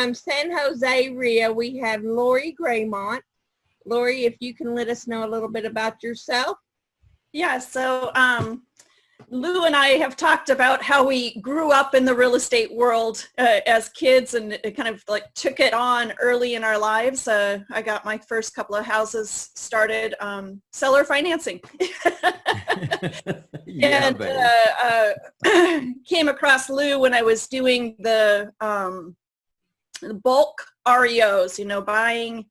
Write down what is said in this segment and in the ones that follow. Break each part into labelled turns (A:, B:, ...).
A: from San Jose, Rio, we have Lori Graymont. Lori, if you can let us know a little bit about yourself.
B: Yeah, so Lou and I have talked about how we grew up in the real estate world as kids, and it kind of like took it on early in our lives. I got my first couple of houses started seller financing.
C: Yeah,
B: and came across Lou when I was doing the bulk REOs, you know, buying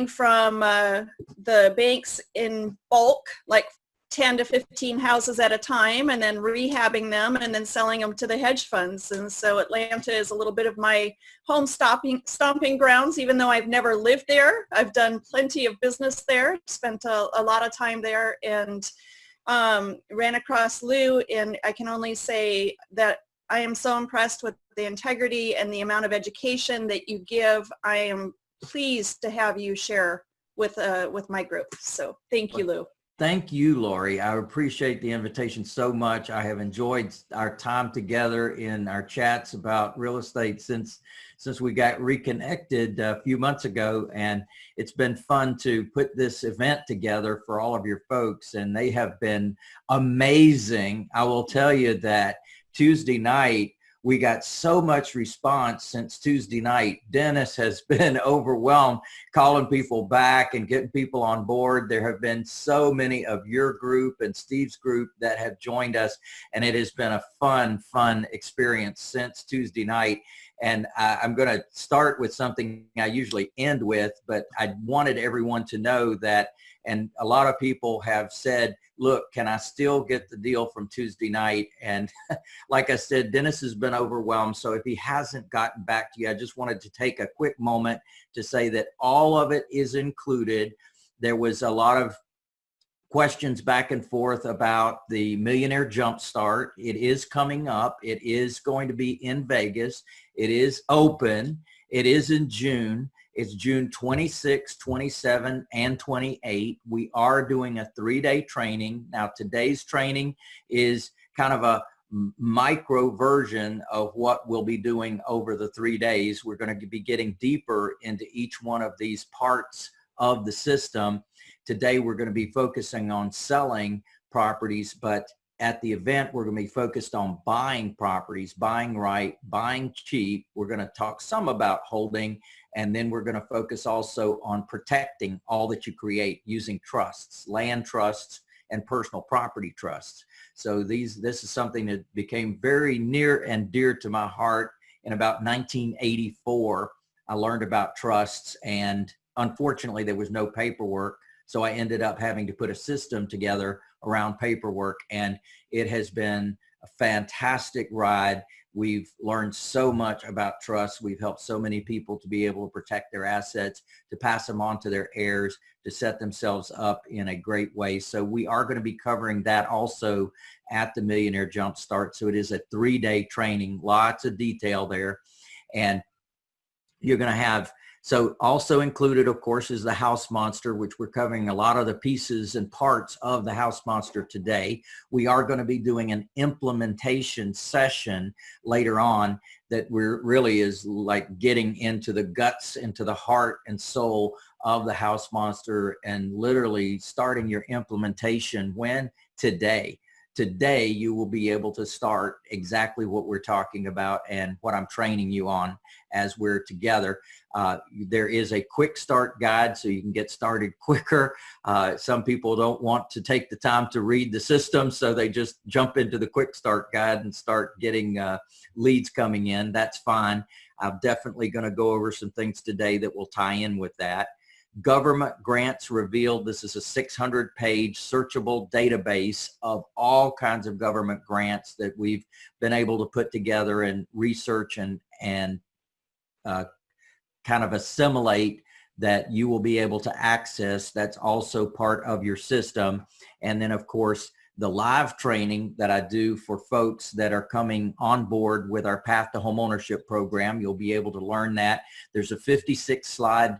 B: from the banks in bulk, like 10 to 15 houses at a time, and then rehabbing them and then selling them to the hedge funds. And so Atlanta is a little bit of my home stomping grounds, even though I've never lived there. I've done plenty of business there, spent a lot of time there, and ran across Lou, and I can only say that I am so impressed with the integrity and the amount of education that you give. I am pleased to have you share with my group. So thank you, Lou.
C: Thank you, Lori. I appreciate the invitation so much. I have enjoyed our time together in our chats about real estate since we got reconnected a few months ago, and it's been fun to put this event together for all of your folks, and they have been amazing. I will tell you that Tuesday night, we got so much response since Tuesday night. Dennis has been overwhelmed calling people back and getting people on board. There have been so many of your group and Steve's group that have joined us, and it has been a fun experience since Tuesday night. And I'm going to start with something I usually end with, but I wanted everyone to know that, and a lot of people have said, look, can I still get the deal from Tuesday night? And like I said, Dennis has been overwhelmed. So if he hasn't gotten back to you, I just wanted to take a quick moment to say that all of it is included. There was a lot of questions back and forth about the Millionaire Jumpstart. It is coming up. It is going to be in Vegas. It is open. It is in June. It's June 26, 27, and 28. We are doing a 3-day training. Now, today's training is kind of a micro version of what we'll be doing over the 3 days. We're going to be getting deeper into each one of these parts of the system. Today, we're going to be focusing on selling properties, but at the event, we're going to be focused on buying properties, buying right, buying cheap. We're going to talk some about holding, and then we're going to focus also on protecting all that you create using trusts, land trusts, and personal property trusts. So this is something that became very near and dear to my heart. In about 1984, I learned about trusts, and unfortunately, there was no paperwork. So I ended up having to put a system together around paperwork, and it has been a fantastic ride. We've learned so much about trust. We've helped so many people to be able to protect their assets, to pass them on to their heirs, to set themselves up in a great way. So we are going to be covering that also at the Millionaire Jumpstart. So it is a 3-day training, lots of detail there. And you're going to have, so also included, of course, is the house monster, which we're covering a lot of the pieces and parts of the house monster today. We are going to be doing an implementation session later on that really is like getting into the guts, into the heart and soul of the house monster, and literally starting your implementation when? Today. Today, you will be able to start exactly what we're talking about and what I'm training you on as we're together. There is a quick start guide so you can get started quicker. Some people don't want to take the time to read the system, so they just jump into the quick start guide and start getting leads coming in. That's fine. I'm definitely going to go over some things today that will tie in with that. Government grants revealed. This is a 600-page searchable database of all kinds of government grants that we've been able to put together and research and kind of assimilate that you will be able to access. That's also part of your system. And then, of course, the live training that I do for folks that are coming on board with our Path to Homeownership program. You'll be able to learn that. There's a 56-slide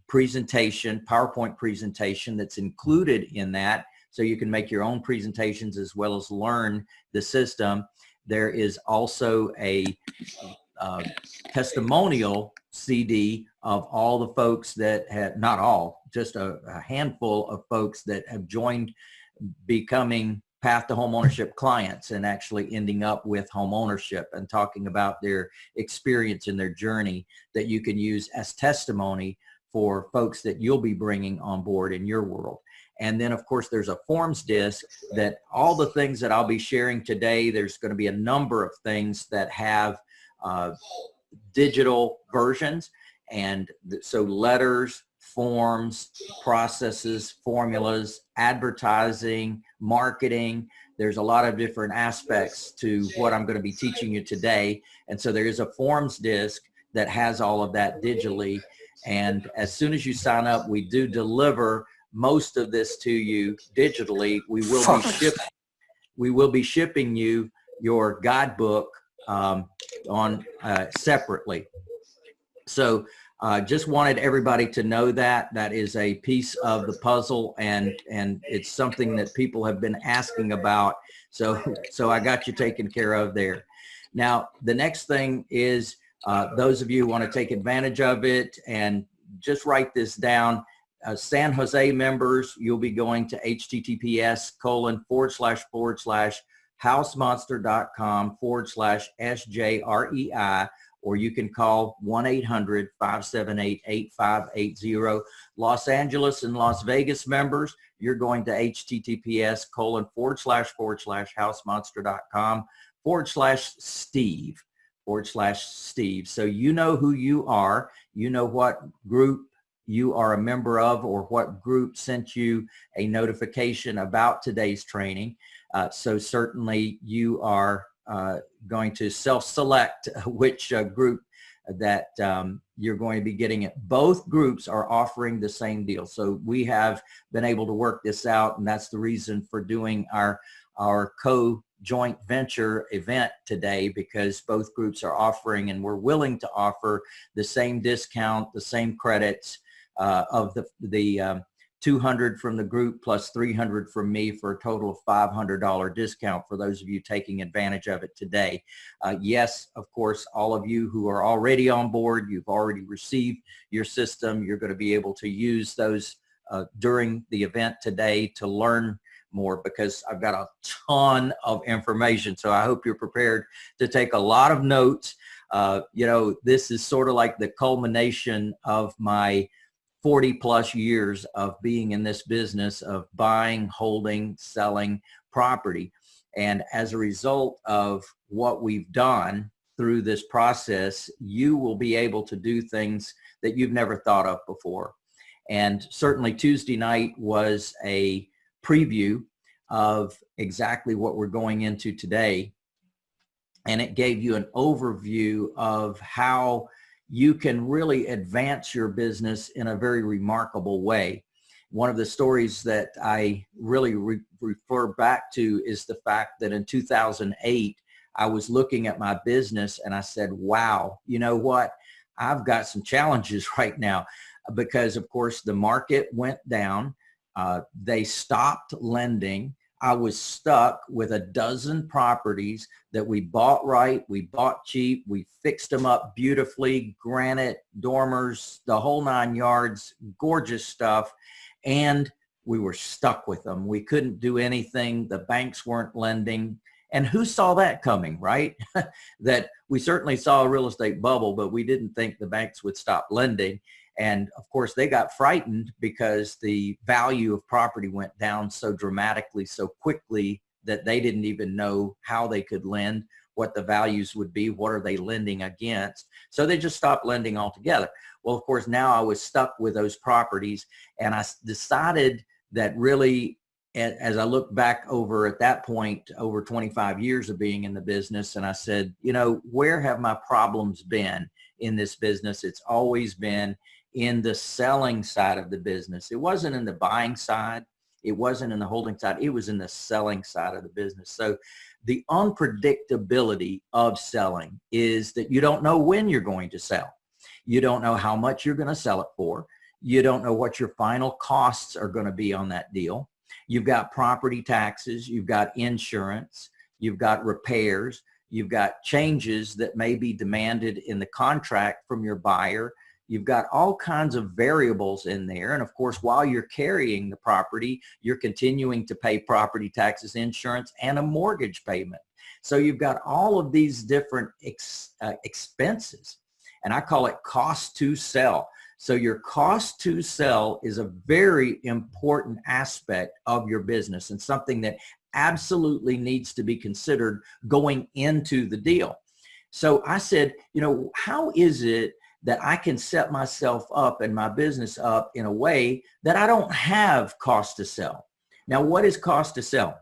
C: presentation, PowerPoint presentation that's included in that, so you can make your own presentations as well as learn the system. There is also a testimonial CD of all the folks that had, not all, just a handful of folks that have joined becoming Path to Homeownership clients and actually ending up with home ownership and talking about their experience and their journey that you can use as testimony for folks that you'll be bringing on board in your world. And then, of course, there's a forms disc that all the things that I'll be sharing today, there's going to be a number of things that have digital versions. And so letters, forms, processes, formulas, advertising, marketing. There's a lot of different aspects to what I'm going to be teaching you today. And so there is a forms disc that has all of that digitally. And as soon as you sign up, we do deliver most of this to you digitally. We will be shipping you your guidebook separately. So just wanted everybody to know that that is a piece of the puzzle, and it's something that people have been asking about. So I got you taken care of there. Now, the next thing is those of you who want to take advantage of it, and just write this down. San Jose members, you'll be going to https://housemonster.com/SJREI, or you can call 1-800-578-8580. Los Angeles and Las Vegas members, you're going to https://housemonster.com/Steve. So you know who you are, you know what group you are a member of, or what group sent you a notification about today's training. So certainly you are going to self-select which group that you're going to be getting it. Both groups are offering the same deal. So we have been able to work this out, and that's the reason for doing our co-joint venture event today, because both groups are offering, and we're willing to offer the same discount, the same credits of the 200 from the group plus 300 from me, for a total of $500 discount for those of you taking advantage of it today. Yes, of course, all of you who are already on board, you've already received your system. You're going to be able to use those during the event today to learn more, because I've got a ton of information. So I hope you're prepared to take a lot of notes. You know, this is sort of like the culmination of my 40 plus years of being in this business of buying, holding, selling property. And as a result of what we've done through this process, you will be able to do things that you've never thought of before. And certainly Tuesday night was a preview of exactly what we're going into today. And it gave you an overview of how you can really advance your business in a very remarkable way. One of the stories that I really refer back to is the fact that in 2008, I was looking at my business and I said, wow, you know what? I've got some challenges right now, because of course the market went down. They stopped lending. I was stuck with a dozen properties that we bought right, we bought cheap, we fixed them up beautifully, granite, dormers, the whole 9 yards, gorgeous stuff, and we were stuck with them. We couldn't do anything. The banks weren't lending. And who saw that coming, right? That we certainly saw a real estate bubble, but we didn't think the banks would stop lending. And of course, they got frightened because the value of property went down so dramatically, so quickly, that they didn't even know how they could lend, what the values would be, what are they lending against. So they just stopped lending altogether. Well, of course, now I was stuck with those properties, and I decided that really, as I look back over at that point, over 25 years of being in the business, and I said, you know, where have my problems been in this business? It's always been in the selling side of the business. It wasn't in the buying side. It wasn't in the holding side. It was in the selling side of the business. So the unpredictability of selling is that you don't know when you're going to sell. You don't know how much you're going to sell it for. You don't know what your final costs are going to be on that deal. You've got property taxes. You've got insurance. You've got repairs. You've got changes that may be demanded in the contract from your buyer. You've got all kinds of variables in there. And of course, while you're carrying the property, you're continuing to pay property taxes, insurance, and a mortgage payment. So you've got all of these different expenses, and I call it cost to sell. So your cost to sell is a very important aspect of your business and something that absolutely needs to be considered going into the deal. So I said, you know, how is it that I can set myself up and my business up in a way that I don't have cost to sell? Now, what is cost to sell?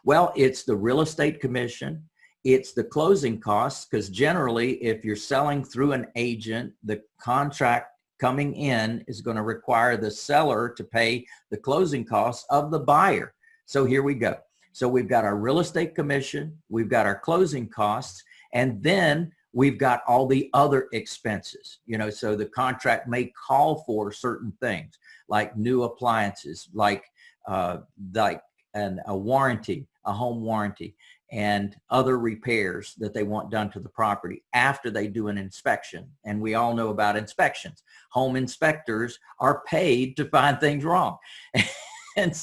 C: Well, it's the real estate commission. It's the closing costs, because generally, if you're selling through an agent, the contract coming in is going to require the seller to pay the closing costs of the buyer. So here we go. So we've got our real estate commission, we've got our closing costs, and then we've got all the other expenses. You know, so the contract may call for certain things like new appliances, like a warranty, a home warranty, and other repairs that they want done to the property after they do an inspection. And we all know about inspections. Home inspectors are paid to find things wrong. And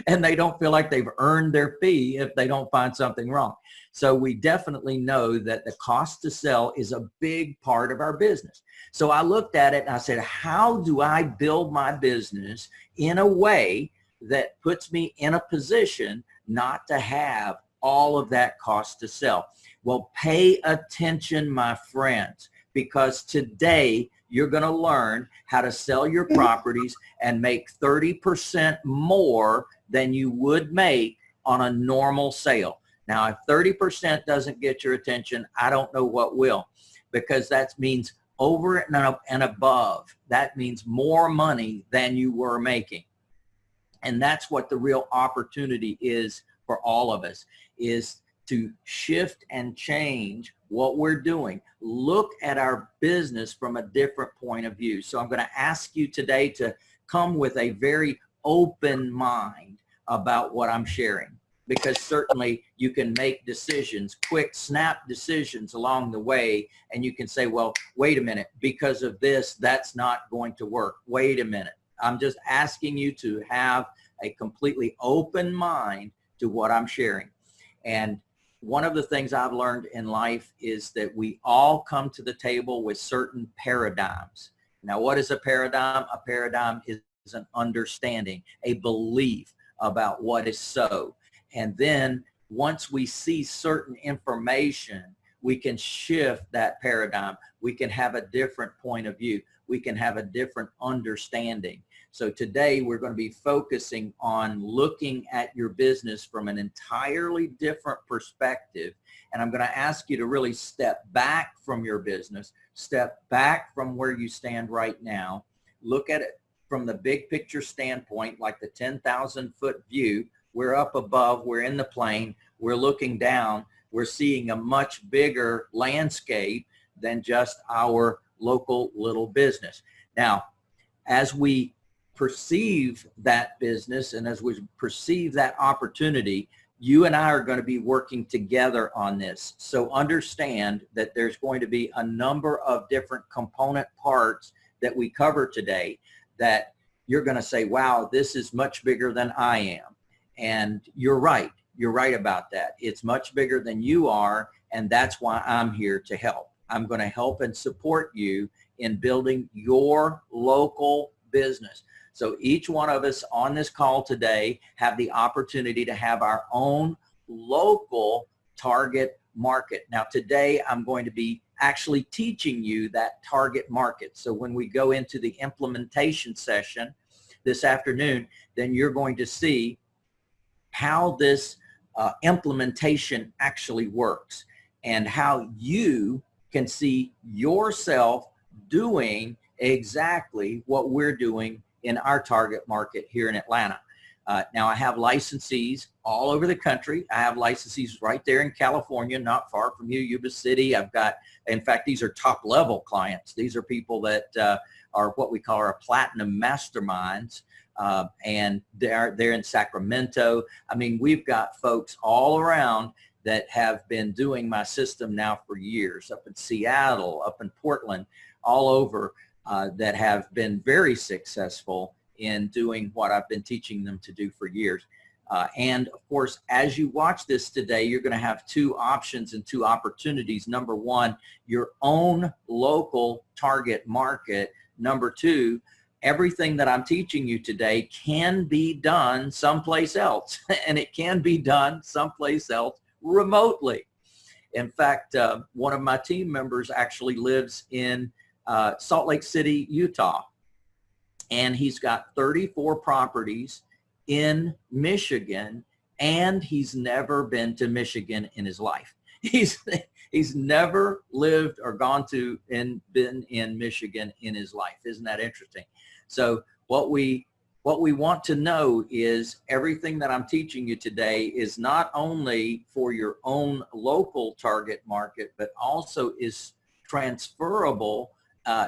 C: they don't feel like they've earned their fee if they don't find something wrong. So we definitely know that the cost to sell is a big part of our business. So I looked at it and I said, how do I build my business in a way that puts me in a position not to have all of that cost to sell? Well, pay attention, my friends, because today you're going to learn how to sell your properties and make 30% more than you would make on a normal sale. Now, if 30% doesn't get your attention, I don't know what will, because that means over and above. That means more money than you were making. And that's what the real opportunity is for all of us, is to shift and change what we're doing. Look at our business from a different point of view. So I'm going to ask you today to come with a very open mind about what I'm sharing, because certainly you can make decisions, quick snap decisions along the way, and you can say, well, wait a minute, because of this, that's not going to work. Wait a minute. I'm just asking you to have a completely open mind to what I'm sharing. And one of the things I've learned in life is that we all come to the table with certain paradigms. Now, what is a paradigm? A paradigm is an understanding, a belief about what is so. And then once we see certain information, we can shift that paradigm. We can have a different point of view. We can have a different understanding. So today we're going to be focusing on looking at your business from an entirely different perspective. And I'm going to ask you to really step back from your business, step back from where you stand right now, look at it from the big picture standpoint, like the 10,000-foot view. We're up above, we're in the plane, we're looking down, we're seeing a much bigger landscape than just our local little business. Now, as we perceive that business and as we perceive that opportunity, you and I are going to be working together on this. So understand that there's going to be a number of different component parts that we cover today that you're going to say, wow, this is much bigger than I am. And you're right. You're right about that. It's much bigger than you are, and that's why I'm here to help. I'm going to help and support you in building your local business. So each one of us on this call today have the opportunity to have our own local target market. Now today I'm going to be actually teaching you that target market. So when we go into the implementation session this afternoon, then you're going to see how this implementation actually works and how you can see yourself doing exactly what we're doing in our target market here in Atlanta. Now I have licensees all over the country. I have licensees right there in California, not far from you, Yuba City. I've got, in fact, these are top level clients. These are people that are what we call our platinum masterminds. And they're in Sacramento. I mean, we've got folks all around that have been doing my system now for years, up in Seattle, up in Portland, all over, that have been very successful in doing what I've been teaching them to do for years. And of course, as you watch this today, you're going to have two options and two opportunities. Number one, your own local target market. Number two, everything that I'm teaching you today can be done someplace else, and it can be done someplace else remotely. In fact, one of my team members actually lives in Salt Lake City, Utah, and he's got 34 properties in Michigan, and he's never been to Michigan in his life. He's never lived or been in Michigan in his life. Isn't that interesting? So what we want to know is everything that I'm teaching you today is not only for your own local target market, but also is transferable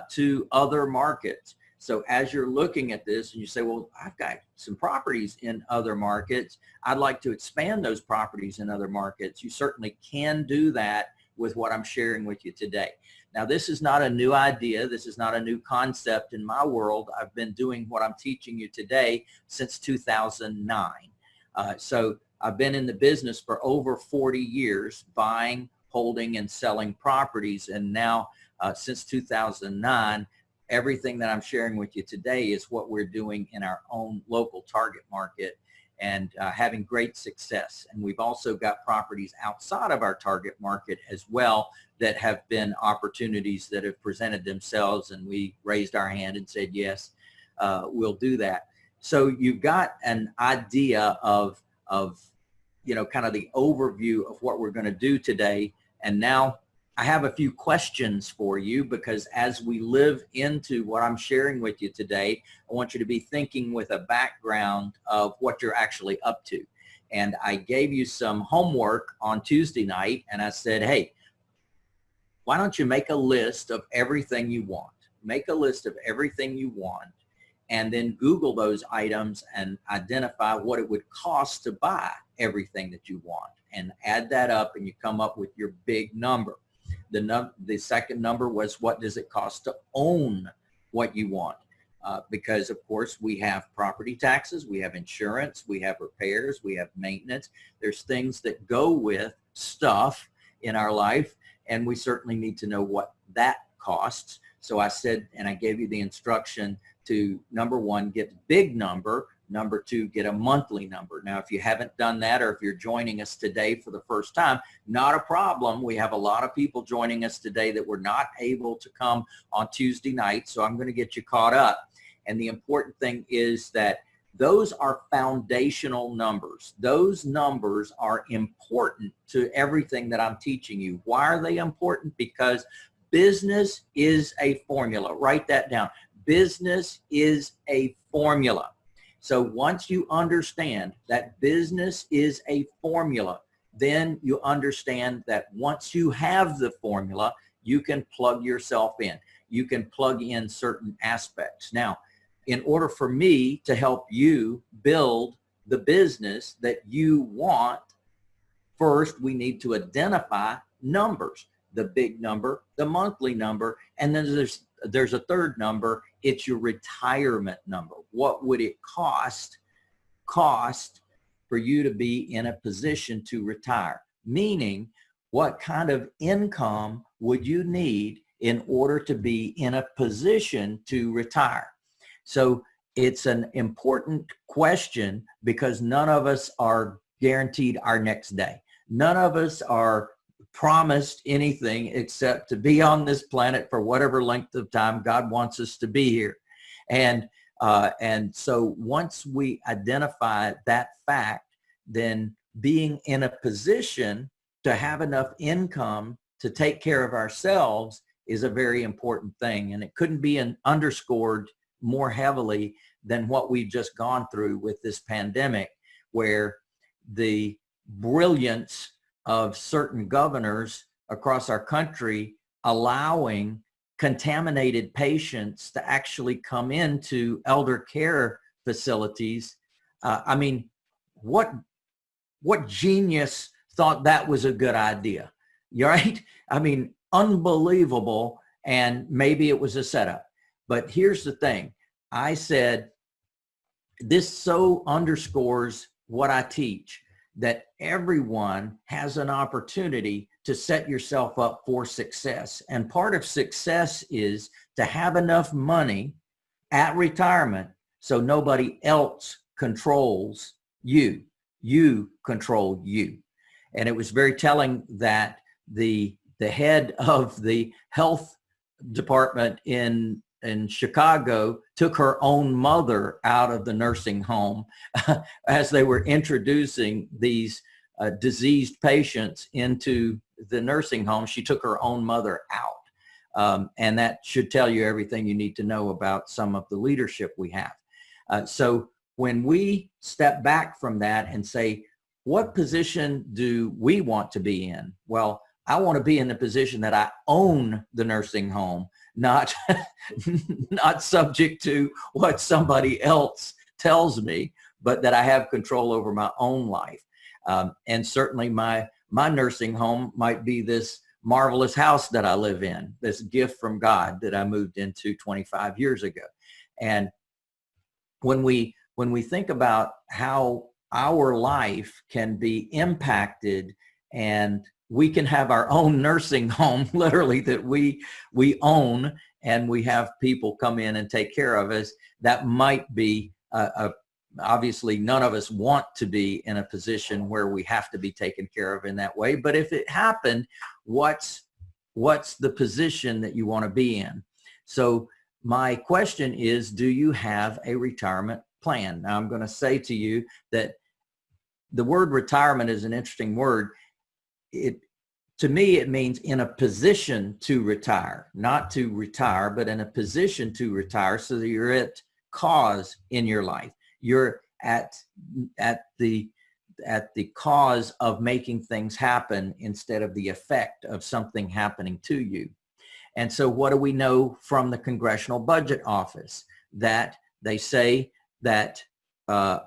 C: to other markets. So as you're looking at this and you say, well, I've got some properties in other markets, I'd like to expand those properties in other markets, you certainly can do that with what I'm sharing with you today. Now, this is not a new idea. This is not a new concept in my world. I've been doing what I'm teaching you today since 2009. So I've been in the business for over 40 years, buying, holding, and selling properties. And now since 2009, everything that I'm sharing with you today is what we're doing in our own local target market and having great success. And we've also got properties outside of our target market as well that have been opportunities that have presented themselves, and we raised our hand and said, yes, we'll do that. So you've got an idea of kind of the overview of what we're going to do today. And now I have a few questions for you, because as we live into what I'm sharing with you today, I want you to be thinking with a background of what you're actually up to. And I gave you some homework on Tuesday night, and I said, hey, why don't you make a list of everything you want? Make a list of everything you want, and then Google those items and identify what it would cost to buy everything that you want, and add that up, and you come up with your big number. The second number was, what does it cost to own what you want? Because of course we have property taxes, we have insurance, we have repairs, we have maintenance. There's things that go with stuff in our life, and we certainly need to know what that costs. So I said, and I gave you the instruction to, number one, get the big number. Number two, get a monthly number. Now, if you haven't done that, or if you're joining us today for the first time, not a problem. We have a lot of people joining us today that were not able to come on Tuesday night, so I'm going to get you caught up. And the important thing is that those are foundational numbers. Those numbers are important to everything that I'm teaching you. Why are they important? Because business is a formula. Write that down. Business is a formula. So once you understand that business is a formula, then you understand that once you have the formula, you can plug yourself in. You can plug in certain aspects. Now, in order for me to help you build the business that you want, first we need to identify numbers, the big number, the monthly number, and then there's a third number. It's your retirement number. What would it cost for you to be in a position to retire? Meaning, what kind of income would you need in order to be in a position to retire? So it's an important question, because none of us are guaranteed our next day. None of us are promised anything except to be on this planet for whatever length of time God wants us to be here. And so once we identify that fact, then being in a position to have enough income to take care of ourselves is a very important thing. And it couldn't be underscored more heavily than what we've just gone through with this pandemic, where the brilliance of certain governors across our country allowing contaminated patients to actually come into elder care facilities. I mean, what genius thought that was a good idea. Right? I mean, unbelievable. And maybe it was a setup. But here's the thing. I said, this so underscores what I teach, that everyone has an opportunity to set yourself up for success. And part of success is to have enough money at retirement so nobody else controls you. You control you. And it was very telling that the head of the health department in Chicago took her own mother out of the nursing home as they were introducing these diseased patients into the nursing home. She took her own mother out. And that should tell you everything you need to know about some of the leadership we have. So when we step back from that and say, what position do we want to be in? Well, I want to be in the position that I own the nursing home, not subject to what somebody else tells me, but that I have control over my own life. And certainly my nursing home might be this marvelous house that I live in, this gift from God that I moved into 25 years ago. And when we think about how our life can be impacted, and we can have our own nursing home, literally, that we own, and we have people come in and take care of us, that might be obviously none of us want to be in a position where we have to be taken care of in that way. But if it happened, what's the position that you want to be in? So my question is, do you have a retirement plan? Now, I'm going to say to you that the word retirement is an interesting word. To me, it means in a position to retire, not to retire, but in a position to retire, so that you're at cause in your life. You're at the cause of making things happen instead of the effect of something happening to you. And so what do we know from the Congressional Budget Office? That they say that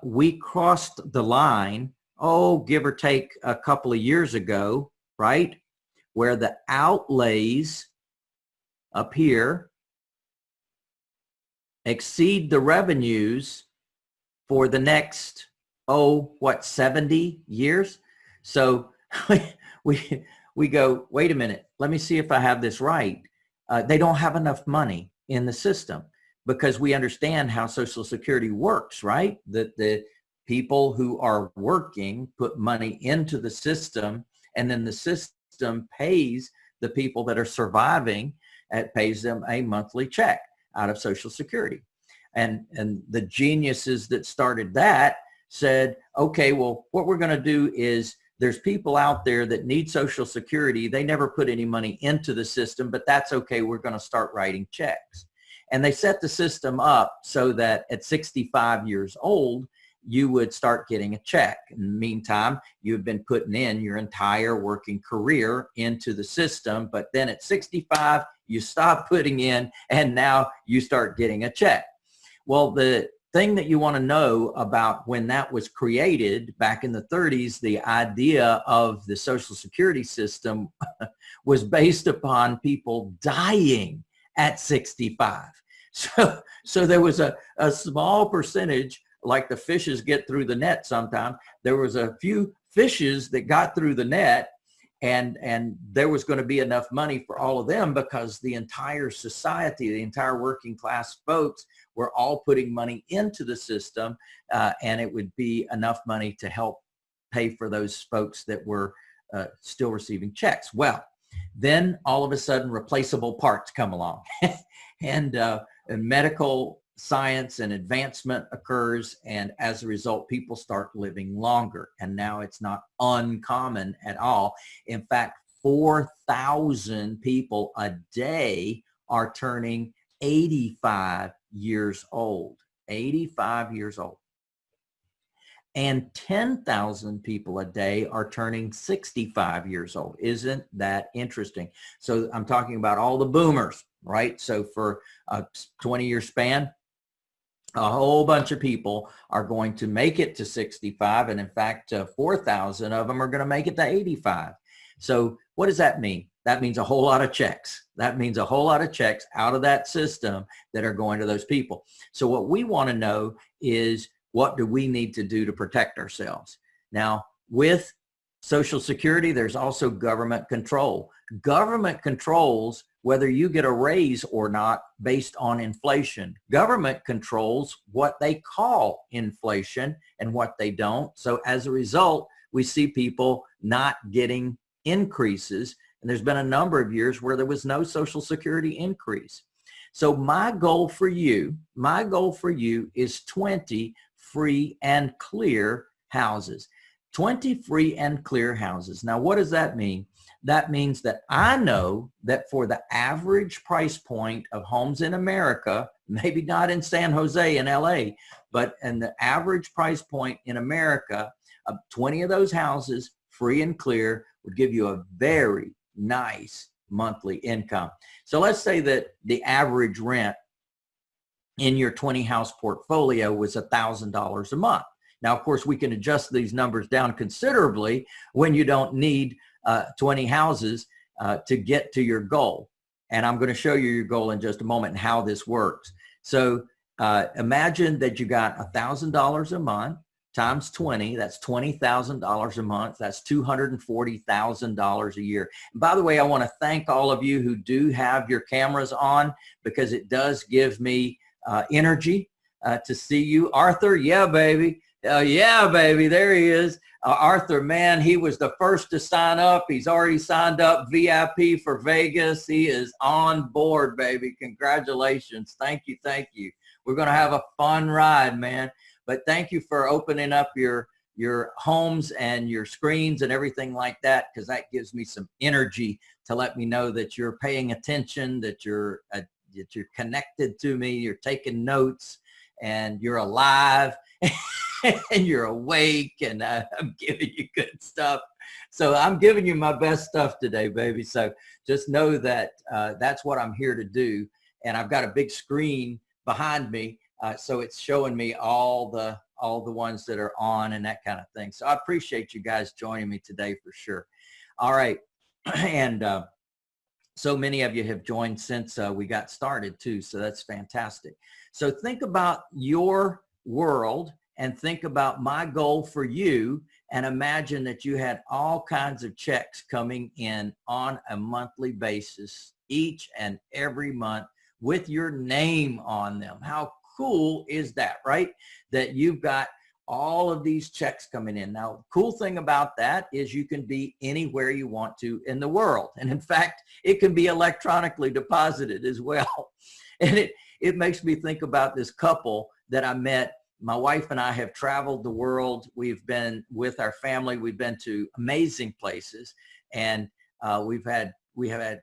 C: we crossed the line, give or take a couple of years ago, right, where the outlays up here exceed the revenues for the next, 70 years? So we go, wait a minute, let me see if I have this right. They don't have enough money in the system, because we understand how Social Security works, right? That the people who are working put money into the system, and then the system pays the people that are surviving, it pays them a monthly check out of Social Security. And the geniuses that started that said, okay, well, what we're going to do is, there's people out there that need Social Security. They never put any money into the system, but that's okay. We're going to start writing checks. And they set the system up so that at 65 years old, you would start getting a check. In the meantime, you've been putting in your entire working career into the system, but then at 65, you stop putting in, and now you start getting a check. Well, the thing that you want to know about when that was created back in the 30s, the idea of the Social Security system was based upon people dying at 65. So there was a small percentage, like the fishes get through the net sometime. There was a few fishes that got through the net, and there was going to be enough money for all of them, because the entire society, the entire working class folks, were all putting money into the system, and it would be enough money to help pay for those folks that were still receiving checks. Well, then all of a sudden replaceable parts come along and medical science and advancement occurs, and as a result, people start living longer. And now it's not uncommon at all. In fact, 4,000 people a day are turning 85 years old, 85 years old. And 10,000 people a day are turning 65 years old. Isn't that interesting? So I'm talking about all the boomers, right? So for a 20-year span, a whole bunch of people are going to make it to 65. And in fact, 4,000 of them are going to make it to 85. So what does that mean? That means a whole lot of checks. That means a whole lot of checks out of that system that are going to those people. So what we want to know is, what do we need to do to protect ourselves? Now, with Social Security, there's also government control. Government controls whether you get a raise or not based on inflation. Government controls what they call inflation and what they don't. So as a result, we see people not getting increases. And there's been a number of years where there was no Social Security increase. So my goal for you is 20 free and clear houses. 20 free and clear houses. Now, what does that mean? That means that I know that for the average price point of homes in America, maybe not in San Jose and LA, but in the average price point in America, 20 of those houses, free and clear, would give you a very nice monthly income. So let's say that the average rent in your 20 house portfolio was $1,000 a month. Now, of course, we can adjust these numbers down considerably when you don't need 20 houses to get to your goal. And I'm going to show you your goal in just a moment and how this works. So imagine that you got $1,000 a month times 20. That's $20,000 a month. That's $240,000 a year. And by the way, I want to thank all of you who do have your cameras on, because it does give me energy to see you. Arthur, yeah, baby. Yeah, baby, there he is. Arthur, man, he was the first to sign up. He's already signed up VIP for Vegas. He is on board, baby. Congratulations. Thank you. Thank you. We're going to have a fun ride, man. But thank you for opening up your homes and your screens and everything like that, because that gives me some energy to let me know that you're paying attention, that you're connected to me, you're taking notes, and you're alive. And you're awake, and I'm giving you good stuff. So I'm giving you my best stuff today, baby. So just know that that's what I'm here to do. And I've got a big screen behind me, so it's showing me all the ones that are on and that kind of thing. So I appreciate you guys joining me today for sure. All right. And so many of you have joined since we got started too. So that's fantastic. So think about your world and think about my goal for you, and imagine that you had all kinds of checks coming in on a monthly basis, each and every month, with your name on them. How cool is that, right? That you've got all of these checks coming in. Now, the cool thing about that is you can be anywhere you want to in the world. And in fact, it can be electronically deposited as well. And it makes me think about this couple that I met. My wife and I have traveled the world. We've been with our family. We've been to amazing places, and we have had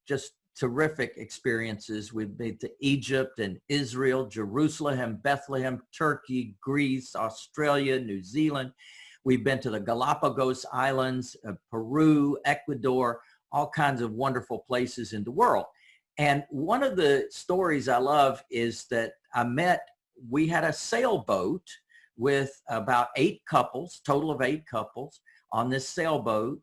C: just terrific experiences. We've been to Egypt and Israel, Jerusalem, Bethlehem, Turkey, Greece, Australia, New Zealand. We've been to the Galapagos Islands, Peru, Ecuador, all kinds of wonderful places in the world. And one of the stories I love is that we had a sailboat with about 8 couples, total of 8 couples on this sailboat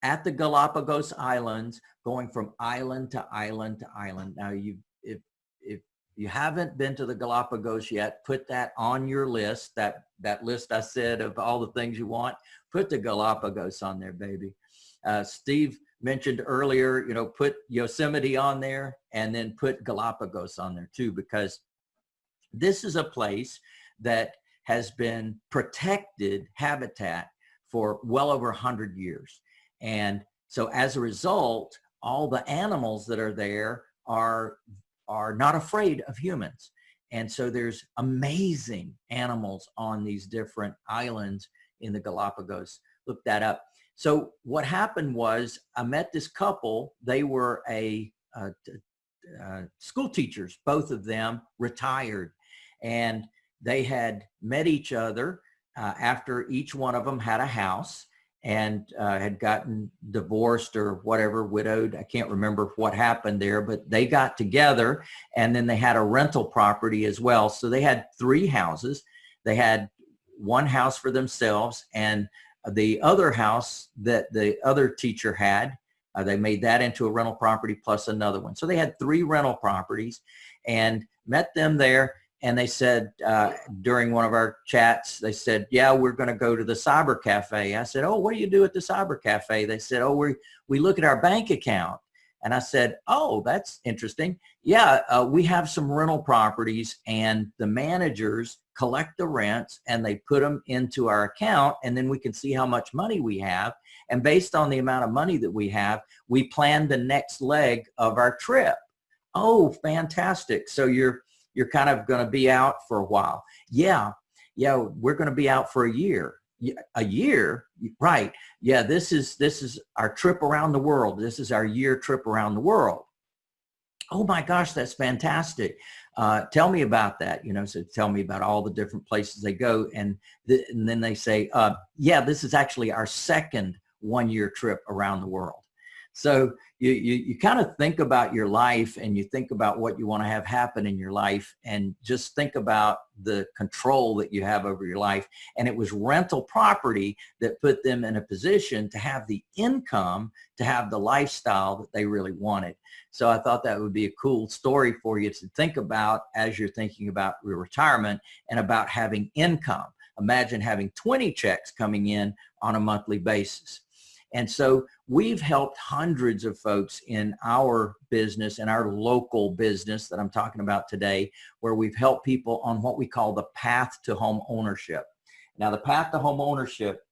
C: at the Galapagos Islands, going from island to island to island. Now, if you haven't been to the Galapagos yet, put that on your list, that list I said of all the things you want, put the Galapagos on there, baby. Steve mentioned earlier, put Yosemite on there, and then put Galapagos on there too, because this is a place that has been protected habitat for well over 100 years. And so as a result, all the animals that are there are not afraid of humans. And so there's amazing animals on these different islands in the Galapagos. Look that up. So what happened was I met this couple. They were school teachers, both of them retired. And they had met each other after each one of them had a house. and had gotten divorced or whatever, widowed. I can't remember what happened there, but they got together, and then they had a rental property as well. So they had 3 houses. They had one house for themselves, and the other house that the other teacher had, they made that into a rental property plus another one. So they had 3 rental properties, and met them there. And they said, during one of our chats, they said, yeah, we're going to go to the cyber cafe. I said, oh, what do you do at the cyber cafe? They said, oh, we look at our bank account. And I said, oh, that's interesting. Yeah, we have some rental properties, and the managers collect the rents and they put them into our account, and then we can see how much money we have. And based on the amount of money that we have, we plan the next leg of our trip. Oh, fantastic. So you're kind of going to be out for a while. Yeah, we're going to be out for a year. A year? Right. Yeah, this is our trip around the world. This is our year trip around the world. Oh my gosh, that's fantastic. Tell me about that. So tell me about all the different places they go. And then they say, yeah, this is actually our second one-year trip around the world. So you kind of think about your life, and you think about what you want to have happen in your life, and just think about the control that you have over your life. And it was rental property that put them in a position to have the income, to have the lifestyle that they really wanted. So I thought that would be a cool story for you to think about as you're thinking about your retirement and about having income. Imagine having 20 checks coming in on a monthly basis. And so we've helped hundreds of folks in our business, in our local business that I'm talking about today, where we've helped people on what we call the path to home ownership. Now, the path to home ownership,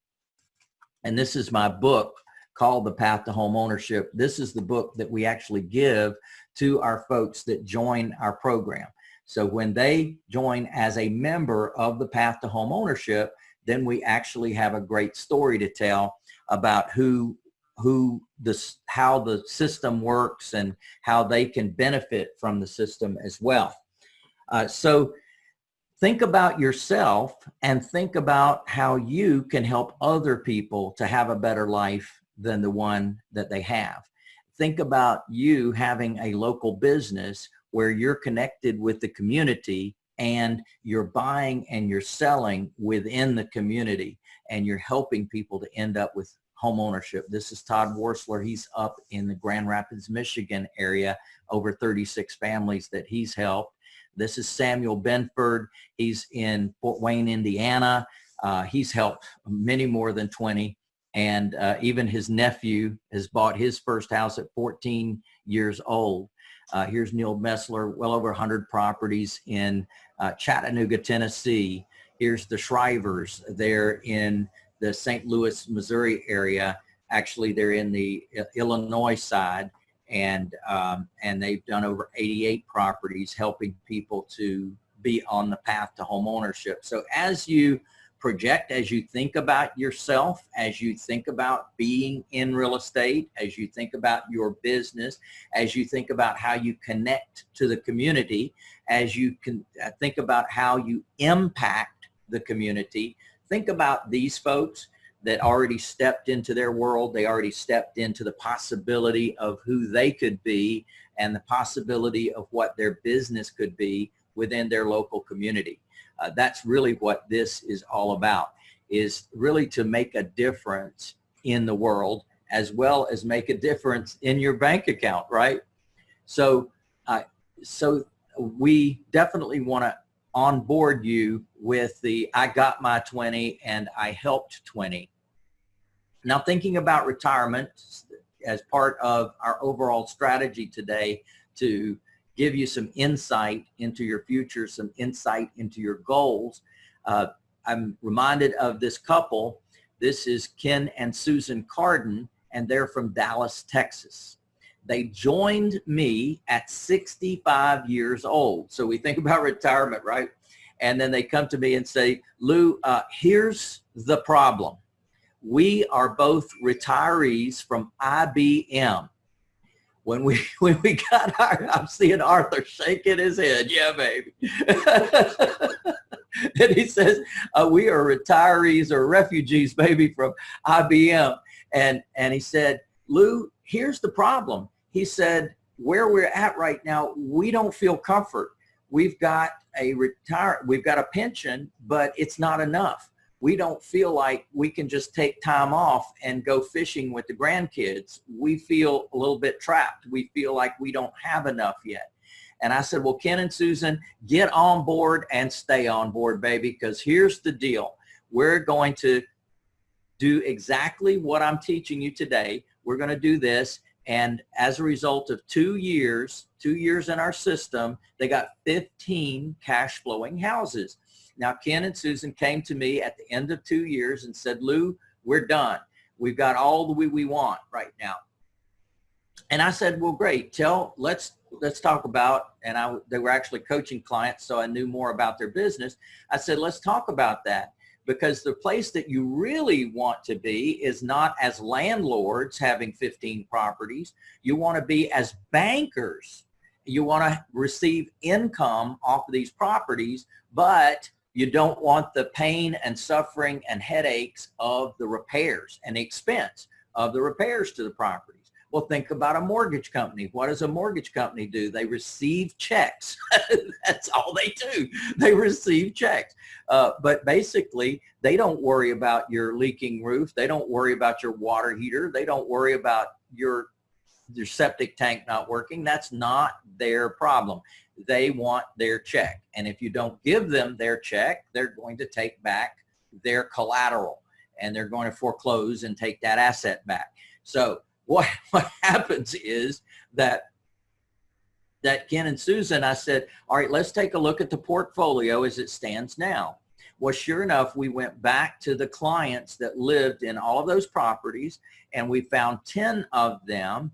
C: and this is my book called The Path to Home Ownership. This is the book that we actually give to our folks that join our program. So when they join as a member of the Path to Home Ownership, then we actually have a great story to tell about how the system works and how they can benefit from the system as well. So think about yourself and think about how you can help other people to have a better life than the one that they have. Think about you having a local business where you're connected with the community, and you're buying and you're selling within the community, and you're helping people to end up with home ownership. This is Todd Warsler. He's up in the Grand Rapids, Michigan area, over 36 families that he's helped. This is Samuel Benford. He's in Fort Wayne, Indiana. He's helped many more than 20. And even his nephew has bought his first house at 14 years old. Here's Neil Messler, well over 100 properties in Chattanooga, Tennessee. Here's the Shrivers. They're in the St. Louis, Missouri area. Actually, they're in the Illinois side, and they've done over 88 properties helping people to be on the path to home ownership. So as you project, as you think about yourself, as you think about being in real estate, as you think about your business, as you think about how you connect to the community, as you can think about how you impact the community, think about these folks that already stepped into their world. They already stepped into the possibility of who they could be and the possibility of what their business could be within their local community. That's really what this is all about, is really to make a difference in the world as well as make a difference in your bank account, right? So, so we definitely want to onboard you with the I got my 20 and I helped 20. Now, thinking about retirement as part of our overall strategy today to give you some insight into your future, some insight into your goals. I'm reminded of this couple. This is Ken and Susan Carden, and they're from Dallas, Texas. They joined me at 65 years old. So we think about retirement, right? And then they come to me and say, Lou, here's the problem. We are both retirees from IBM. when we got I'm seeing Arthur shaking his head. Yeah, baby. And he says, we are retirees or refugees, baby, from IBM. And he said, Lou, here's the problem. He said, where we're at right now, we don't feel comfort. We've got a pension, but it's not enough. We don't feel like we can just take time off and go fishing with the grandkids. We feel a little bit trapped. We feel like we don't have enough yet. And I said, well, Ken and Susan, get on board and stay on board, baby, because here's the deal. We're going to do exactly what I'm teaching you today. We're going to do this. And as a result of 2 years in our system, they got 15 cash flowing houses. Now, Ken and Susan came to me at the end of 2 years and said, Lou, we're done. We've got all the way we want right now. And I said, well, great. Let's talk about, and they were actually coaching clients, so I knew more about their business. I said, let's talk about that, because the place that you really want to be is not as landlords having 15 properties. You want to be as bankers. You want to receive income off of these properties, but you don't want the pain and suffering and headaches of the repairs and the expense of the repairs to the properties. Well, think about a mortgage company. What does a mortgage company do? They receive checks. That's all they do. They receive checks. But basically, they don't worry about your leaking roof. They don't worry about your water heater. They don't worry about your septic tank not working. That's not their problem. They want their check. And if you don't give them their check, they're going to take back their collateral, and they're going to foreclose and take that asset back. So what happens is that Ken and Susan, I said, all right, let's take a look at the portfolio as it stands now. Well, sure enough, we went back to the clients that lived in all of those properties, and we found 10 of them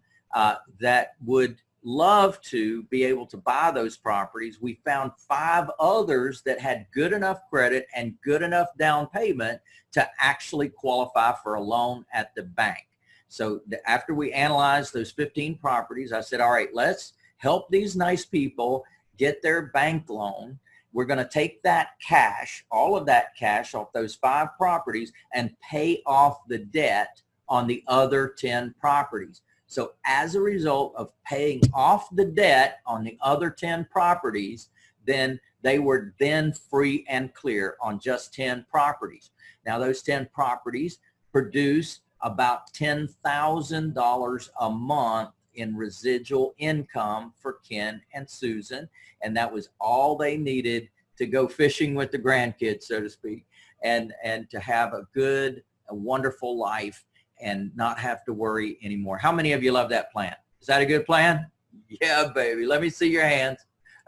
C: that would love to be able to buy those properties. We found 5 others that had good enough credit and good enough down payment to actually qualify for a loan at the bank. So after we analyzed those 15 properties, I said, all right, let's help these nice people get their bank loan. We're going to take that cash, all of that cash off those 5 properties, and pay off the debt on the other 10 properties. So as a result of paying off the debt on the other 10 properties, then they were then free and clear on just 10 properties. Now those 10 properties produce about $10,000 a month in residual income for Ken and Susan, and that was all they needed to go fishing with the grandkids, so to speak, and to have a wonderful life and not have to worry anymore. How many of you love that plan? Is that a good plan? Yeah, baby. Let me see your hands.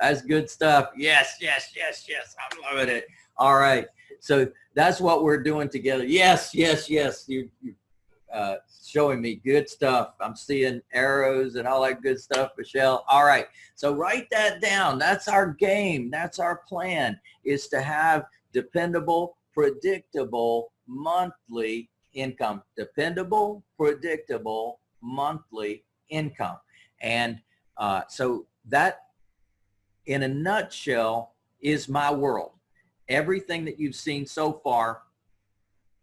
C: That's good stuff. Yes, yes, yes, yes. I'm loving it. All right. So that's what we're doing together. Yes, yes, yes. You're showing me good stuff. I'm seeing arrows and all that good stuff, Michelle. All right. So write that down. That's our game. That's our plan, is to have dependable, predictable monthly income. Dependable, predictable monthly income. And so that, in a nutshell, is my world. Everything that you've seen so far,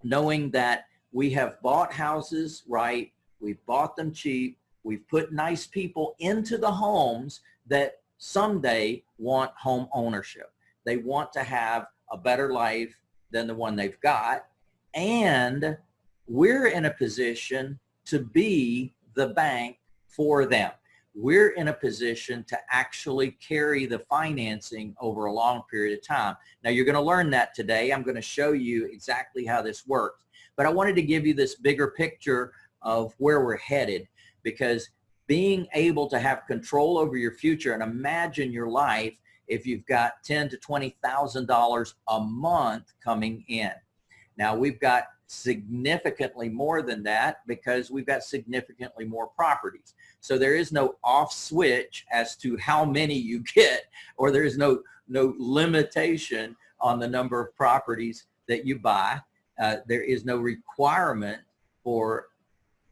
C: knowing that we have bought houses right, we've bought them cheap, we've put nice people into the homes that someday want home ownership. They want to have a better life than the one they've got, and we're in a position to be the bank for them. We're in a position to actually carry the financing over a long period of time. Now, you're going to learn that today. I'm going to show you exactly how this works. But I wanted to give you this bigger picture of where we're headed, because being able to have control over your future, and imagine your life if you've got $10,000 to $20,000 a month coming in. Now, we've got significantly more than that because we've got significantly more properties. So there is no off switch as to how many you get, or there is no limitation on the number of properties that you buy. There is no requirement for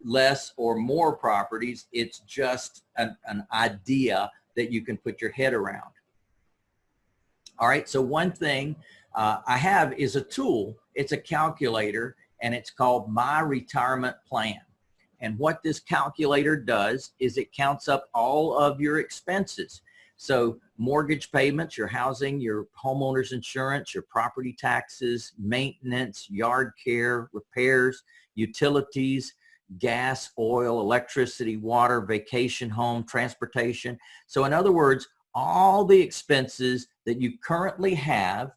C: less or more properties. It's just an idea that you can put your head around. All right, so one thing I have is a tool. It's a calculator, and it's called My Retirement Plan. And what this calculator does is it counts up all of your expenses. So mortgage payments, your housing, your homeowner's insurance, your property taxes, maintenance, yard care, repairs, utilities, gas, oil, electricity, water, vacation home, transportation. So in other words, all the expenses that you currently have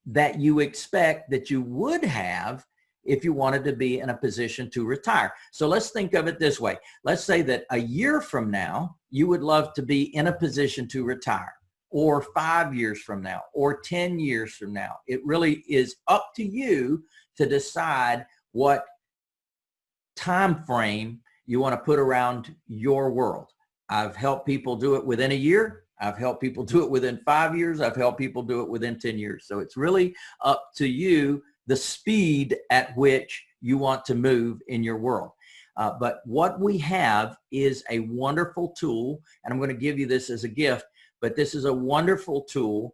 C: that you expect that you would have if you wanted to be in a position to retire. So let's think of it this way. Let's say that a year from now, you would love to be in a position to retire, or 5 years from now, or 10 years from now. It really is up to you to decide what time frame you want to put around your world. I've helped people do it within a year. I've helped people do it within 5 years. I've helped people do it within 10 years. So it's really up to you, the speed at which you want to move in your world. But what we have is a wonderful tool, and I'm going to give you this as a gift, but this is a wonderful tool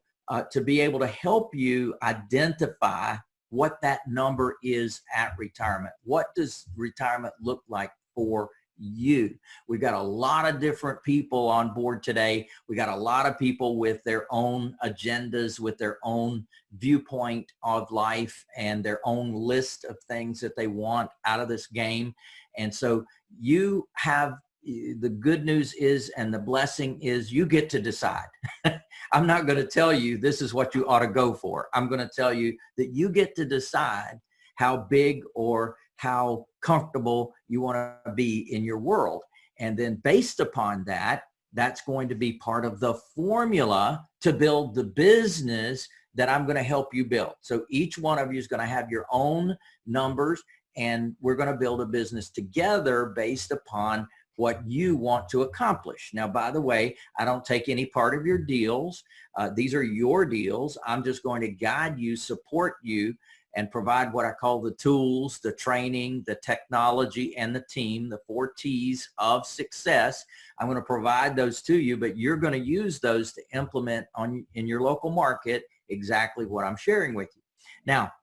C: to be able to help you identify what that number is at retirement. What does retirement look like for you? We've got a lot of different people on board today. We got a lot of people with their own agendas, with their own viewpoint of life and their own list of things that they want out of this game. And so you have, the good news is, and the blessing is, you get to decide. I'm not going to tell you this is what you ought to go for. I'm going to tell you that you get to decide how big or how comfortable you want to be in your world. And then based upon that, that's going to be part of the formula to build the business that I'm going to help you build. So each one of you is going to have your own numbers, and we're going to build a business together based upon what you want to accomplish. Now, by the way, I don't take any part of your deals. These are your deals. I'm just going to guide you, support you, and provide what I call the tools, the training, the technology, and the team, the 4 T's of success. I'm going to provide those to you, but you're going to use those to implement in your local market exactly what I'm sharing with you. Now,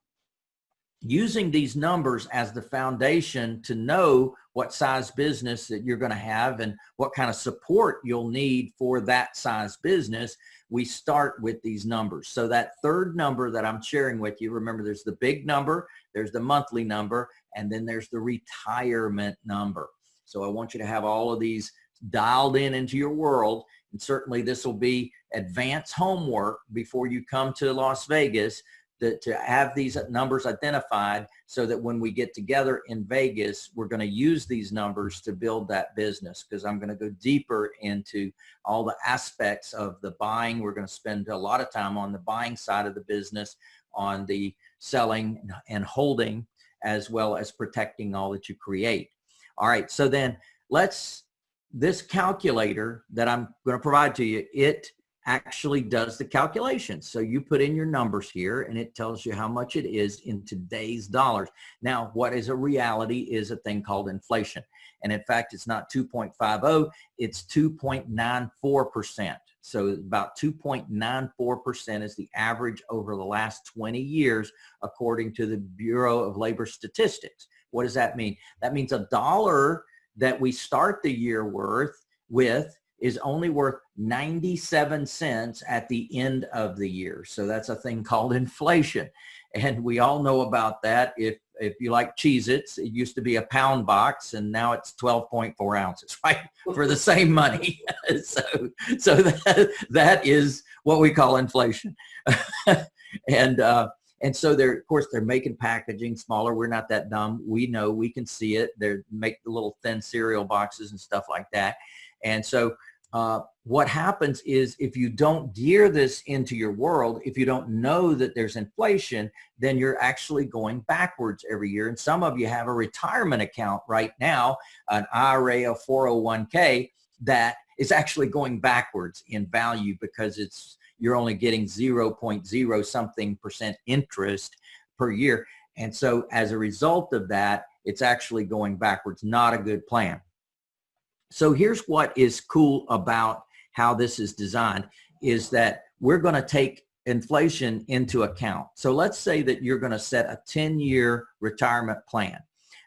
C: using these numbers as the foundation to know what size business that you're going to have and what kind of support you'll need for that size business, we start with these numbers. So that third number that I'm sharing with you, remember, there's the big number, there's the monthly number, and then there's the retirement number. So I want you to have all of these dialed in into your world. And certainly this will be advanced homework before you come to Las Vegas, to have these numbers identified so that when we get together in Vegas, we're going to use these numbers to build that business, because I'm going to go deeper into all the aspects of the buying. We're going to spend a lot of time on the buying side of the business, on the selling and holding, as well as protecting all that you create. All right, so then this calculator that I'm going to provide to you, it actually does the calculation. So you put in your numbers here and it tells you how much it is in today's dollars. Now, what is a reality is a thing called inflation. And in fact, it's not 2.50, it's 2.94%. So about 2.94% is the average over the last 20 years, according to the Bureau of Labor Statistics. What does that mean? That means $1 that we start the year with is only worth 97 cents at the end of the year. So that's a thing called inflation. And we all know about that. If you like Cheez-Its, it used to be a pound box and now it's 12.4 ounces, right? For the same money. So that is what we call inflation. And so of course, they're making packaging smaller. We're not that dumb. We know, we can see it. They make the little thin cereal boxes and stuff like that. And so what happens is, if you don't gear this into your world, if you don't know that there's inflation, then you're actually going backwards every year. And some of you have a retirement account right now, an IRA, a 401k, that is actually going backwards in value because you're only getting 0.0 something % interest per year. And so as a result of that, It's actually going backwards. Not a good plan. So here's what is cool about how this is designed, is that we're going to take inflation into account. So let's say that you're going to set a 10-year retirement plan.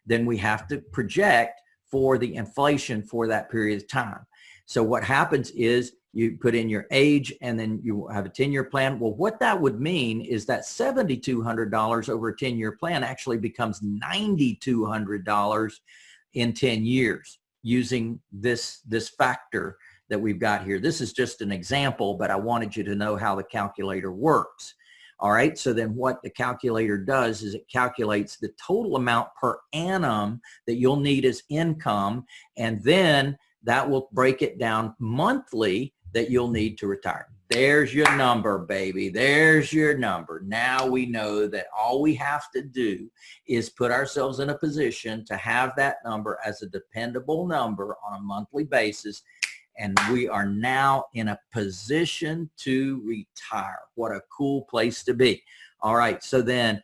C: Then we have to project for the inflation for that period of time. So what happens is you put in your age and then you have a 10-year plan. Well, what that would mean is that $7,200 over a 10-year plan actually becomes $9,200 in 10 years using this factor that we've got here. This is just an example, but I wanted you to know how the calculator works. All right, so then what the calculator does is it calculates the total amount per annum that you'll need as income, and then that will break it down monthly that you'll need to retire. There's your number, baby. There's your number. Now we know that all we have to do is put ourselves in a position to have that number as a dependable number on a monthly basis, and we are now in a position to retire. What a cool place to be. All right, so then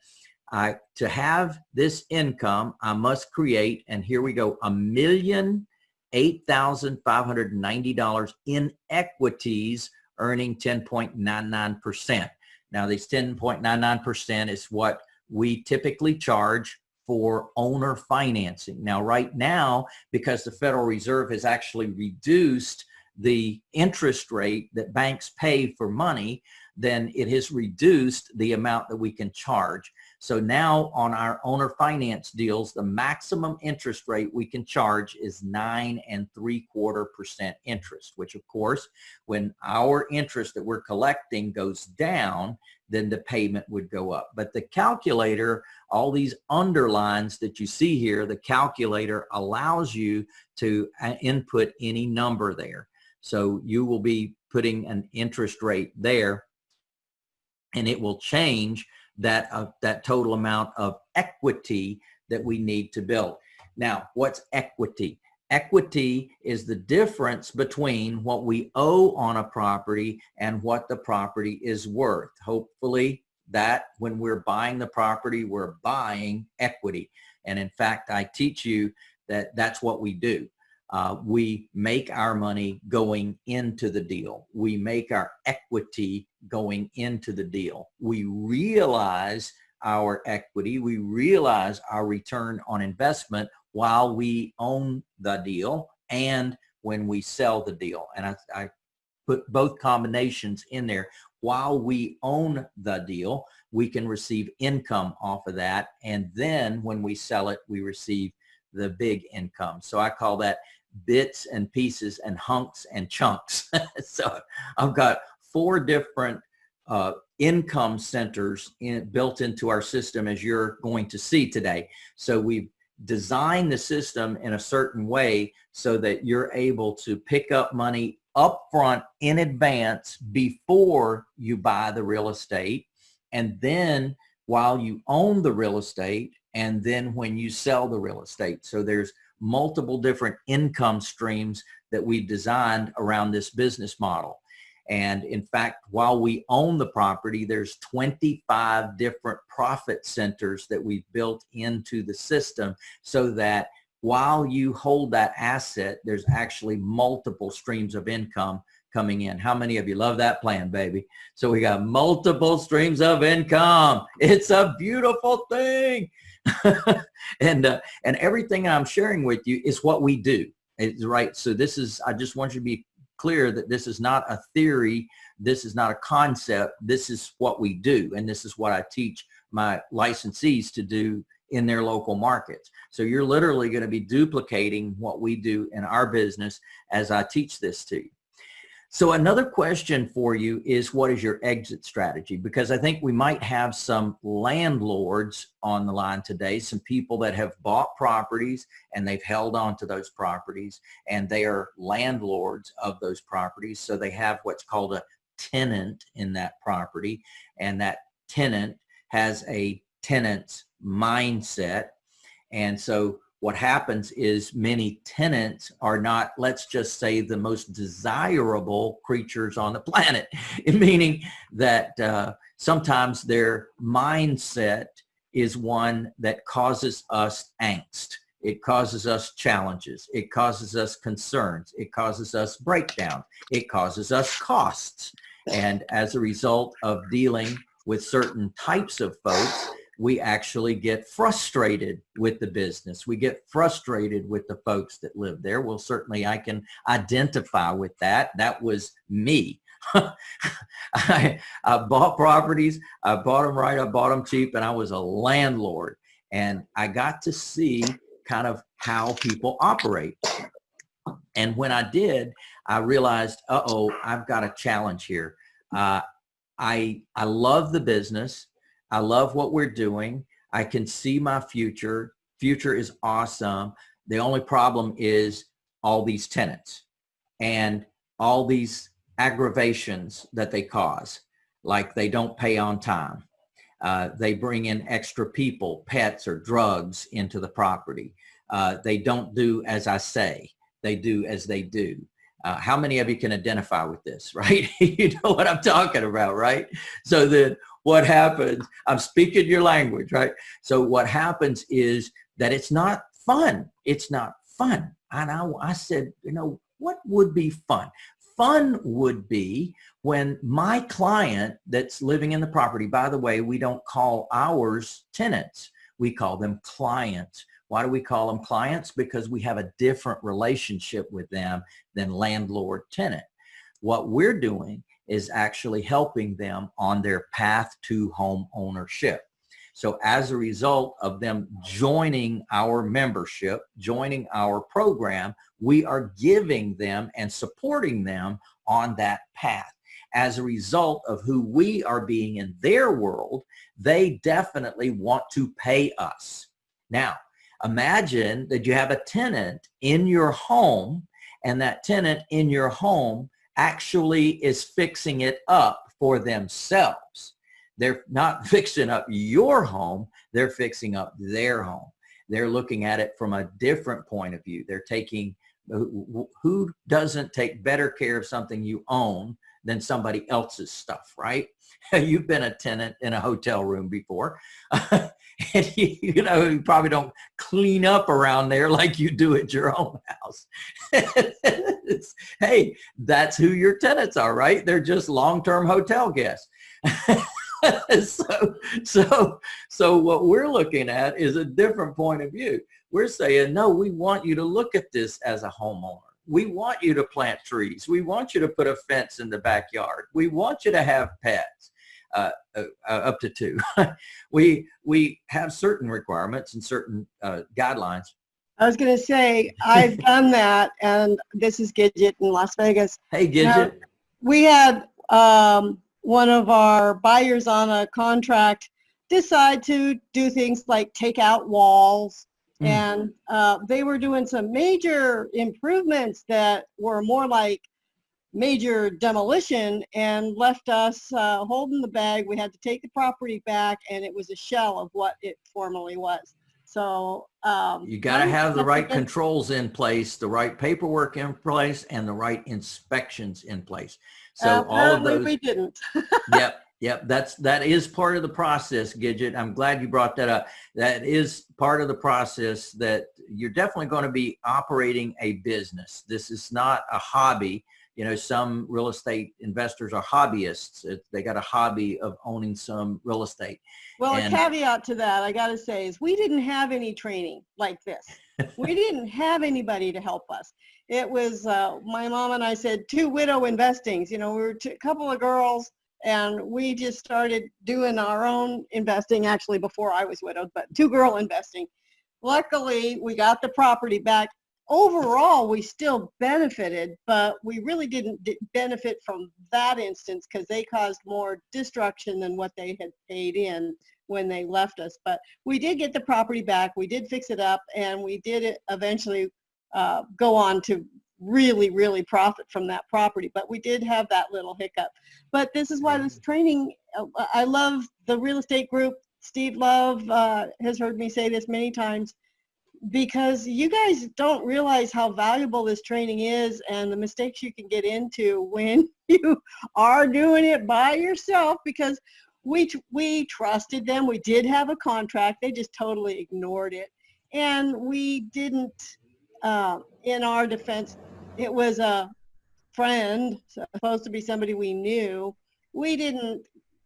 C: to have this income, I must create, and here we go, $1,008,590 in equities, earning 10.99%. Now, these 10.99% is what we typically charge for owner financing. Now, right now, because the Federal Reserve has actually reduced the interest rate that banks pay for money, then it has reduced the amount that we can charge. So now on our owner finance deals, the maximum interest rate we can charge is 9.75% interest, which of course, when our interest that we're collecting goes down, then the payment would go up. But the calculator, all these underlines that you see here, the calculator allows you to input any number there. So you will be putting an interest rate there, and it will change that total amount of equity that we need to build. Now, what's equity? Equity is the difference between what we owe on a property and what the property is worth. Hopefully that when we're buying the property, we're buying equity. And in fact, I teach you that that's what we do. We make our money going into the deal. We make our equity going into the deal. We realize our equity. We realize our return on investment while we own the deal and when we sell the deal. And I put both combinations in there. While we own the deal, we can receive income off of that. And then when we sell it, we receive the big income. So I call that bits and pieces and hunks and chunks. So I've got 4 different income centers built into our system, as you're going to see today. So we've designed the system in a certain way so that you're able to pick up money upfront in advance before you buy the real estate, and then while you own the real estate, and then when you sell the real estate. So there's multiple different income streams that we've designed around this business model. And in fact, while we own the property, there's 25 different profit centers that we've built into the system so that while you hold that asset, there's actually multiple streams of income coming in. How many of you love that plan, baby? So we got multiple streams of income. It's a beautiful thing. And everything I'm sharing with you is what we do. It's right. So this is, I just want you to be clear that this is not a theory. This is not a concept. This is what we do. And this is what I teach my licensees to do in their local markets. So you're literally going to be duplicating what we do in our business as I teach this to you. So another question for you is, what is your exit strategy? Because I think we might have some landlords on the line today, some people that have bought properties and they've held on to those properties, and they are landlords of those properties. So they have what's called a tenant in that property, and that tenant has a tenant's mindset. And so what happens is many tenants are not, let's just say, the most desirable creatures on the planet, meaning that sometimes their mindset is one that causes us angst. It causes us challenges. It causes us concerns. It causes us breakdown. It causes us costs. And as a result of dealing with certain types of folks, we actually get frustrated with the business. We get frustrated with the folks that live there. Well, certainly I can identify with that. That was me. I bought properties. I bought them right. I bought them cheap, and I was a landlord. And I got to see kind of how people operate. And when I did, I realized, I've got a challenge here. I love the business. I love what we're doing. I can see my future. Future is awesome. The only problem is all these tenants and all these aggravations that they cause, like they don't pay on time. They bring in extra people, pets or drugs into the property. They don't do as I say. They do as they do. How many of you can identify with this, right? You know what I'm talking about, right? So then what happens, I'm speaking your language, right? So what happens is that it's not fun. It's not fun. And I said, what would be fun? Fun would be when my client that's living in the property, by the way, we don't call ours tenants. We call them clients. Why do we call them clients? Because we have a different relationship with them than landlord-tenant. What we're doing is actually helping them on their path to home ownership. So as a result of them joining our membership, joining our program, we are giving them and supporting them on that path. As a result of who we are being in their world, they definitely want to pay us. Now, imagine that you have a tenant in your home, and that tenant in your home actually is fixing it up for themselves. They're not fixing up your home, they're fixing up their home. They're looking at it from a different point of view. They're taking, who doesn't take better care of something you own than somebody else's stuff, right? You've been a tenant in a hotel room before. And you probably don't clean up around there like you do at your own house. Hey, that's who your tenants are, right? They're just long-term hotel guests. So what we're looking at is a different point of view. We're saying, no, we want you to look at this as a homeowner. We want you to plant trees. We want you to put a fence in the backyard. We want you to have pets, up to 2. We have certain requirements and certain guidelines.
D: I was going to say, I've done that, and this is Gidget in Las Vegas.
C: Hey, Gidget.
D: We had one of our buyers on a contract decide to do things like take out walls, and they were doing some major improvements that were more like major demolition and left us holding the bag. We had to take the property back, and it was a shell of what it formerly was. So
C: you got to have the right controls in place, the right paperwork in place, and the right inspections in place. So all of those.
D: We didn't.
C: Yep. That is part of the process, Gidget. I'm glad you brought that up. That is part of the process, that you're definitely going to be operating a business. This is not a hobby. Some real estate investors are hobbyists. They got a hobby of owning some real estate.
D: Well, a caveat to that, I got to say, is we didn't have any training like this. We didn't have anybody to help us. It was my mom and I said 2 widow investings. We were a couple of girls, and we just started doing our own investing, actually before I was widowed, but 2 girl investing. Luckily, we got the property back. Overall, we still benefited, but we really didn't benefit from that instance because they caused more destruction than what they had paid in when they left us. But we did get the property back. We did fix it up, and we did eventually go on to really, really profit from that property. But we did have that little hiccup. But this is why this training, I love the real estate group. Steve Love has heard me say this many times, because you guys don't realize how valuable this training is and the mistakes you can get into when you are doing it by yourself. Because we trusted them. We did have a contract. They just totally ignored it. And we didn't, in our defense, it was a friend, supposed to be somebody we knew. We didn't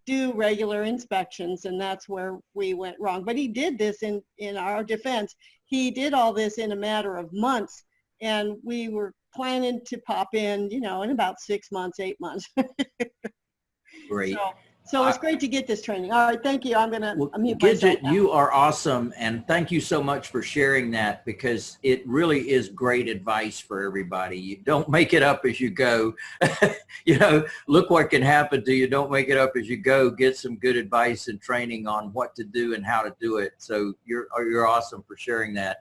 D: do regular inspections, and that's where we went wrong. But he did this in our defense. He did all this in a matter of months, and we were planning to pop in, you know, in about 6 months, 8 months.
C: Great.
D: So it's great to get this training. All right, thank you. I'm going to mute myself
C: Gidget,
D: now.
C: you are awesome, and thank you so much for sharing that, because it really is great advice for everybody. You don't make it up as you go. You know, look what can happen to you. Don't make it up as you go. Get some good advice and training on what to do and how to do it. So you're awesome for sharing that.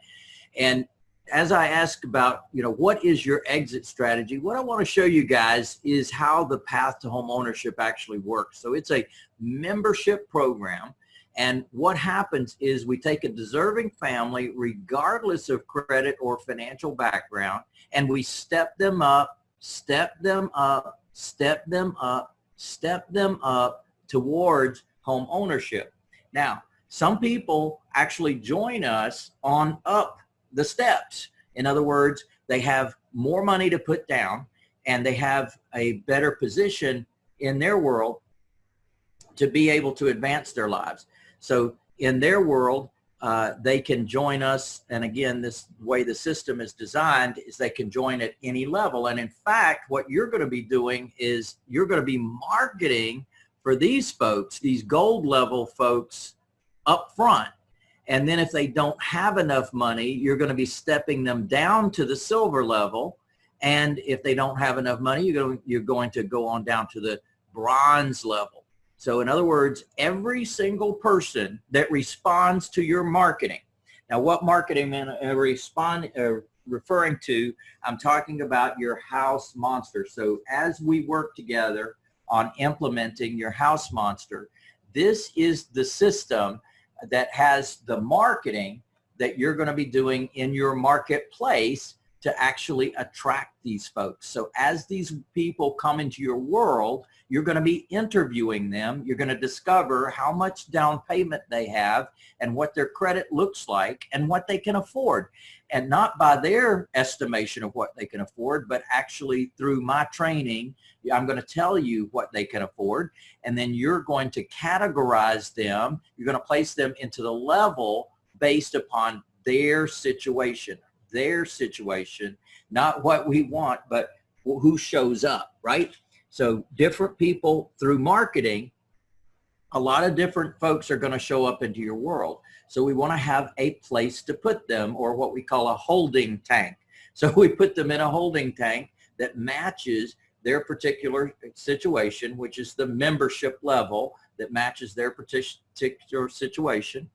C: And as I ask about, you know, what is your exit strategy, what I want to show you guys is how the path to home ownership actually works. So it's a membership program. And what happens is we take a deserving family, regardless of credit or financial background, and we step them up, step them up, step them up, step them up towards home ownership. Now, some people actually join us on up the steps. In other words, they have more money to put down, and they have a better position in their world to be able to advance their lives. So in their world, they can join us. And again, this way the system is designed is they can join at any level. And in fact, what you're going to be doing is you're going to be marketing for these folks, these gold level folks, up front. And then if they don't have enough money, you're going to be stepping them down to the silver level. And if they don't have enough money, you're going to go on down to the bronze level. So in other words, every single person that responds to your marketing. Now, what marketing am referring to? I'm talking about your house monster. So as we work together on implementing your house monster, this is the system that has the marketing that you're going to be doing in your marketplace to actually attract these folks. So as these people come into your world, you're going to be interviewing them. You're going to discover how much down payment they have and what their credit looks like and what they can afford. And not by their estimation of what they can afford, but actually through my training, I'm going to tell you what they can afford. And then you're going to categorize them. You're going to place them into the level based upon their situation, not what we want, but who shows up, right? So different people through marketing, a lot of different folks are going to show up into your world. So we want to have a place to put them, or what we call a holding tank. So we put them in a holding tank that matches their particular situation, which is the membership level that matches their particular situation.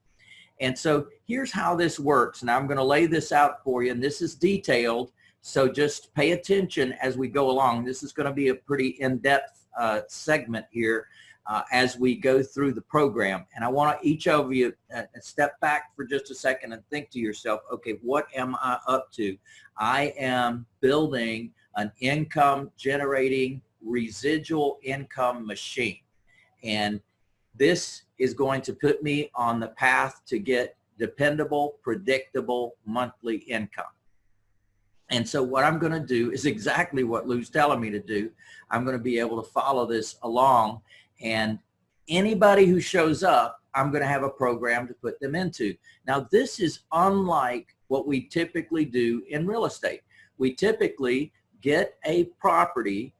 C: And so here's how this works. And I'm going to lay this out for you, and this is detailed. So just pay attention as we go along. This is going to be a pretty in-depth segment here as we go through the program. And I want each of you step back for just a second and think to yourself, okay, what am I up to? I am building an income generating residual income machine. And this is going to put me on the path to get dependable, predictable monthly income. And so what I'm going to do is exactly what Lou's telling me to do. I'm going to be able to follow this along, and anybody who shows up, I'm going to have a program to put them into. Now, this is unlike what we typically do in real estate. We typically get a property,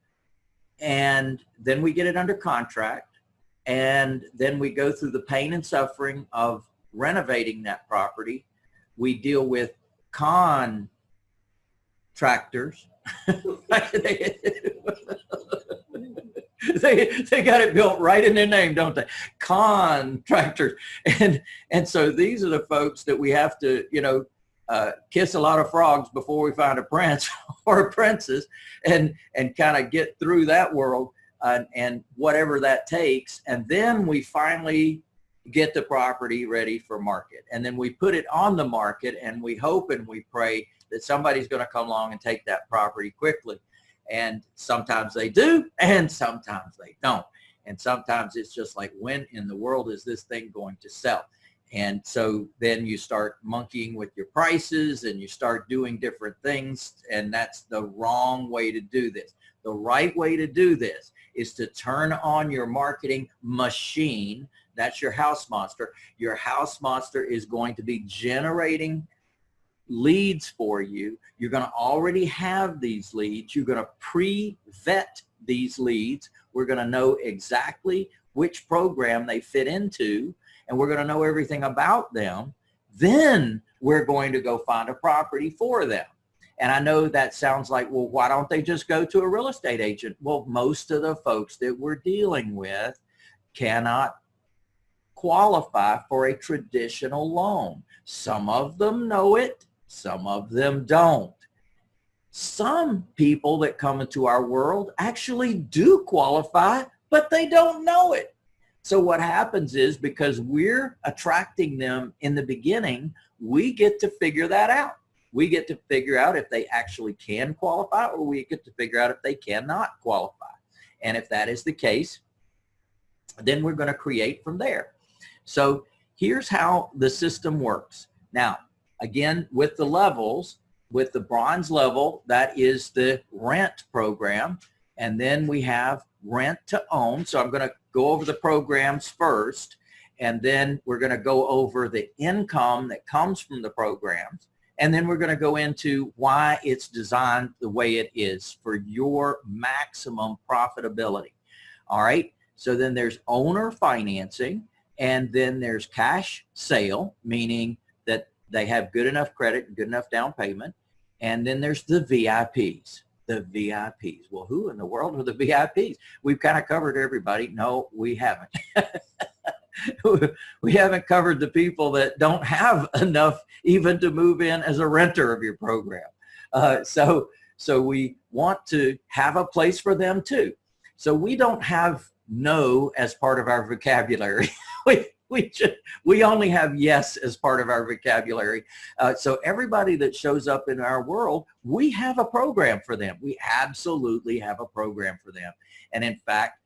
C: and then we get it under contract, and then we go through the pain and suffering of renovating that property. We deal with contractors. They got it built right in their name, don't they? Contractors. And so these are the folks that we have to, you know, kiss a lot of frogs before we find a prince or a princess, and kind of get through that world and whatever that takes. And then we finally get the property ready for market. And then we put it on the market, and we hope and we pray that somebody's going to come along and take that property quickly. And sometimes they do, and sometimes they don't. And sometimes it's just like, when in the world is this thing going to sell? And so then you start monkeying with your prices and you start doing different things, and that's the wrong way to do this. The right way to do this is to turn on your marketing machine. That's your house monster. Your house monster is going to be generating leads for you. You're going to already have these leads. You're going to pre-vet these leads. We're going to know exactly which program they fit into, and we're going to know everything about them. Then we're going to go find a property for them. And I know that sounds like, well, why don't they just go to a real estate agent? Well, most of the folks that we're dealing with cannot qualify for a traditional loan. Some of them know it, some of them don't. Some people that come into our world actually do qualify, but they don't know it. So what happens is, because we're attracting them in the beginning, we get to figure that out. We get to figure out if they actually can qualify, or we get to figure out if they cannot qualify. And if that is the case, then we're going to create from there. So here's how the system works. Now, again, with the levels, with the bronze level, that is the rent program. And then we have rent to own. So I'm going to go over the programs first, and then we're going to go over the income that comes from the programs. And then we're going to go into why it's designed the way it is for your maximum profitability. All right. So then there's owner financing, and then there's cash sale, meaning that they have good enough credit and good enough down payment. And then there's the VIPs. The VIPs. Well, who in the world are the VIPs? We've kind of covered everybody. No, we haven't. We haven't covered the people that don't have enough even to move in as a renter of your program. So we want to have a place for them too. So we don't have no as part of our vocabulary. We only have yes as part of our vocabulary. So everybody that shows up in our world, we have a program for them. We absolutely have a program for them. And in fact,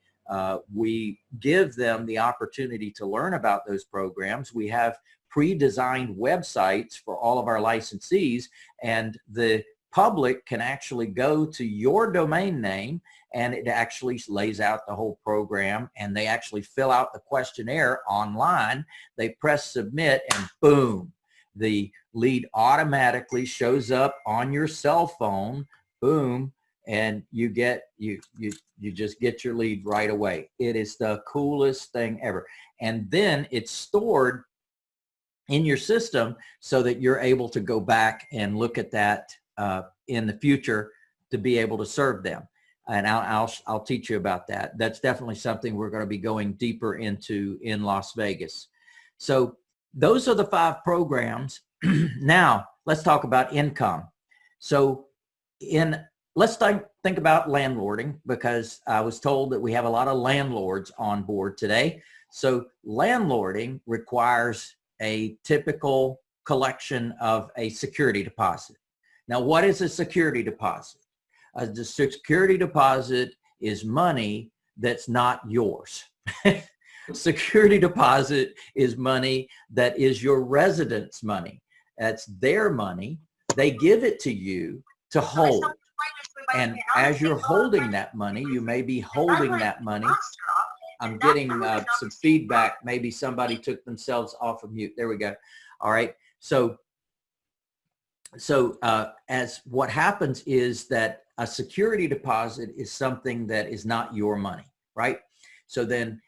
C: we give them the opportunity to learn about those programs. We have pre-designed websites for all of our licensees, and the public can actually go to your domain name, and it actually lays out the whole program, and they actually fill out the questionnaire online. They press submit, and boom, the lead automatically shows up on your cell phone. Boom. And you just get your lead right away. It is the coolest thing ever. And then it's stored in your system so that you're able to go back and look at that in the future to be able to serve them. And I'll teach you about that. That's definitely something we're going to be going deeper into in Las Vegas. So those are the 5 programs. Now let's talk about income. So let's think about landlording, because I was told that we have a lot of landlords on board today. So landlording requires a typical collection of a security deposit. Now, what is a security deposit? The security deposit is money that's not yours. Security deposit is money that is your resident's money. That's their money. They give it to you to hold. And as you're holding that money, you may be holding that money. I'm getting some feedback. Maybe somebody took themselves off of mute. There we go. All right. So as what happens is that a security deposit is something that is not your money, right? So then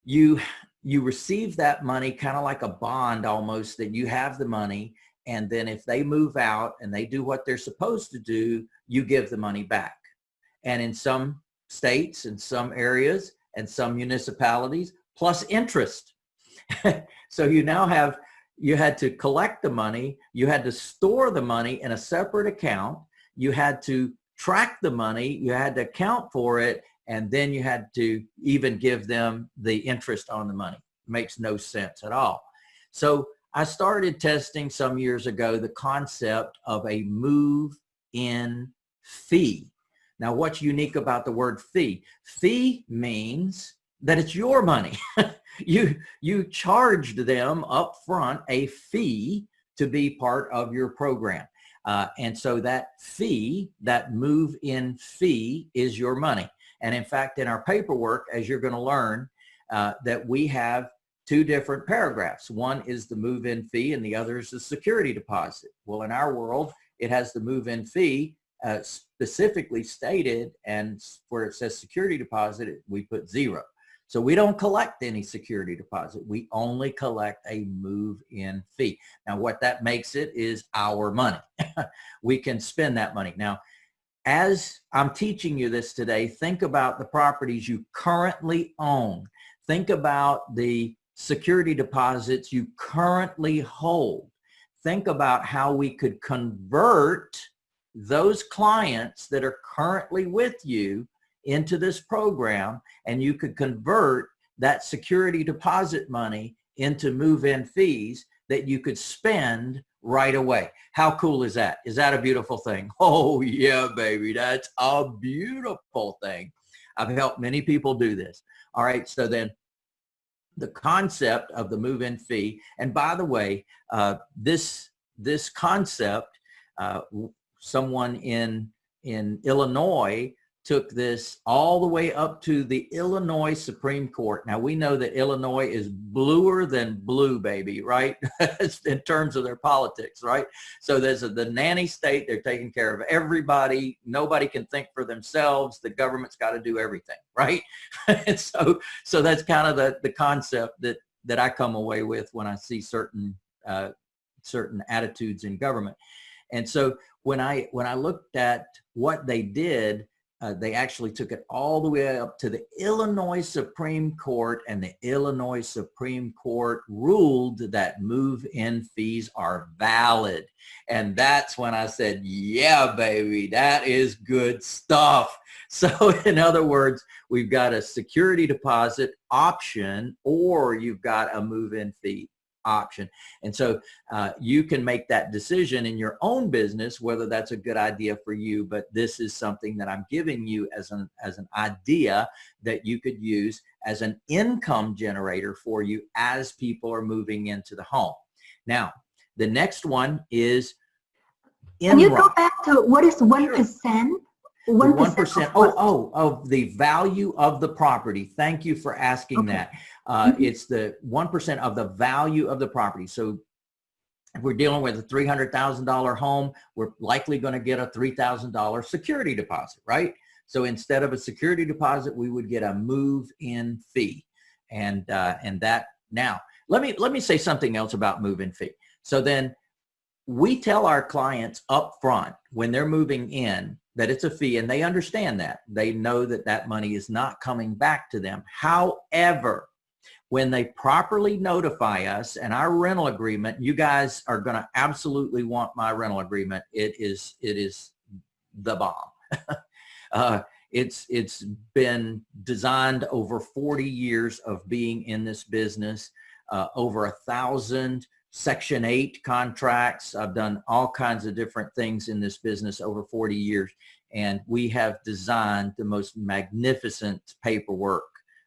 C: you receive that money kind of like a bond almost, that you have the money. And then if they move out and they do what they're supposed to do, you give the money back. And in some states, in some areas, and some municipalities, plus interest. So you had to collect the money, you had to store the money in a separate account, you had to track the money, you had to account for it, and then you had to even give them the interest on the money. Makes no sense at all. So I started testing some years ago the concept of a move-in fee. Now, what's unique about the word fee? Fee means that it's your money. You charged them up front a fee to be part of your program. And so that fee, that move-in fee, is your money. And in fact, in our paperwork, as you're going to learn, that we have two different paragraphs. One is the move-in fee and the other is the security deposit. Well, in our world, it has the move-in fee specifically stated, and where it says security deposit, we put 0. So we don't collect any security deposit. We only collect a move-in fee. Now, what that makes it is our money. We can spend that money. Now, as I'm teaching you this today, think about the properties you currently own. Think about the security deposits you currently hold. Think about how we could convert those clients that are currently with you into this program, and you could convert that security deposit money into move-in fees that you could spend right away. How cool is that? Is that a beautiful thing? Oh yeah, baby, that's a beautiful thing. I've helped many people do this. All right, so then the concept of the move-in fee, and by the way, this concept, someone in Illinois took this all the way up to the Illinois Supreme Court. Now, we know that Illinois is bluer than blue, baby, right? In terms of their politics, right? So there's the nanny state. They're taking care of everybody. Nobody can think for themselves. The government's got to do everything, right? And so that's kind of the concept that I come away with when I see certain attitudes in government. And so when I looked at what they did, they actually took it all the way up to the Illinois Supreme Court, and the Illinois Supreme Court ruled that move-in fees are valid. And that's when I said, yeah, baby, that is good stuff. So in other words, we've got a security deposit option, or you've got a move-in fee option. And so you can make that decision in your own business, whether that's a good idea for you, but this is something that I'm giving you as an idea that you could use as an income generator for you as people are moving into the home. Now, the next one is
E: Can you go back to what is 1%?
C: 1% of the value of the property. Thank you for asking that. It's the 1% of the value of the property. So if we're dealing with a $300,000 home, we're likely going to get a $3,000 security deposit, right? So instead of a security deposit, we would get a move-in fee. And that, now, let me say something else about move-in fee. So then we tell our clients up front when they're moving in that it's a fee, and they understand that. They know that that money is not coming back to them. However, when they properly notify us and our rental agreement, you guys are going to absolutely want my rental agreement. It is the bomb. It's been designed over 40 years of being in this business, over 1,000 Section 8 contracts. I've done all kinds of different things in this business over 40 years, and we have designed the most magnificent paperwork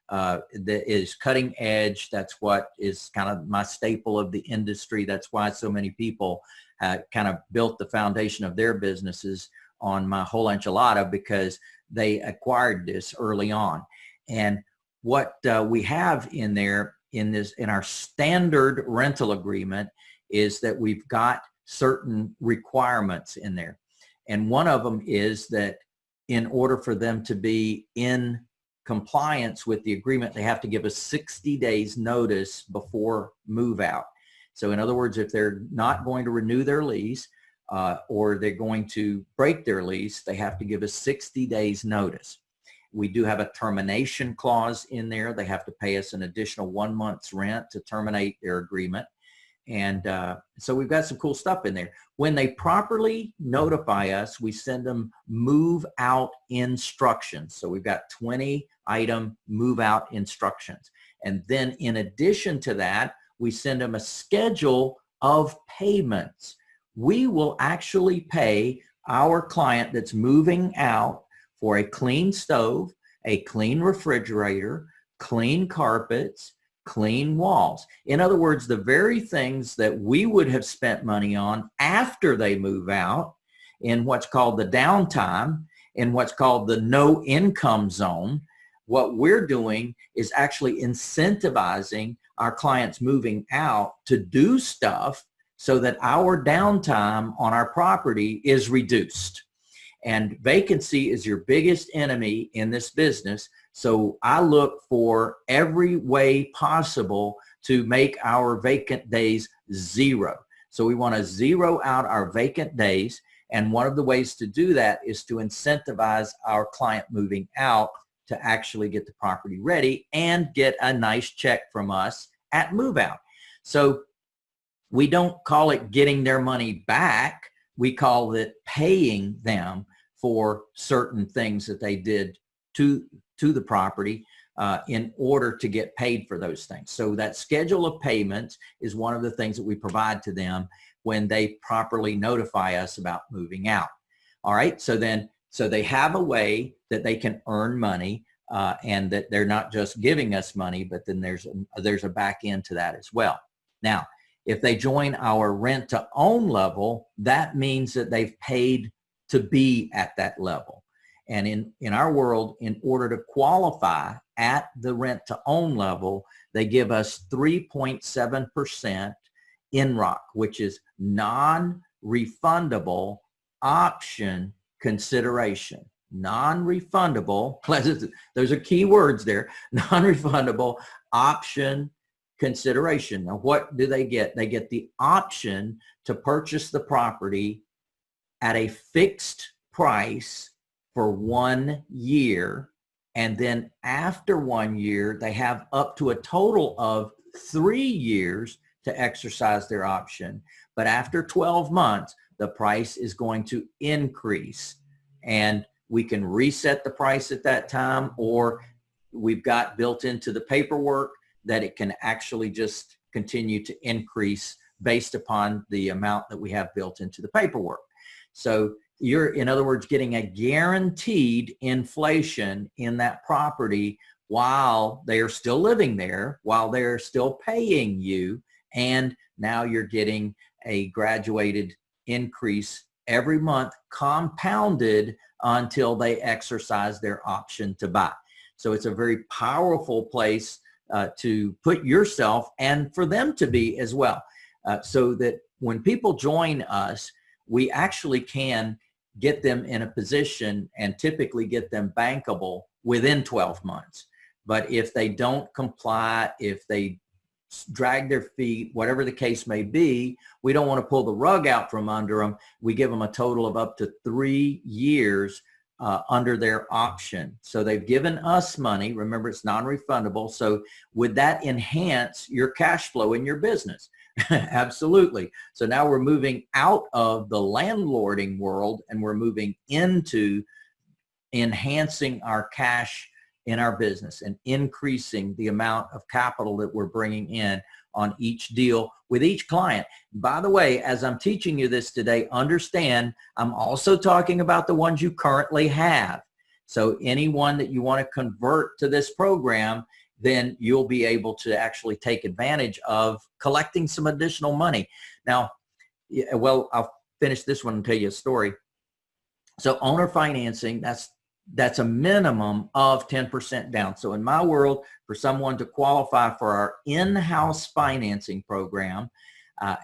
C: that is cutting edge. That's what is kind of my staple of the industry. That's why so many people kind of built the foundation of their businesses on my whole enchilada, because they acquired this early on. And what we have in there in our standard rental agreement is that we've got certain requirements in there. And one of them is that in order for them to be in compliance with the agreement, they have to give us 60 days notice before move out. So in other words, if they're not going to renew their lease or they're going to break their lease, they have to give us 60 days notice. We do have a termination clause in there. They have to pay us an additional 1 month's rent to terminate their agreement. And so we've got some cool stuff in there. When they properly notify us, we send them move out instructions. So we've got 20-item move out instructions. And then in addition to that, we send them a schedule of payments. We will actually pay our client that's moving out for a clean stove, a clean refrigerator, clean carpets, clean walls. In other words, the very things that we would have spent money on after they move out in what's called the downtime, in what's called the no income zone, what we're doing is actually incentivizing our clients moving out to do stuff so that our downtime on our property is reduced. And vacancy is your biggest enemy in this business. So I look for every way possible to make our vacant days zero. So we want to zero out our vacant days. And one of the ways to do that is to incentivize our client moving out to actually get the property ready and get a nice check from us at move out. So we don't call it getting their money back. We call it paying them for certain things that they did to the property in order to get paid for those things. So that schedule of payments is one of the things that we provide to them when they properly notify us about moving out. All right, so they have a way that they can earn money and that they're not just giving us money, but then there's a back end to that as well. Now, if they join our rent to own level, that means that they've paid to be at that level. And in our world, in order to qualify at the rent to own level, they give us 3.7% NROC, which is non-refundable option consideration. Non-refundable, those are key words there, non-refundable option consideration. Now, what do they get? They get the option to purchase the property at a fixed price for 1 year. And then after 1 year, they have up to a total of 3 years to exercise their option. But after 12 months, the price is going to increase. And we can reset the price at that time, or we've got built into the paperwork that it can actually just continue to increase based upon the amount that we have built into the paperwork. So you're, in other words, getting a guaranteed inflation in that property while they are still living there, while they're still paying you, and now you're getting a graduated increase every month, compounded until they exercise their option to buy. So it's a very powerful place to put yourself and for them to be as well. So that when people join us, we actually can get them in a position and typically get them bankable within 12 months. But if they don't comply, if they drag their feet, whatever the case may be, we don't want to pull the rug out from under them. We give them a total of up to 3 years under their option. So they've given us money. Remember, it's non-refundable. So would that enhance your cash flow in your business? Absolutely. So now we're moving out of the landlording world and we're moving into enhancing our cash in our business and increasing the amount of capital that we're bringing in on each deal with each client. By the way, as I'm teaching you this today, understand I'm also talking about the ones you currently have. So anyone that you want to convert to this program, then you'll be able to actually take advantage of collecting some additional money. Now, well, I'll finish this one and tell you a story. So owner financing, that's a minimum of 10% down. So in my world, for someone to qualify for our in-house financing program,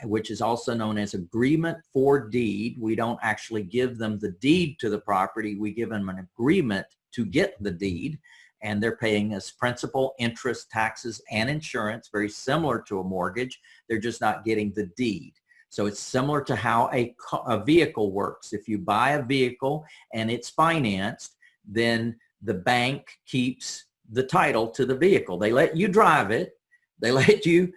C: which is also known as agreement for deed, we don't actually give them the deed to the property. We give them an agreement to get the deed, and they're paying us principal, interest, taxes, and insurance, very similar to a mortgage. They're just not getting the deed. So it's similar to how a vehicle works. If you buy a vehicle and it's financed, then the bank keeps the title to the vehicle. They let you drive it. They let you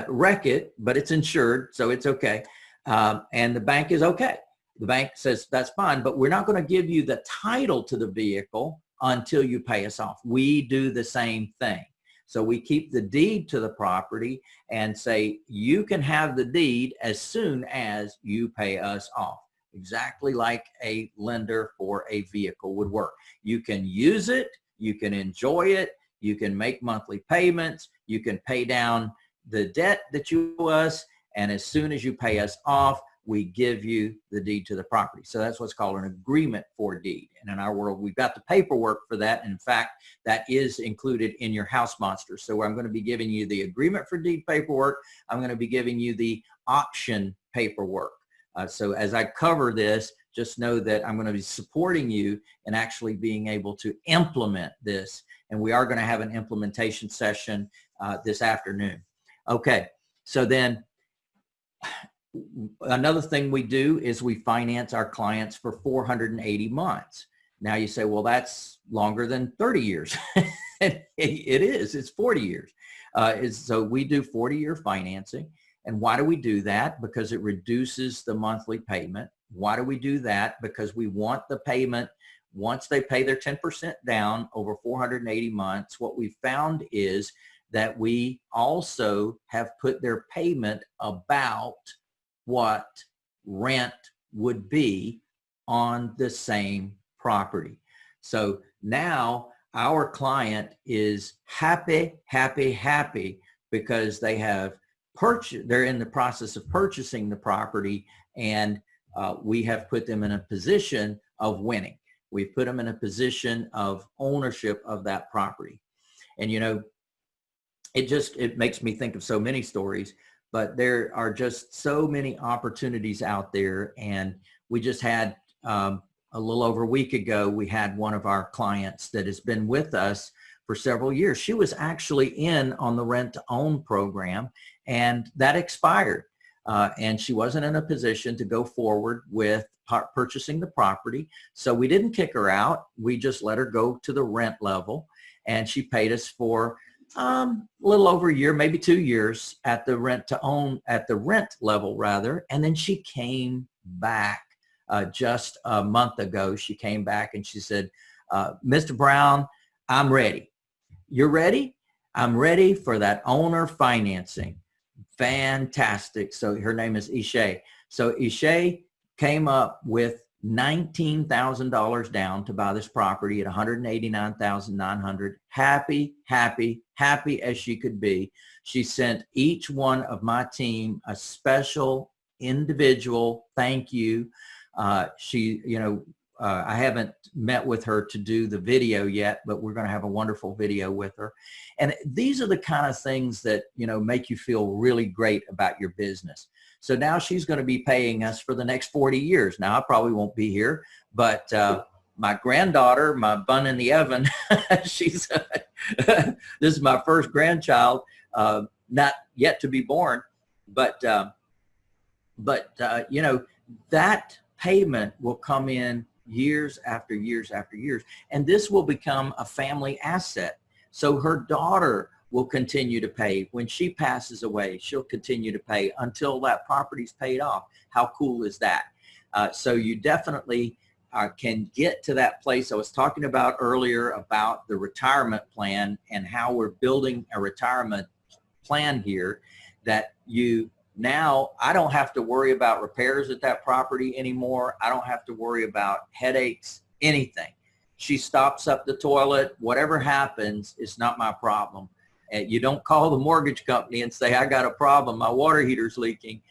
C: wreck it, but it's insured, so it's okay. And the bank is okay. The bank says, that's fine, but we're not going to give you the title to the vehicle until you pay us off. We do the same thing. So we keep the deed to the property and say, you can have the deed as soon as you pay us off. Exactly like a lender for a vehicle would work. You can use it, you can enjoy it, you can make monthly payments, you can pay down the debt that you owe us, and as soon as you pay us off, we give you the deed to the property. So that's what's called an agreement for deed. And in our world, we've got the paperwork for that. And in fact, that is included in your house monster. So I'm going to be giving you the agreement for deed paperwork. I'm going to be giving you the option paperwork. So as I cover this, just know that I'm going to be supporting you in actually being able to implement this. And we are going to have an implementation session this afternoon. Okay, so then another thing we do is we finance our clients for 480 months. Now you say, well, that's longer than 30 years. It is, it's 40 years. So we do 40-year financing. And why do we do that? Because it reduces the monthly payment. Why do we do that? Because we want the payment, once they pay their 10% down over 480 months, what we found is that we also have put their payment about what rent would be on the same property. So now our client is happy, happy, happy because they have purchased, they're in the process of purchasing the property, and we have put them in a position of winning. We've put them in a position of ownership of that property. And you know, it makes me think of so many stories, but there are just so many opportunities out there. And we just had a little over a week ago, we had one of our clients that has been with us for several years. She was actually in on the rent to own program, and that expired. And she wasn't in a position to go forward with purchasing the property. So we didn't kick her out. We just let her go to the rent level, and she paid us for a little over a year, maybe 2 years at the rent to own, at the rent level rather. And then she came back just a month ago. She came back and she said, Mr. Brown, I'm ready. You're ready? I'm ready for that owner financing. Fantastic. So her name is Ishay. So Ishay came up with $19,000 down to buy this property at $189,900. Happy, happy, happy as she could be. She sent each one of my team a special individual thank you. She, you know, I haven't met with her to do the video yet, but we're going to have a wonderful video with her. And these are the kind of things that, you know, make you feel really great about your business. So now she's going to be paying us for the next 40 years. Now I probably won't be here, but my granddaughter, my bun in the oven, she's, this is my first grandchild, not yet to be born, but you know, that payment will come in years after years after years, and this will become a family asset. So her daughter will continue to pay. When she passes away, she'll continue to pay until that property's paid off. How cool is that? So you definitely can get to that place I was talking about earlier about the retirement plan and how we're building a retirement plan here, that you now, I don't have to worry about repairs at that property anymore. I don't have to worry about headaches, anything. She stops up the toilet, whatever happens, it's not my problem. And you don't call the mortgage company and say, I got a problem, my water heater's leaking.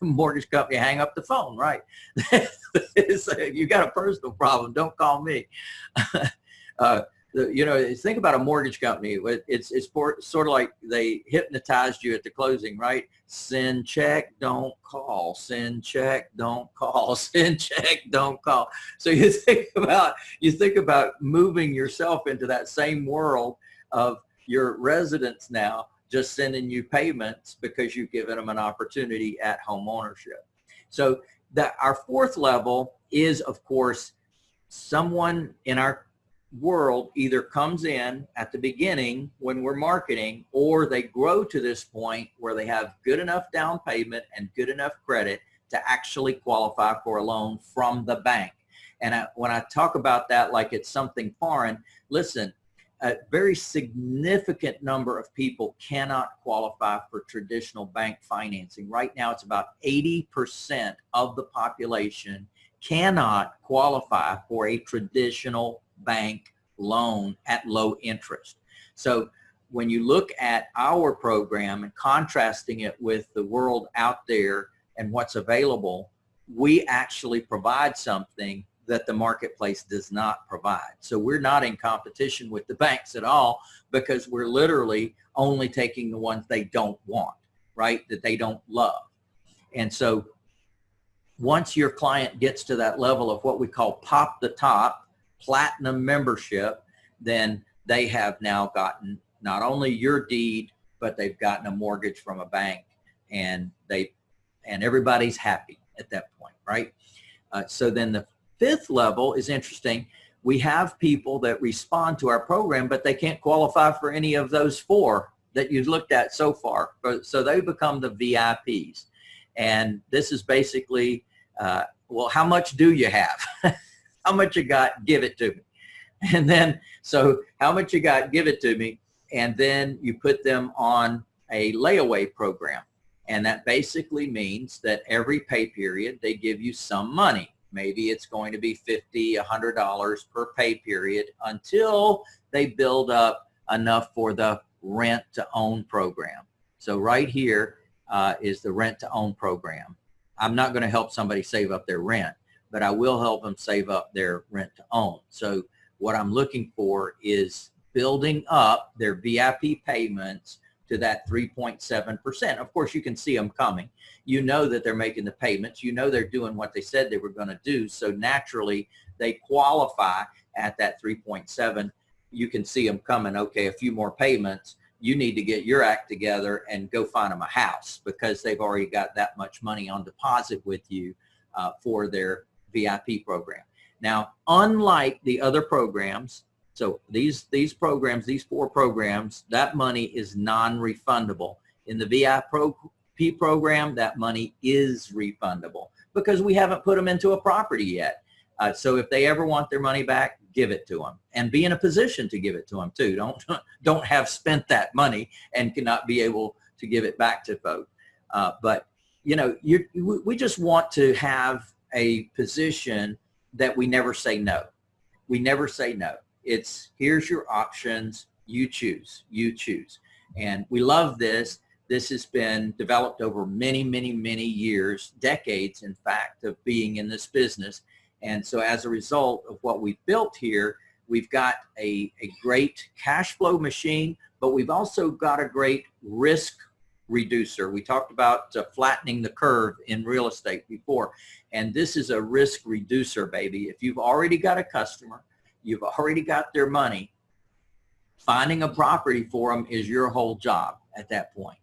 C: Mortgage company, hang up the phone, right? You got a personal problem, don't call me. You know, think about a mortgage company. It's sort of like they hypnotized you at the closing, right? Send check, don't call. Send check, don't call. Send check, don't call. So you think about moving yourself into that same world of your residents now just sending you payments because you've given them an opportunity at home ownership. So our fourth level is, of course, someone in our world either comes in at the beginning when we're marketing, or they grow to this point where they have good enough down payment and good enough credit to actually qualify for a loan from the bank. And when I talk about that like it's something foreign, listen, a very significant number of people cannot qualify for traditional bank financing. Right now, it's about 80% of the population cannot qualify for a traditional bank loan at low interest. So when you look at our program and contrasting it with the world out there and what's available, we actually provide something that the marketplace does not provide. So we're not in competition with the banks at all, because we're literally only taking the ones they don't want, right? That they don't love. And so once your client gets to that level of what we call pop the top, platinum membership, then they have now gotten not only your deed, but they've gotten a mortgage from a bank, and everybody's happy at that point, right? So then the fifth level is interesting. We have people that respond to our program, but they can't qualify for any of those four that you've looked at so far. So they become the VIPs. And this is basically, well, how much do you have? How much you got? Give it to me. And then, so how much you got? Give it to me. And then you put them on a layaway program. And that basically means that every pay period, they give you some money. Maybe it's going to be $50, $100 per pay period until they build up enough for the rent to own program. So right here is the rent to own program. I'm not going to help somebody save up their rent, but I will help them save up their rent to own. So what I'm looking for is building up their VIP payments to that 3.7%. Of course, you can see them coming. You know that they're making the payments. You know they're doing what they said they were going to do. So naturally, they qualify at that 3.7. You can see them coming. Okay, a few more payments. You need to get your act together and go find them a house, because they've already got that much money on deposit with you for their VIP program. Now, unlike the other programs, so these programs, these four programs, that money is non-refundable. In the VIP program, that money is refundable, because we haven't put them into a property yet. So if they ever want their money back, give it to them, and be in a position to give it to them too. Don't have spent that money and cannot be able to give it back to folks. But you know, we just want to have a position that we never say no. We never say no. It's, here's your options, you choose, you choose. And we love this. This has been developed over many, many, many years, decades, in fact, of being in this business. And so as a result of what we've built here, we've got a great cash flow machine, but we've also got a great risk reducer. We talked about flattening the curve in real estate before, and this is a risk reducer, baby. If you've already got a customer, you've already got their money, finding a property for them is your whole job at that point.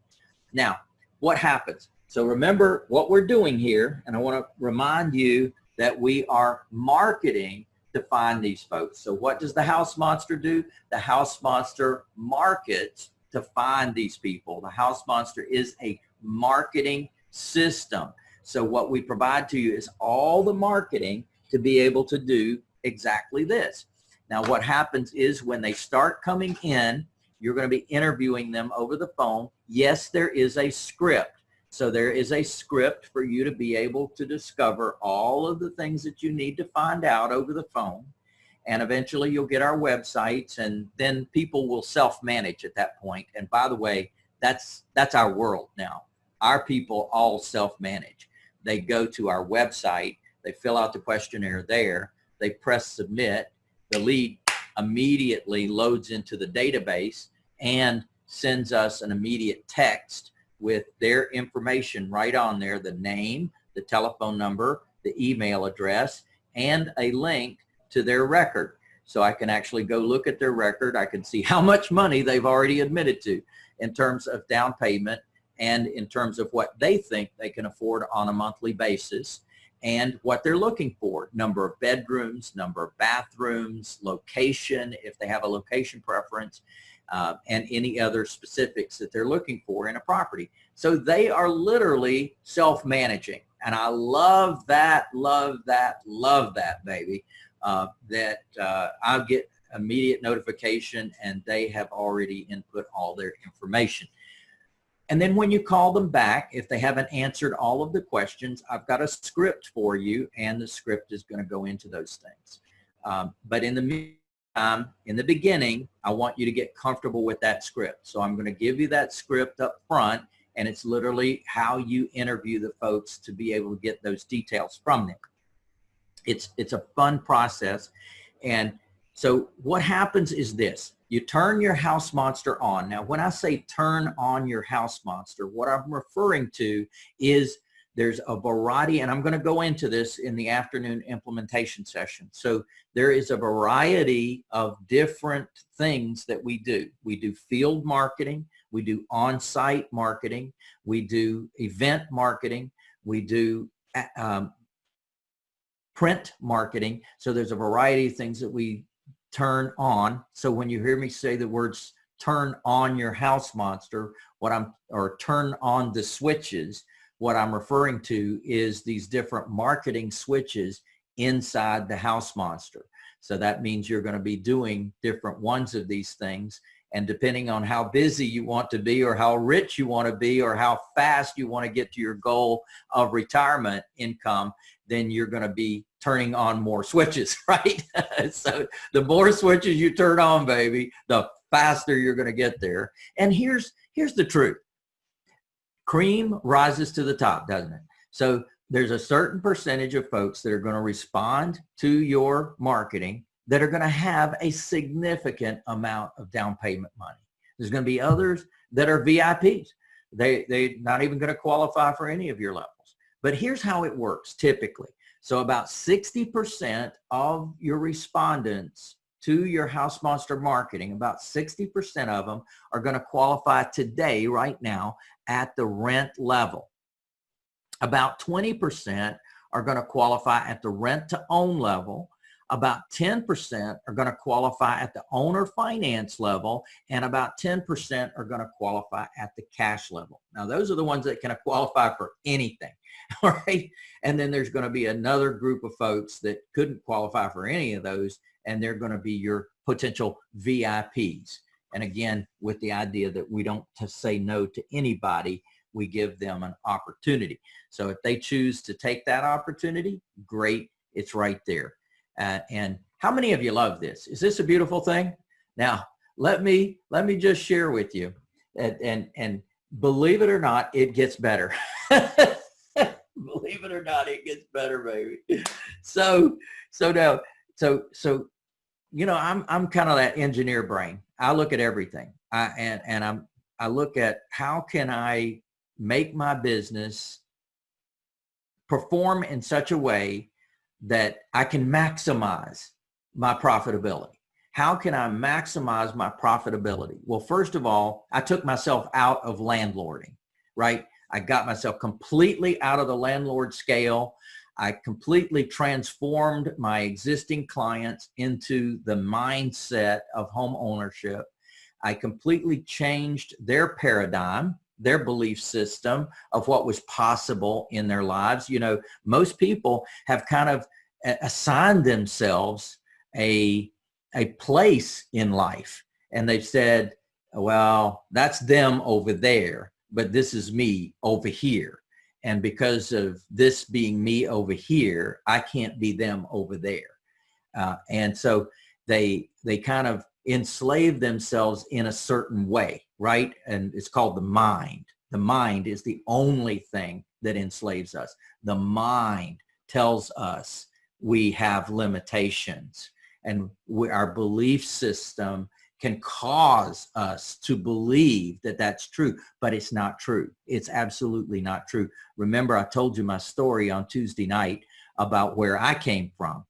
C: Now, what happens? So remember what we're doing here, and I want to remind you that we are marketing to find these folks. So what does the House Monster do? The House Monster markets to find these people. The House Monster is a marketing system. So what we provide to you is all the marketing to be able to do exactly this. Now what happens is when they start coming in, you're going to be interviewing them over the phone. Yes, there is a script. So there is a script for you to be able to discover all of the things that you need to find out over the phone. And eventually you'll get our websites, and then people will self-manage at that point. And by the way, that's our world now. Our people all self-manage. They go to our website, they fill out the questionnaire there, they press submit, the lead immediately loads into the database and sends us an immediate text with their information right on there, the name, the telephone number, the email address, and a link to their record. So I can actually go look at their record. I can see how much money they've already admitted to in terms of down payment and in terms of what they think they can afford on a monthly basis, and what they're looking for: number of bedrooms, number of bathrooms, location, if they have a location preference, and any other specifics that they're looking for in a property. So they are literally self-managing. And I love that, baby, that I'll get immediate notification and they have already input all their information. And then when you call them back, if they haven't answered all of the questions, I've got a script for you, and the script is going to go into those things. But in the in the beginning, I want you to get comfortable with that script. So I'm going to give you that script up front, and it's literally how you interview the folks to be able to get those details from them. It's a fun process. And so what happens is this: you turn your house monster on. Now, when I say turn on your house monster, what I'm referring to is there's a variety, and I'm going to go into this in the afternoon implementation session. So there is a variety of different things that we do. We do field marketing, we do on-site marketing, we do event marketing, we do print marketing. So there's a variety of things that we turn on. So when you hear me say the words turn on your house monster, or turn on the switches, what I'm referring to is these different marketing switches inside the house monster. So that means you're going to be doing different ones of these things. And depending on how busy you want to be, or how rich you want to be, or how fast you want to get to your goal of retirement income, then you're going to be turning on more switches, right? So the more switches you turn on, baby, the faster you're going to get there. And here's the truth. Cream rises to the top, doesn't it? So there's a certain percentage of folks that are going to respond to your marketing that are going to have a significant amount of down payment money. There's going to be others that are VIPs. They're not even going to qualify for any of your levels. But here's how it works typically. So about 60% of your respondents to your house monster marketing, about 60% of them are going to qualify today, right now, at the rent level. About 20% are going to qualify at the rent to own level. About 10% are going to qualify at the owner finance level, and about 10% are going to qualify at the cash level. Now, those are the ones that can qualify for anything, all right? And then there's going to be another group of folks that couldn't qualify for any of those, and they're going to be your potential VIPs. And again, with the idea that we don't say no to anybody, we give them an opportunity. So if they choose to take that opportunity, great, it's right there. And how many of you love this? Is this a beautiful thing? Now, let me just share with you, and believe it or not, it gets better. Believe it or not, it gets better, baby. So you know, I'm kind of that engineer brain. I look at everything, I look at how can I make my business perform in such a way that I can maximize my profitability. How can I maximize my profitability? Well, first of all, I took myself out of landlording, right? I got myself completely out of the landlord scale. I completely transformed my existing clients into the mindset of home ownership. I completely changed their paradigm, their belief system of what was possible in their lives. You know, most people have kind of assigned themselves a place in life, and they've said, well, that's them over there, but this is me over here. And because of this being me over here, I can't be them over there. And so they kind of enslave themselves in a certain way, right? And it's called the mind. The mind is the only thing that enslaves us. The mind tells us we have limitations, and our belief system can cause us to believe that that's true, but it's not true. It's absolutely not true. Remember, I told you my story on Tuesday night about where I came from.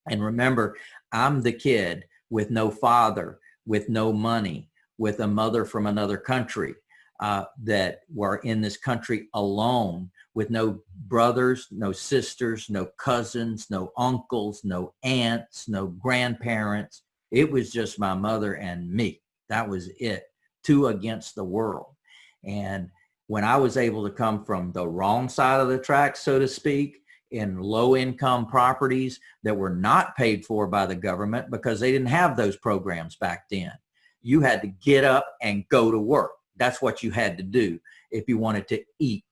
C: And remember, I'm the kid with no father, with no money, with a mother from another country, that were in this country alone, with no brothers, no sisters, no cousins, no uncles, no aunts, no grandparents. It was just my mother and me. That was it. Two against the world. And when I was able to come from the wrong side of the track, so to speak, in low-income properties that were not paid for by the government because they didn't have those programs back then. You had to get up and go to work. That's what you had to do if you wanted to eat.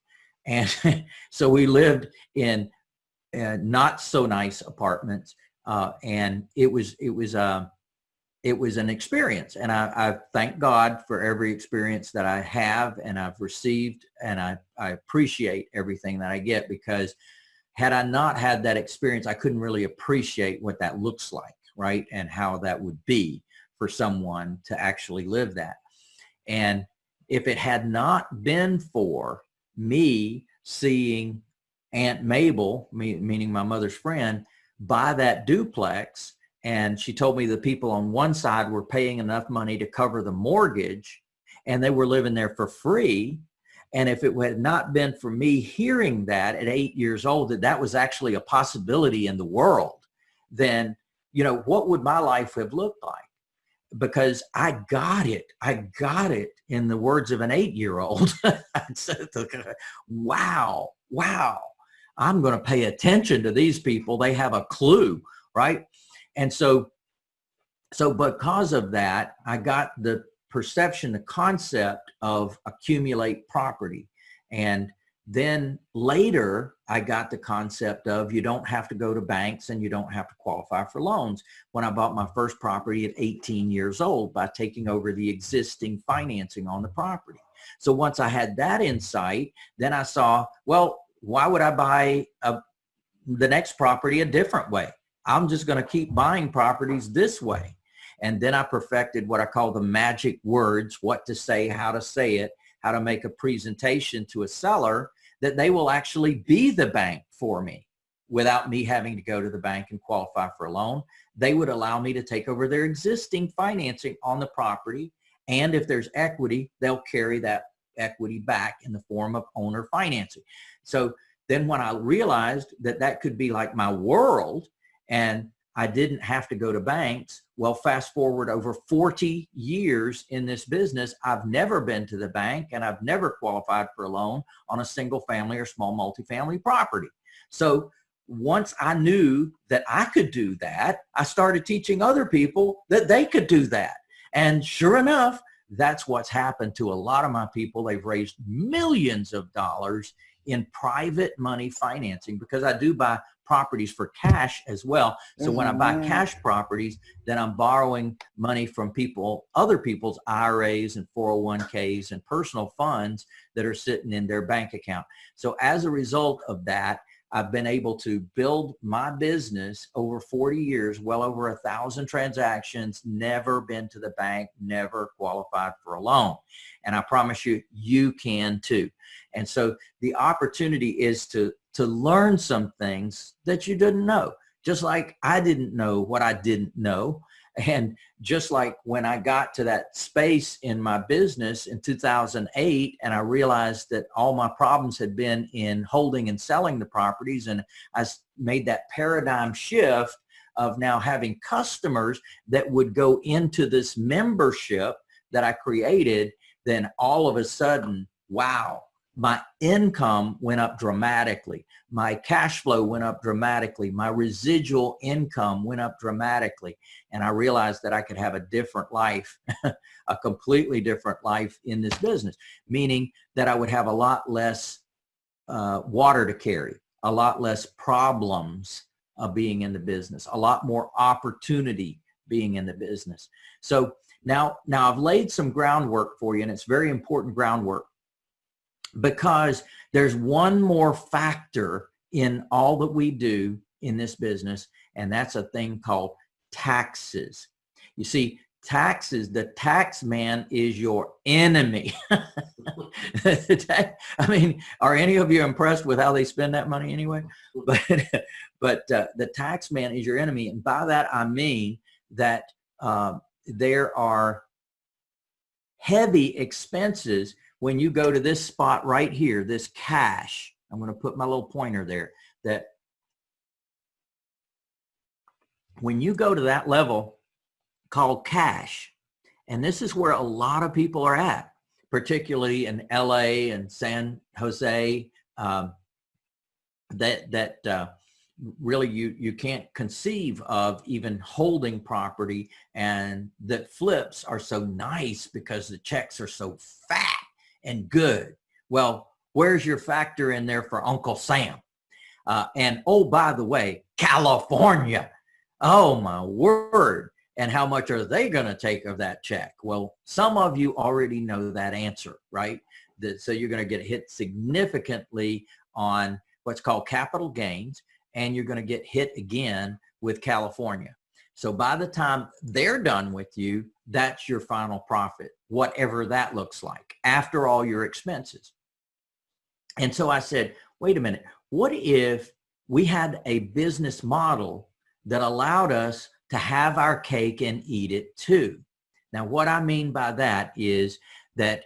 C: And so we lived in not so nice apartments. And it was an experience, and I thank God for every experience that I have and I've received, and I appreciate everything that I get, because had I not had that experience, I couldn't really appreciate what that looks like, right? And how that would be for someone to actually live that. And if it had not been for me seeing Aunt Mabel, meaning my mother's friend, buy that duplex, and she told me the people on one side were paying enough money to cover the mortgage and they were living there for free. And if it had not been for me hearing that at 8 years old, that was actually a possibility in the world, then, what would my life have looked like? Because I got it in the words of an 8-year-old. I said, wow, I'm going to pay attention to these people. They have a clue, right? And so because of that, I got the perception, the concept of accumulate property. And then later, I got the concept of you don't have to go to banks and you don't have to qualify for loans, when I bought my first property at 18 years old by taking over the existing financing on the property. So once I had that insight, then I saw, well, why would I buy the next property a different way? I'm just going to keep buying properties this way. And then I perfected what I call the magic words, what to say, how to say it, how to make a presentation to a seller that they will actually be the bank for me without me having to go to the bank and qualify for a loan. They would allow me to take over their existing financing on the property. And if there's equity, they'll carry that equity back in the form of owner financing. So then when I realized that that could be like my world, and I didn't have to go to banks, well, fast forward over 40 years in this business, I've never been to the bank and I've never qualified for a loan on a single family or small multifamily property. So once I knew that I could do that, I started teaching other people that they could do that. And sure enough, that's what's happened to a lot of my people. They've raised millions of dollars in private money financing, because I do buy properties for cash as well. So when I buy cash properties, then I'm borrowing money from other people's IRAs and 401ks and personal funds that are sitting in their bank account. So as a result of that, I've been able to build my business over 40 years, well over 1,000 transactions, never been to the bank, never qualified for a loan. And I promise you, you can too. And so the opportunity is to learn some things that you didn't know. Just like I didn't know what I didn't know. And just like when I got to that space in my business in 2008, and I realized that all my problems had been in holding and selling the properties, and I made that paradigm shift of now having customers that would go into this membership that I created, then all of a sudden, wow, my income went up dramatically. My cash flow went up dramatically. My residual income went up dramatically. And I realized that I could have a different life, a completely different life in this business, meaning that I would have a lot less water to carry, a lot less problems being in the business, a lot more opportunity being in the business. So now I've laid some groundwork for you, and it's very important groundwork, because there's one more factor in all that we do in this business, and that's a thing called taxes. You see, taxes, the tax man is your enemy. I mean, are any of you impressed with how they spend that money anyway? But the tax man is your enemy. And by that, I mean that there are heavy expenses when you go to this spot right here, this cash. I'm going to put my little pointer there, that when you go to that level called cash, and this is where a lot of people are at, particularly in LA and San Jose, really you can't conceive of even holding property, and that flips are so nice because the checks are so fat and good. Well, where's your factor in there for Uncle Sam? And oh, by the way, California. Oh my word. And how much are they going to take of that check? Well, some of you already know that answer, right? So you're going to get hit significantly on what's called capital gains, and you're going to get hit again with California. So by the time they're done with you, that's your final profit, whatever that looks like, after all your expenses. And so I said, wait a minute, what if we had a business model that allowed us to have our cake and eat it too? Now, what I mean by that is that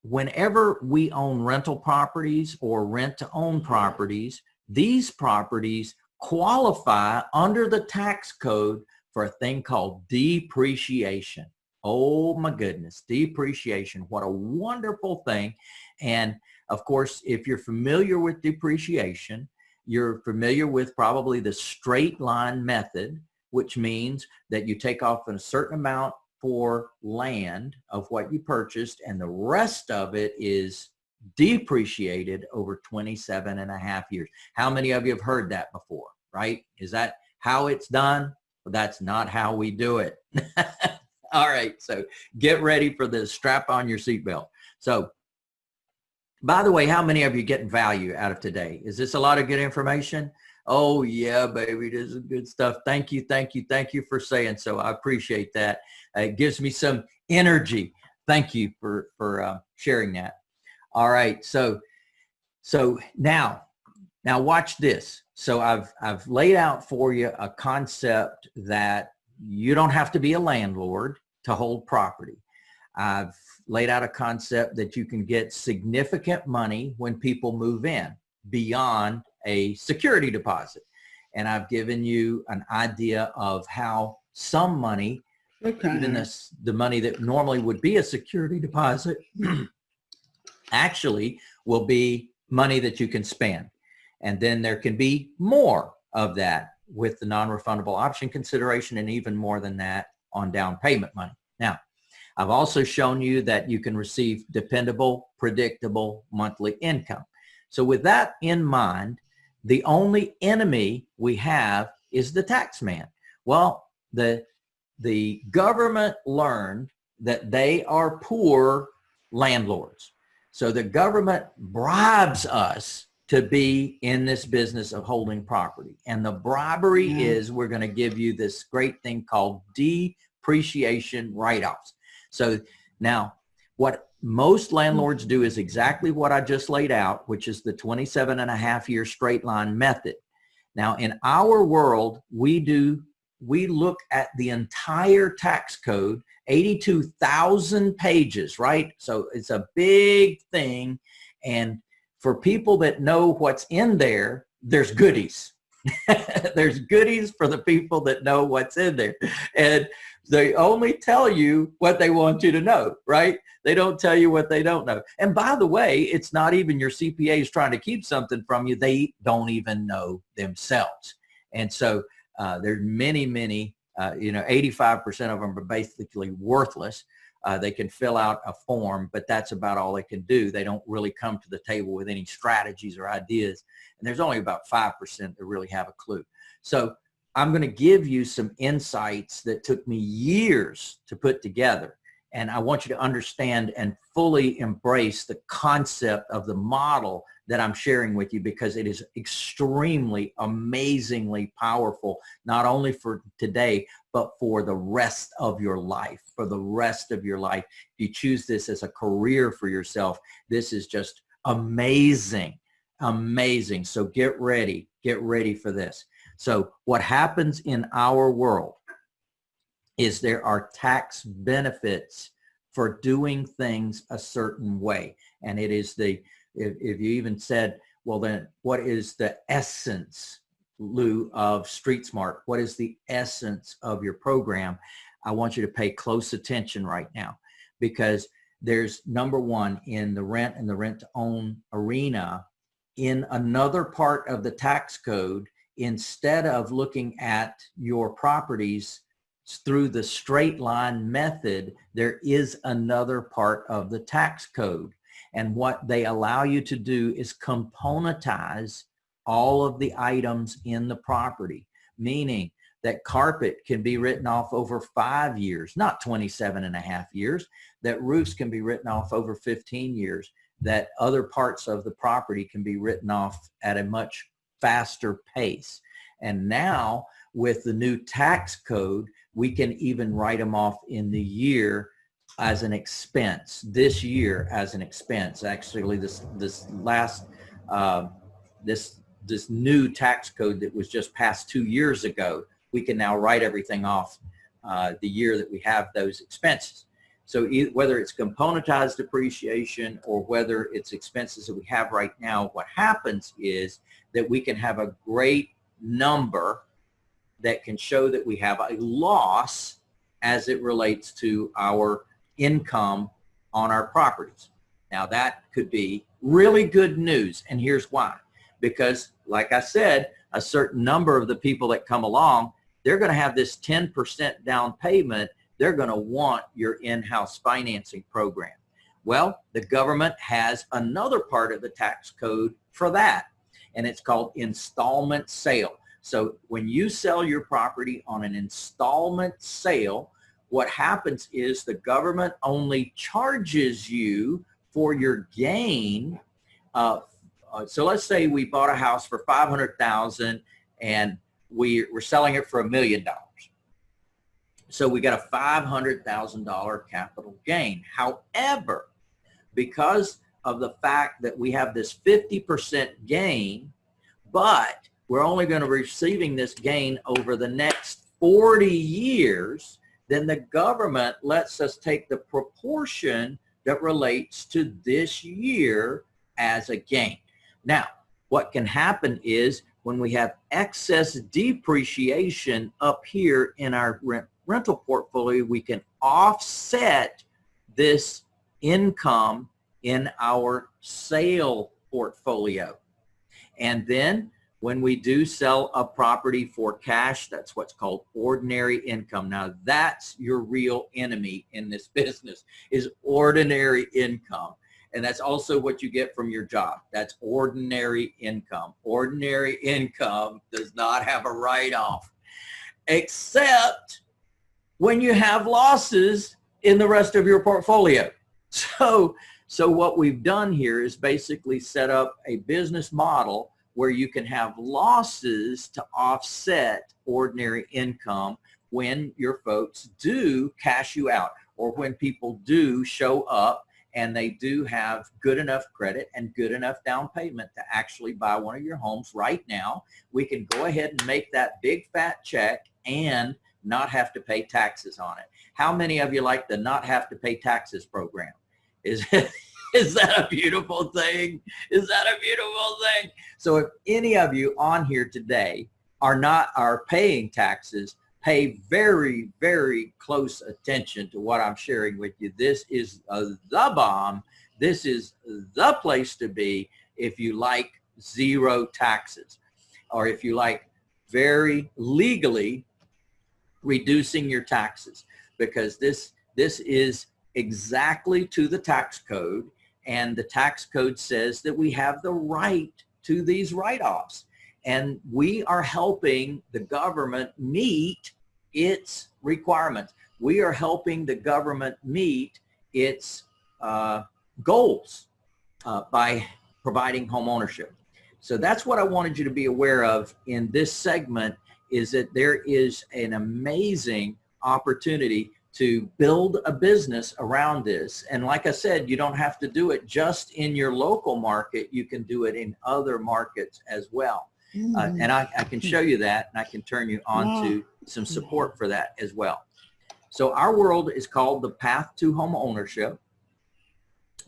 C: whenever we own rental properties or rent to own properties, these properties qualify under the tax code for a thing called depreciation. Oh my goodness, depreciation. What a wonderful thing. And of course, if you're familiar with depreciation, you're familiar with probably the straight line method, which means that you take off a certain amount for land of what you purchased, and the rest of it is depreciated over 27 and a half years. How many of you have heard that before, right? Is that how it's done? Well, that's not how we do it. All right, so get ready for this. Strap on your seatbelt. So, by the way, how many of you getting value out of today? Is this a lot of good information? Oh yeah, baby, this is good stuff. Thank you, thank you, thank you for saying so. I appreciate that. It gives me some energy. Thank you for sharing that. All right, so now watch this. So I've laid out for you a concept that you don't have to be a landlord to hold property. I've laid out a concept that you can get significant money when people move in beyond a security deposit. And I've given you an idea of how some money, even the money that normally would be a security deposit, actually will be money that you can spend. And then there can be more of that with the non-refundable option consideration, and even more than that on down payment money. Now, I've also shown you that you can receive dependable, predictable monthly income. So with that in mind, the only enemy we have is the tax man. Well, the government learned that they are poor landlords. So the government bribes us to be in this business of holding property. And the bribery is we're going to give you this great thing called depreciation write-offs. So now what most landlords do is exactly what I just laid out, which is the 27 and a half year straight line method. Now in our world, we look at the entire tax code, 82,000 pages, right? So it's a big thing. And for people that know what's in there, there's goodies. There's goodies for the people that know what's in there. And they only tell you what they want you to know, right? They don't tell you what they don't know. And by the way, it's not even your CPAs trying to keep something from you. They don't even know themselves. And so there's many, 85% of them are basically worthless. They can fill out a form, but that's about all they can do. They don't really come to the table with any strategies or ideas. And there's only about 5% that really have a clue. So I'm going to give you some insights that took me years to put together. And I want you to understand and fully embrace the concept of the model that I'm sharing with you, because it is extremely, amazingly powerful, not only for today, but for the rest of your life, for the rest of your life. If you choose this as a career for yourself, this is just amazing, amazing. So get ready for this. So what happens in our world is there are tax benefits for doing things a certain way. And it is if you even said, well, then what is the essence, Lou, of Street Smart? What is the essence of your program? I want you to pay close attention right now, because there's number one in the rent and the rent to own arena. In another part of the tax code, instead of looking at your properties through the straight line method, there is another part of the tax code. And what they allow you to do is componentize all of the items in the property, meaning that carpet can be written off over 5 years, not 27.5 years, that roofs can be written off over 15 years, that other parts of the property can be written off at a much faster pace. And now with the new tax code, we can even write them off in the year as an expense, this year as an expense. Actually, this new tax code that was just passed 2 years ago, we can now write everything off the year that we have those expenses. So whether it's componentized depreciation or whether it's expenses that we have right now, what happens is that we can have a great number that can show that we have a loss as it relates to our income on our properties. Now that could be really good news, and here's why. Because like I said, a certain number of the people that come along, they're going to have this 10% down payment. They're going to want your in-house financing program. Well, the government has another part of the tax code for that, and it's called installment sale. So when you sell your property on an installment sale, what happens is the government only charges you for your gain. So let's say we bought a house for $500,000 and we're selling it for $1 million. So we got a $500,000 capital gain. However, because of the fact that we have this 50% gain, but we're only going to be receiving this gain over the next 40 years, then the government lets us take the proportion that relates to this year as a gain. Now, what can happen is when we have excess depreciation up here in our rental portfolio, we can offset this income in our sale portfolio. And then when we do sell a property for cash, that's what's called ordinary income. Now that's your real enemy in this business, is ordinary income. And that's also what you get from your job. That's ordinary income. Ordinary income does not have a write-off, except when you have losses in the rest of your portfolio. So what we've done here is basically set up a business model where you can have losses to offset ordinary income when your folks do cash you out, or when people do show up and they do have good enough credit and good enough down payment to actually buy one of your homes right now. We can go ahead and make that big fat check and not have to pay taxes on it. How many of you like the not have to pay taxes program? Is that a beautiful thing? Is that a beautiful thing? So if any of you on here today are paying taxes, pay very, very close attention to what I'm sharing with you. This is the bomb. This is the place to be if you like zero taxes, or if you like very legally reducing your taxes, because this is exactly to the tax code, and the tax code says that we have the right to these write-offs. And we are helping the government meet its requirements. We are helping the government meet its goals by providing home ownership. So that's what I wanted you to be aware of in this segment, is that there is an amazing opportunity to build a business around this. And like I said, you don't have to do it just in your local market. You can do it in other markets as well. And I can show you that, and I can turn you on to some support for that as well. So our world is called the Path to Home Ownership,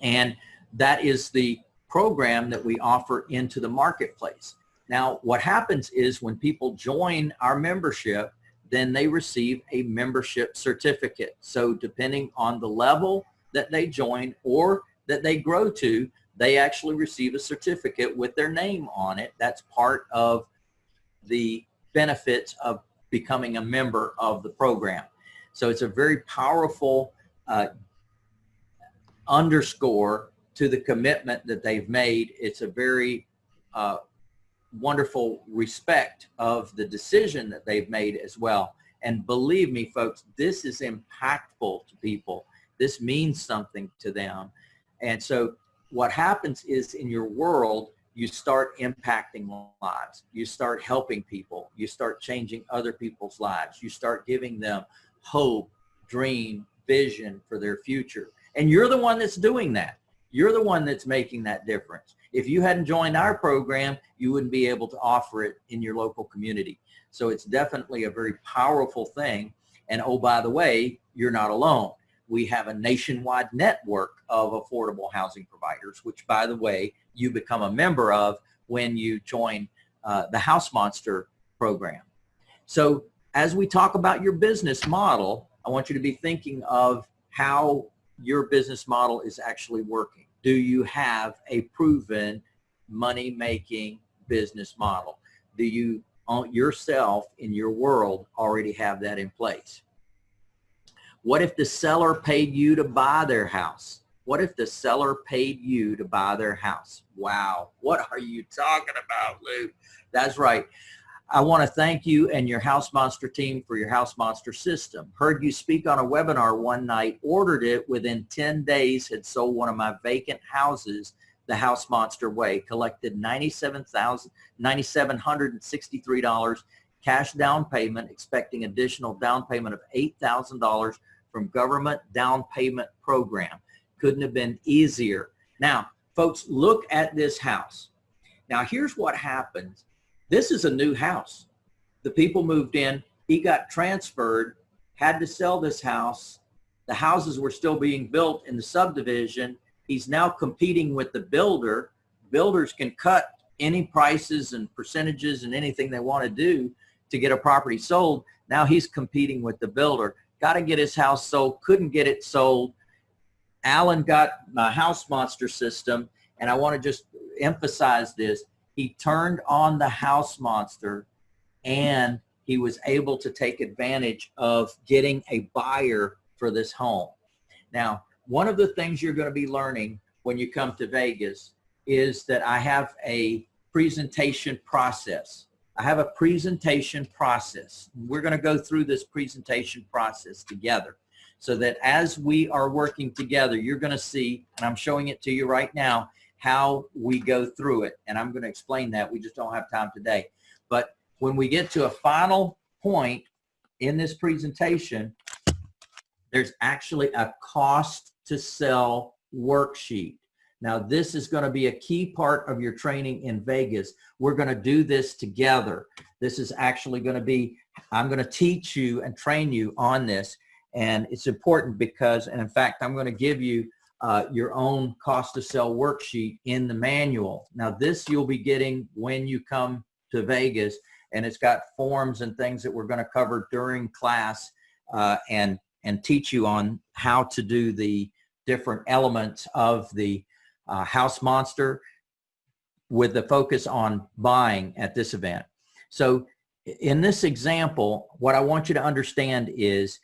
C: and that is the program that we offer into the marketplace. Now, what happens is when people join our membership, then they receive a membership certificate. So depending on the level that they join or that they grow to, they actually receive a certificate with their name on it. That's part of the benefits of becoming a member of the program. So it's a very powerful underscore to the commitment that they've made. It's a very wonderful respect of the decision that they've made as well. And believe me, folks, this is impactful to people. This means something to them. And so what happens is in your world, you start impacting lives. You start helping people. You start changing other people's lives. You start giving them hope, dream, vision for their future. And you're the one that's doing that. You're the one that's making that difference. If you hadn't joined our program, you wouldn't be able to offer it in your local community. So it's definitely a very powerful thing. And oh, by the way, you're not alone. We have a nationwide network of affordable housing providers, which, by the way, you become a member of when you join the House Monster program. So as we talk about your business model, I want you to be thinking of how your business model is actually working. Do you have a proven money-making business model? Do you yourself in your world already have that in place? What if the seller paid you to buy their house? What if the seller paid you to buy their house? Wow, what are you talking about, Lou? That's right. I want to thank you and your House Monster team for your House Monster system. Heard you speak on a webinar one night, ordered it within 10 days, had sold one of my vacant houses the House Monster way, collected $9,763 cash down payment, expecting additional down payment of $8,000 from government down payment program. Couldn't have been easier. Now, folks, look at this house. Now, here's what happens. This is a new house. The people moved in. He got transferred, had to sell this house. The houses were still being built in the subdivision. He's now competing with the builder. Builders can cut any prices and percentages and anything they want to do to get a property sold. Now he's competing with the builder. Got to get his house sold. Couldn't get it sold. Alan got my House Monster system, and I want to just emphasize this. He turned on the House Monster, and he was able to take advantage of getting a buyer for this home. Now, one of the things you're going to be learning when you come to Vegas is that I have a presentation process. I have a presentation process. We're going to go through this presentation process together so that as we are working together, you're going to see, and I'm showing it to you right now, how we go through it. And I'm going to explain that. We just don't have time today. But when we get to a final point in this presentation, there's actually a cost to sell worksheet. Now, this is going to be a key part of your training in Vegas. We're going to do this together. This is actually going to be, I'm going to teach you and train you on this. And it's important because, and in fact, I'm going to give you your own cost to sell worksheet in the manual. Now, this you'll be getting when you come to Vegas, and it's got forms and things that we're going to cover during class and teach you on how to do the different elements of the House Monster with the focus on buying at this event. So in this example, what I want you to understand is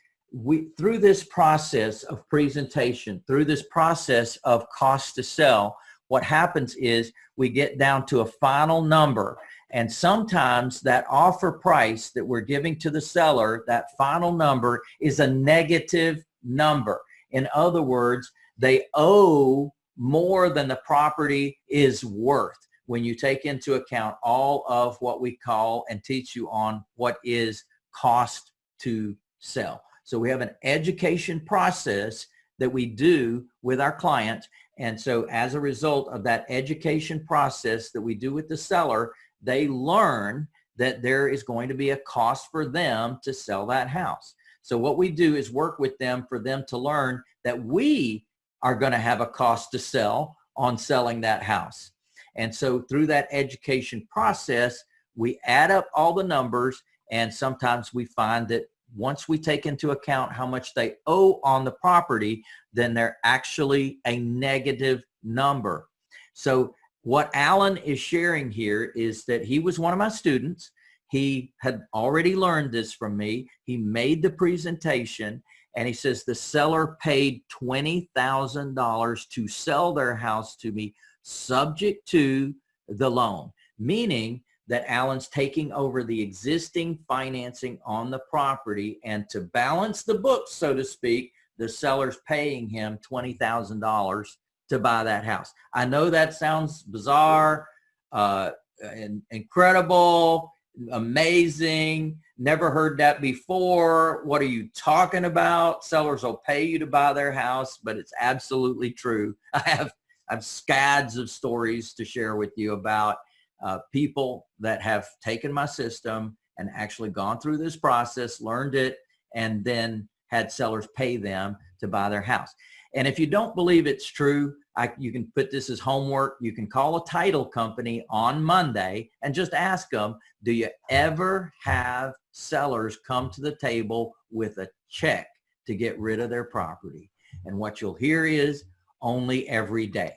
C: through this process of presentation, through this process of cost to sell, what happens is we get down to a final number. And sometimes that offer price that we're giving to the seller, that final number is a negative number. In other words, they owe more than the property is worth when you take into account all of what we call and teach you on what is cost to sell. So we have an education process that we do with our clients. And so as a result of that education process that we do with the seller, they learn that there is going to be a cost for them to sell that house. So what we do is work with them for them to learn that we are going to have a cost to sell on selling that house. And so through that education process, we add up all the numbers, and sometimes we find that once we take into account how much they owe on the property, then they're actually a negative number. So what Alan is sharing here is that he was one of my students. He had already learned this from me. He made the presentation, and he says the seller paid $20,000 to sell their house to me subject to the loan, meaning that Alan's taking over the existing financing on the property, and to balance the books, so to speak, the seller's paying him $20,000 to buy that house. I know that sounds bizarre, and incredible, amazing, never heard that before. What are you talking about? Sellers will pay you to buy their house, but it's absolutely true. I have scads of stories to share with you about people that have taken my system and actually gone through this process, learned it, and then had sellers pay them to buy their house. And if you don't believe it's true, you can put this as homework. You can call a title company on Monday and just ask them, do you ever have sellers come to the table with a check to get rid of their property? And what you'll hear is only every day,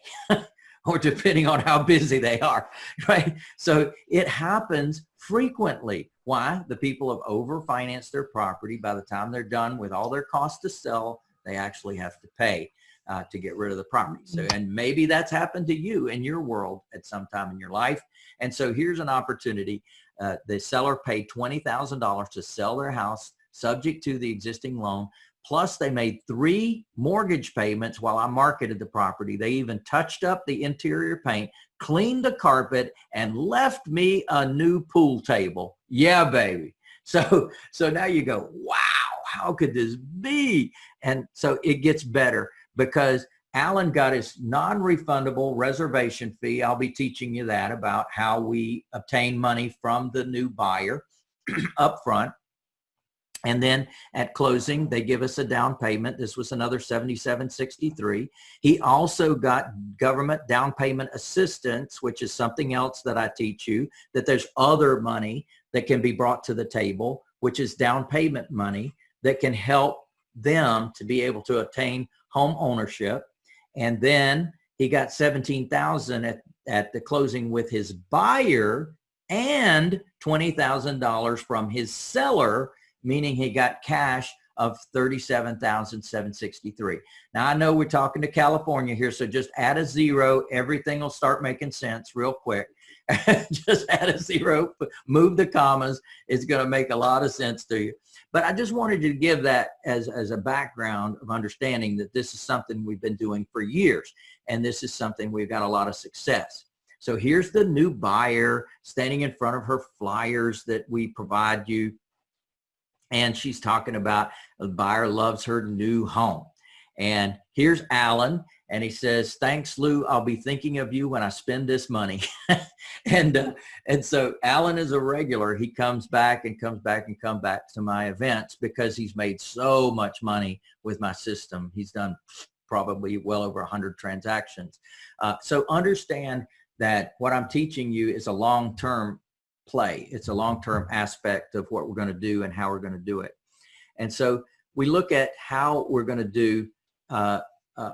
C: or depending on how busy they are, right? So it happens frequently. Why? The people have overfinanced their property. By the time they're done with all their costs to sell, they actually have to pay to get rid of the property. So, and maybe that's happened to you in your world at some time in your life. And so here's an opportunity. The seller paid $20,000 to sell their house subject to the existing loan. Plus they made 3 mortgage payments while I marketed the property. They even touched up the interior paint, cleaned the carpet, and left me a new pool table. Yeah, baby. So now you go, wow, how could this be? And so it gets better, because Alan got his non-refundable reservation fee. I'll be teaching you that, about how we obtain money from the new buyer up front. And then at closing, they give us a down payment. This was another $77.63. He also got government down payment assistance, which is something else that I teach you, that there's other money that can be brought to the table, which is down payment money that can help them to be able to obtain home ownership. And then he got $17,000 at the closing with his buyer, and $20,000 from his seller, meaning he got cash of $37,763. Now I know we're talking to California here, so just add a 0. Everything will start making sense real quick. Just add a 0, move the commas. It's going to make a lot of sense to you. But I just wanted to give that as a background of understanding that this is something we've been doing for years, and this is something we've got a lot of success. So here's the new buyer standing in front of her flyers that we provide you. And she's talking about the buyer loves her new home. And here's Alan, and he says, thanks, Lou. I'll be thinking of you when I spend this money. and so Alan is a regular. He comes back and comes back and comes back to my events because he's made so much money with my system. He's done probably well over 100 transactions. So understand that what I'm teaching you is a long-term play. It's a long-term aspect of what we're going to do and how we're going to do it. And so we look at how we're going to do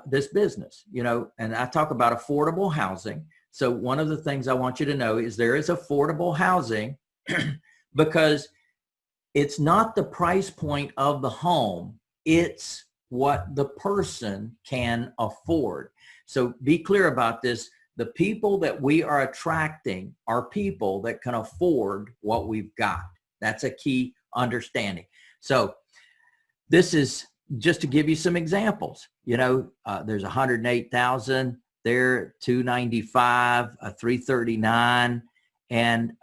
C: this business, you know, and I talk about affordable housing. So one of the things I want you to know is there is affordable housing because it's not the price point of the home. It's what the person can afford. So be clear about this. The people that we are attracting are people that can afford what we've got. That's a key understanding. So this is just to give you some examples. You know, there's 108,000 there, 295, 339, and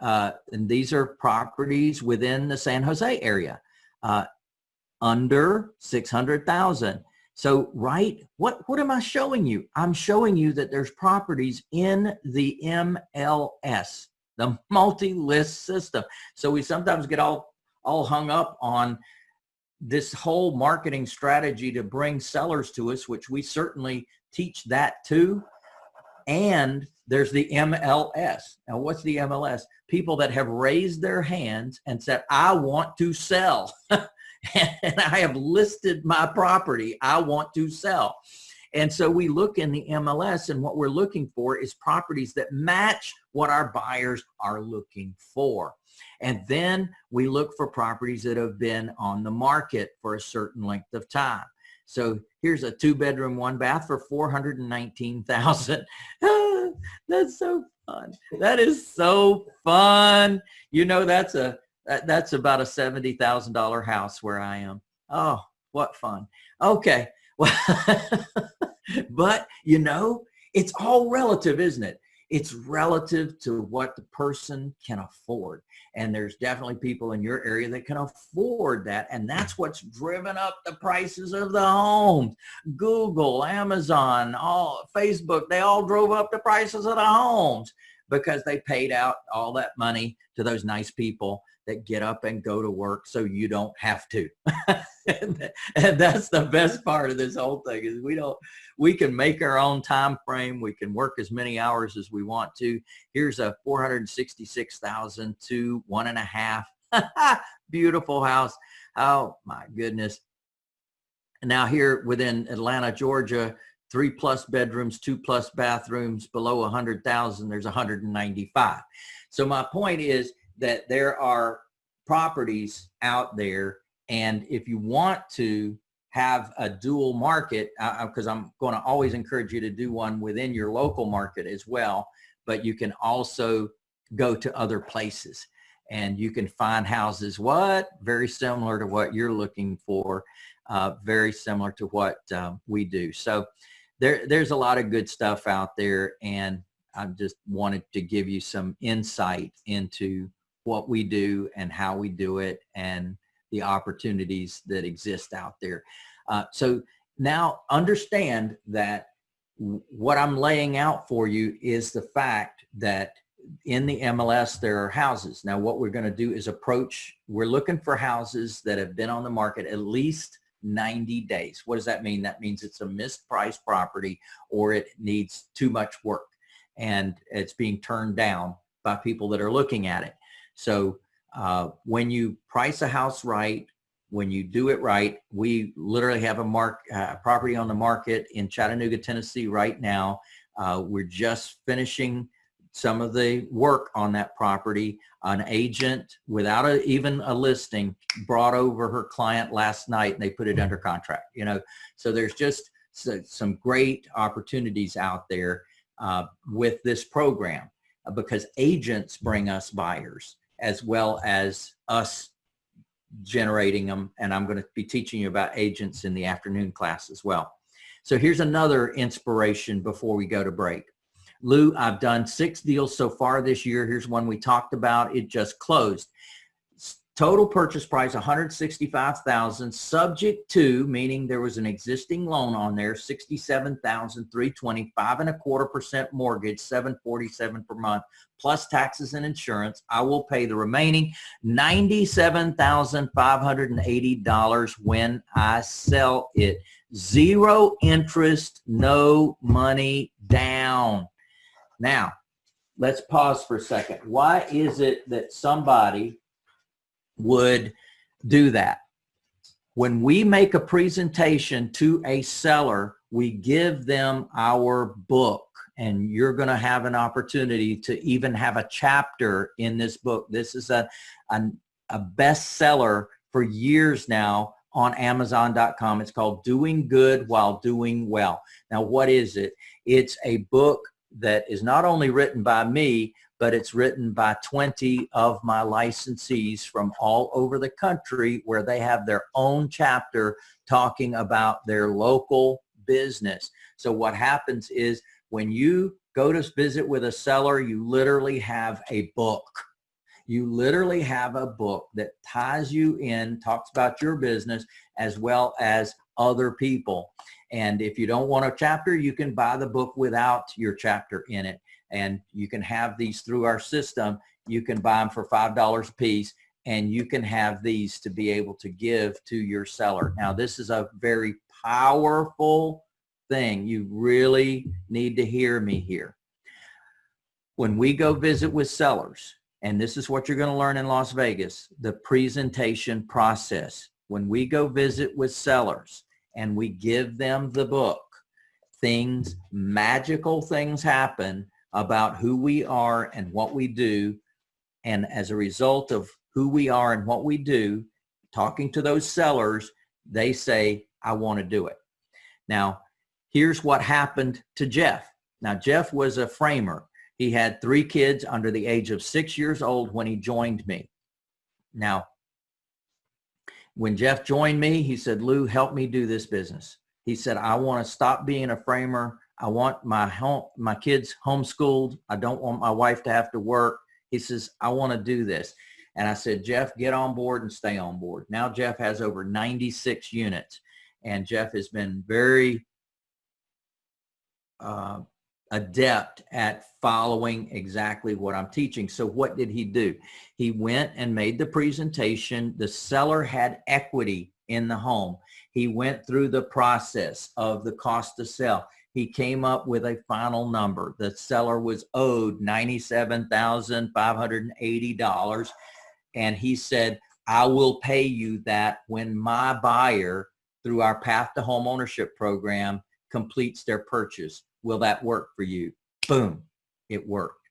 C: these are properties within the San Jose area, under 600,000. So, right, what am I showing you? I'm showing you that there's properties in the MLS, the multi-list system. So we sometimes get all hung up on this whole marketing strategy to bring sellers to us, which we certainly teach that too. And there's the MLS. Now, what's the MLS? People that have raised their hands and said, I want to sell. And I have listed my property. I want to sell. And so we look in the MLS, and what we're looking for is properties that match what our buyers are looking for. And then we look for properties that have been on the market for a certain length of time. So here's a 2-bedroom, 1-bath for $419,000. That's so fun. That is so fun. You know, that's about a $70,000 house where I am. Oh, what fun. Okay. Well, but you know, it's all relative, isn't it? It's relative to what the person can afford. And there's definitely people in your area that can afford that. And that's what's driven up the prices of the homes. Google, Amazon, Facebook, they all drove up the prices of the homes because they paid out all that money to those nice people that get up and go to work so you don't have to. and that's the best part of this whole thing is we can make our own time frame. We can work as many hours as we want to. Here's a 466,000 to 1.5. Beautiful house. Oh my goodness. Now here within Atlanta, Georgia, 3+ bedrooms, 2+ bathrooms, below 100,000, there's 195. So my point is that there are properties out there, and if you want to have a dual market, because I'm going to always encourage you to do one within your local market as well, but you can also go to other places and you can find houses very similar to what you're looking for, very similar to what we do. So there's a lot of good stuff out there, and I just wanted to give you some insight into what we do and how we do it and the opportunities that exist out there. So now understand that what I'm laying out for you is the fact that in the MLS there are houses. Now what we're going to do is we're looking for houses that have been on the market at least 90 days. What does that mean? That means it's a mispriced property or it needs too much work and it's being turned down by people that are looking at it. So when you price a house right, when you do it right, we literally have a property on the market in Chattanooga, Tennessee right now. We're just finishing some of the work on that property. An agent, without even a listing, brought over her client last night and they put it under contract. You know, so there's just some great opportunities out there with this program because agents bring us buyers as well as us generating them. And I'm going to be teaching you about agents in the afternoon class as well. So here's another inspiration before we go to break. Lou, I've done 6 deals so far this year. Here's one we talked about. It just closed. Total purchase price, $165,000, subject to, meaning there was an existing loan on there, $67,320, 5.25% mortgage, $747 per month, plus taxes and insurance. I will pay the remaining $97,580 when I sell it. 0 interest, no money down. Now, let's pause for a second. Why is it that somebody would do that? When we make a presentation to a seller, we give them our book, and you're going to have an opportunity to even have a chapter in this book. This is a bestseller for years now on Amazon.com. It's called Doing Good While Doing Well. Now, what is it? It's a book that is not only written by me, but it's written by 20 of my licensees from all over the country where they have their own chapter talking about their local business. So what happens is when you go to visit with a seller, you literally have a book. You literally have a book that ties you in, talks about your business as well as other people. And if you don't want a chapter, you can buy the book without your chapter in it. And you can have these through our system. You can buy them for $5 a piece, and you can have these to be able to give to your seller. Now, this is a very powerful thing. You really need to hear me here. When we go visit with sellers, and this is what you're going to learn in Las Vegas, the presentation process. When we go visit with sellers and we give them the book, magical things happen about who we are and what we do. And as a result of who we are and what we do, talking to those sellers, they say, I want to do it. Now, here's what happened to Jeff. Now, Jeff was a framer. He had 3 kids under the age of 6 years old when he joined me. Now, when Jeff joined me, he said, Lou, help me do this business. He said, I want to stop being a framer. I want my kids homeschooled. I don't want my wife to have to work. He says, I want to do this. And I said, Jeff, get on board and stay on board. Now Jeff has over 96 units, and Jeff has been very adept at following exactly what I'm teaching. So what did he do? He went and made the presentation. The seller had equity in the home. He went through the process of the cost to sell. He came up with a final number. The seller was owed $97,580. And he said, I will pay you that when my buyer, through our Path to Home Ownership program, completes their purchase. Will that work for you? Boom. It worked.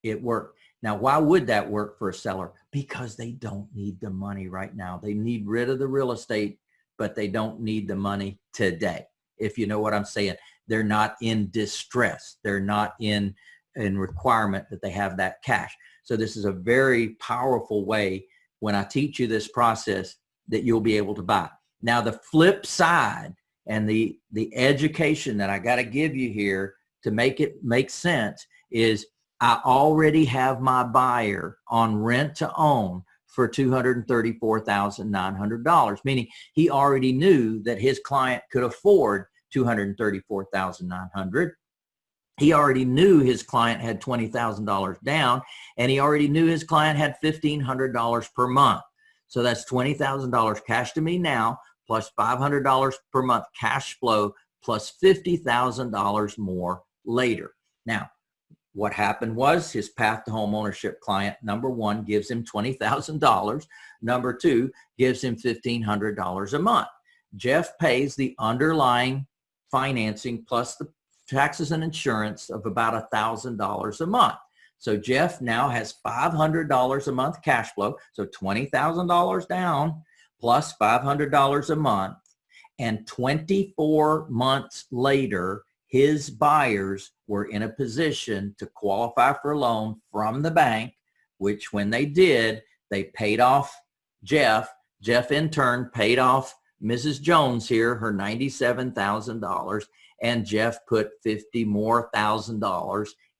C: It worked. Now, why would that work for a seller? Because they don't need the money right now. They need rid of the real estate, but they don't need the money today. If you know what I'm saying, they're not in distress. They're not in requirement that they have that cash. So this is a very powerful way when I teach you this process that you'll be able to buy. Now, the flip side and the education that I got to give you here to make it make sense is I already have my buyer on rent to own for $234,900, meaning he already knew that his client could afford $234,900. He already knew his client had $20,000 down, and he already knew his client had $1,500 per month. So that's $20,000 cash to me now, plus $500 per month cash flow, plus $50,000 more later. Now, what happened was his Path to Home Ownership client, number 1, gives him $20,000. Number 2, gives him $1,500 a month. Jeff pays the underlying financing plus the taxes and insurance of about $1,000 a month. So Jeff now has $500 a month cash flow. So $20,000 down plus $500 a month. And 24 months later, his buyers were in a position to qualify for a loan from the bank, which when they did, they paid off Jeff. Jeff in turn paid off Mrs. Jones here, her $97,000. And Jeff put $50,000 more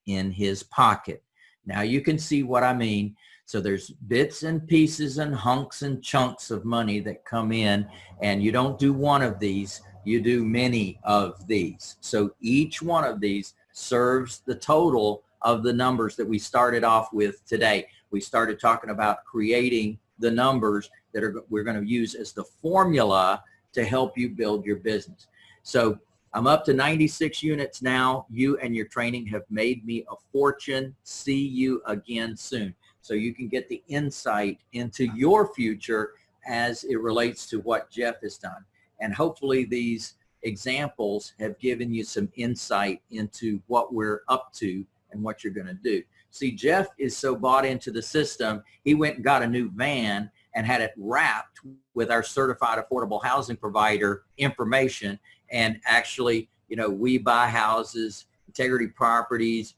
C: in his pocket. Now you can see what I mean. So there's bits and pieces and hunks and chunks of money that come in, and you don't do one of these, you do many of these. So each one of these serves the total of the numbers that we started off with today. We started talking about creating the numbers that we're going to use as the formula to help you build your business. So I'm up to 96 units now. You and your training have made me a fortune. See you again soon. So you can get the insight into your future as it relates to what Jeff has done. And hopefully these examples have given you some insight into what we're up to and what you're going to do. See, Jeff is so bought into the system, he went and got a new van and had it wrapped with our certified affordable housing provider information. And actually, you know, we buy houses, Integrity Properties,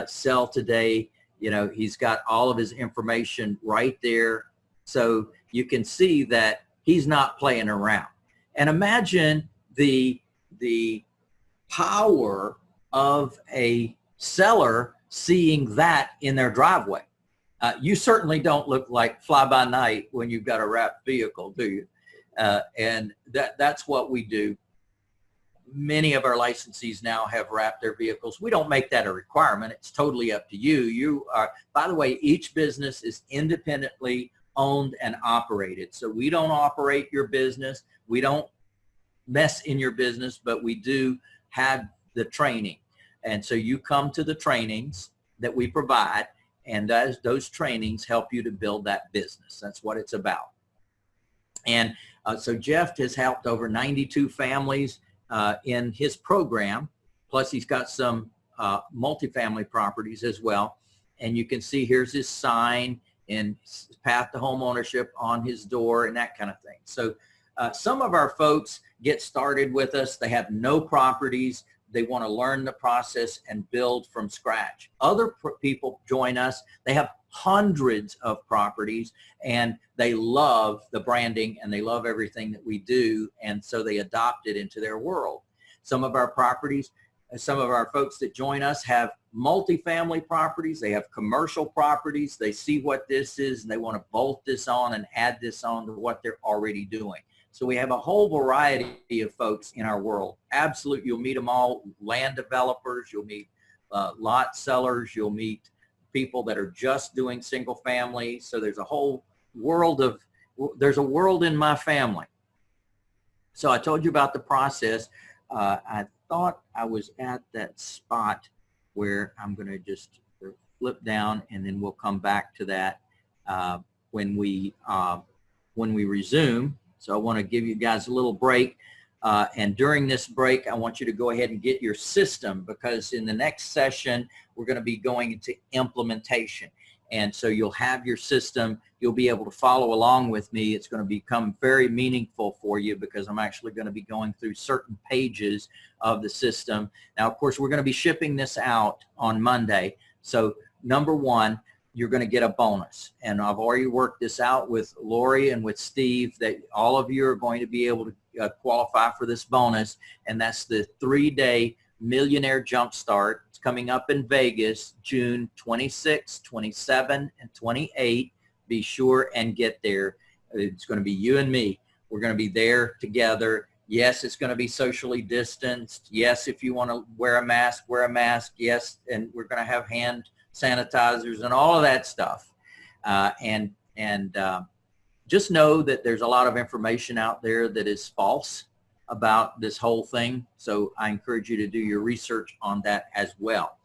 C: Sell Today. You know, he's got all of his information right there. So you can see that he's not playing around. And imagine the power of a seller seeing that in their driveway. You certainly don't look like fly by night when you've got a wrapped vehicle, do you? And that's what we do. Many of our licensees now have wrapped their vehicles. We don't make that a requirement. It's totally up to you. You are, by the way, each business is independently owned and operated. So we don't operate your business. We don't mess in your business, but we do have the training. And so you come to the trainings that we provide, and those trainings help you to build that business. That's what it's about. And so Jeff has helped over 92 families in his program, plus he's got some multifamily properties as well. And you can see here's his sign and Path to Home Ownership on his door and that kind of thing. So some of our folks get started with us. They have no properties. they want to learn the process and build from scratch. Other people join us, they have hundreds of properties and they love the branding and they love everything that we do, and so they adopt it into their world. Some of our properties, some of our folks that join us have multifamily properties, they have commercial properties, they see what this is and they want to bolt this on and add this on to what they're already doing. So we have a whole variety of folks in our world. Absolutely, you'll meet them all. Land developers, you'll meet lot sellers, you'll meet people that are just doing single family. So there's a whole world of, there's a world in my family. So I told you about the process. I thought I was at that spot where I'm going to just flip down and then we'll come back to that when we resume. So I want to give you guys a little break. And during this break, I want you to go ahead and get your system, because in the next session, we're going to be going into implementation. And so you'll have your system. You'll be able to follow along with me. It's going to become very meaningful for you because I'm actually going to be going through certain pages of the system. Now, of course, we're going to be shipping this out on Monday. So number one, you're going to get a bonus. And I've already worked this out with Lori and with Steve that all of you are going to be able to qualify for this bonus. And that's the 3-day Millionaire Jumpstart. It's coming up in Vegas, June 26, 27, and 28. Be sure and get there. It's going to be you and me. We're going to be there together. Yes, it's going to be socially distanced. Yes, if you want to wear a mask, wear a mask. Yes, and we're going to have hand sanitizers and all of that stuff. Just know that there's a lot of information out there that is false about this whole thing. So I encourage you to do your research on that as well.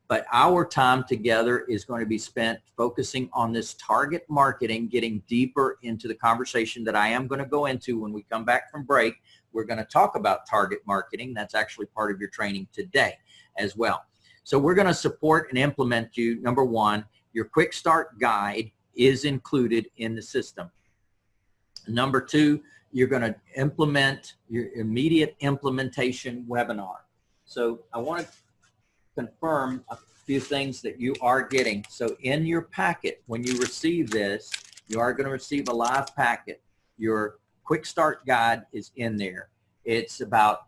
C: But our time together is going to be spent focusing on this target marketing, getting deeper into the conversation that I am going to go into when we come back from break. We're going to talk about target marketing. That's actually part of your training today as well. So we're going to support and implement you. Number one, your quick start guide is included in the system. Number two, you're going to implement your immediate implementation webinar. So I want to confirm a few things that you are getting. So in your packet, when you receive this, you are going to receive a live packet. Your quick start guide is in there. It's about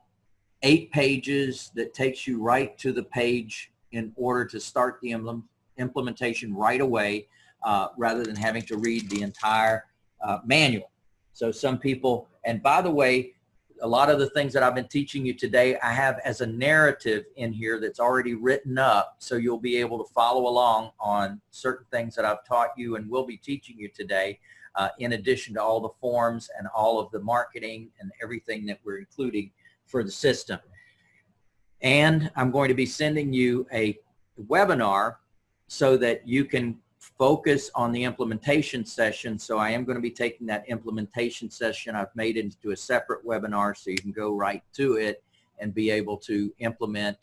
C: 8 pages that takes you right to the page in order to start the implementation right away, rather than having to read the entire manual. So some people, and by the way, a lot of the things that I've been teaching you today, I have as a narrative in here that's already written up, so you'll be able to follow along on certain things that I've taught you and will be teaching you today, in addition to all the forms and all of the marketing and everything that we're including for the system. And I'm going to be sending you a webinar so that you can focus on the implementation session. So I am going to be taking that implementation session. I've made it into a separate webinar so you can go right to it and be able to implement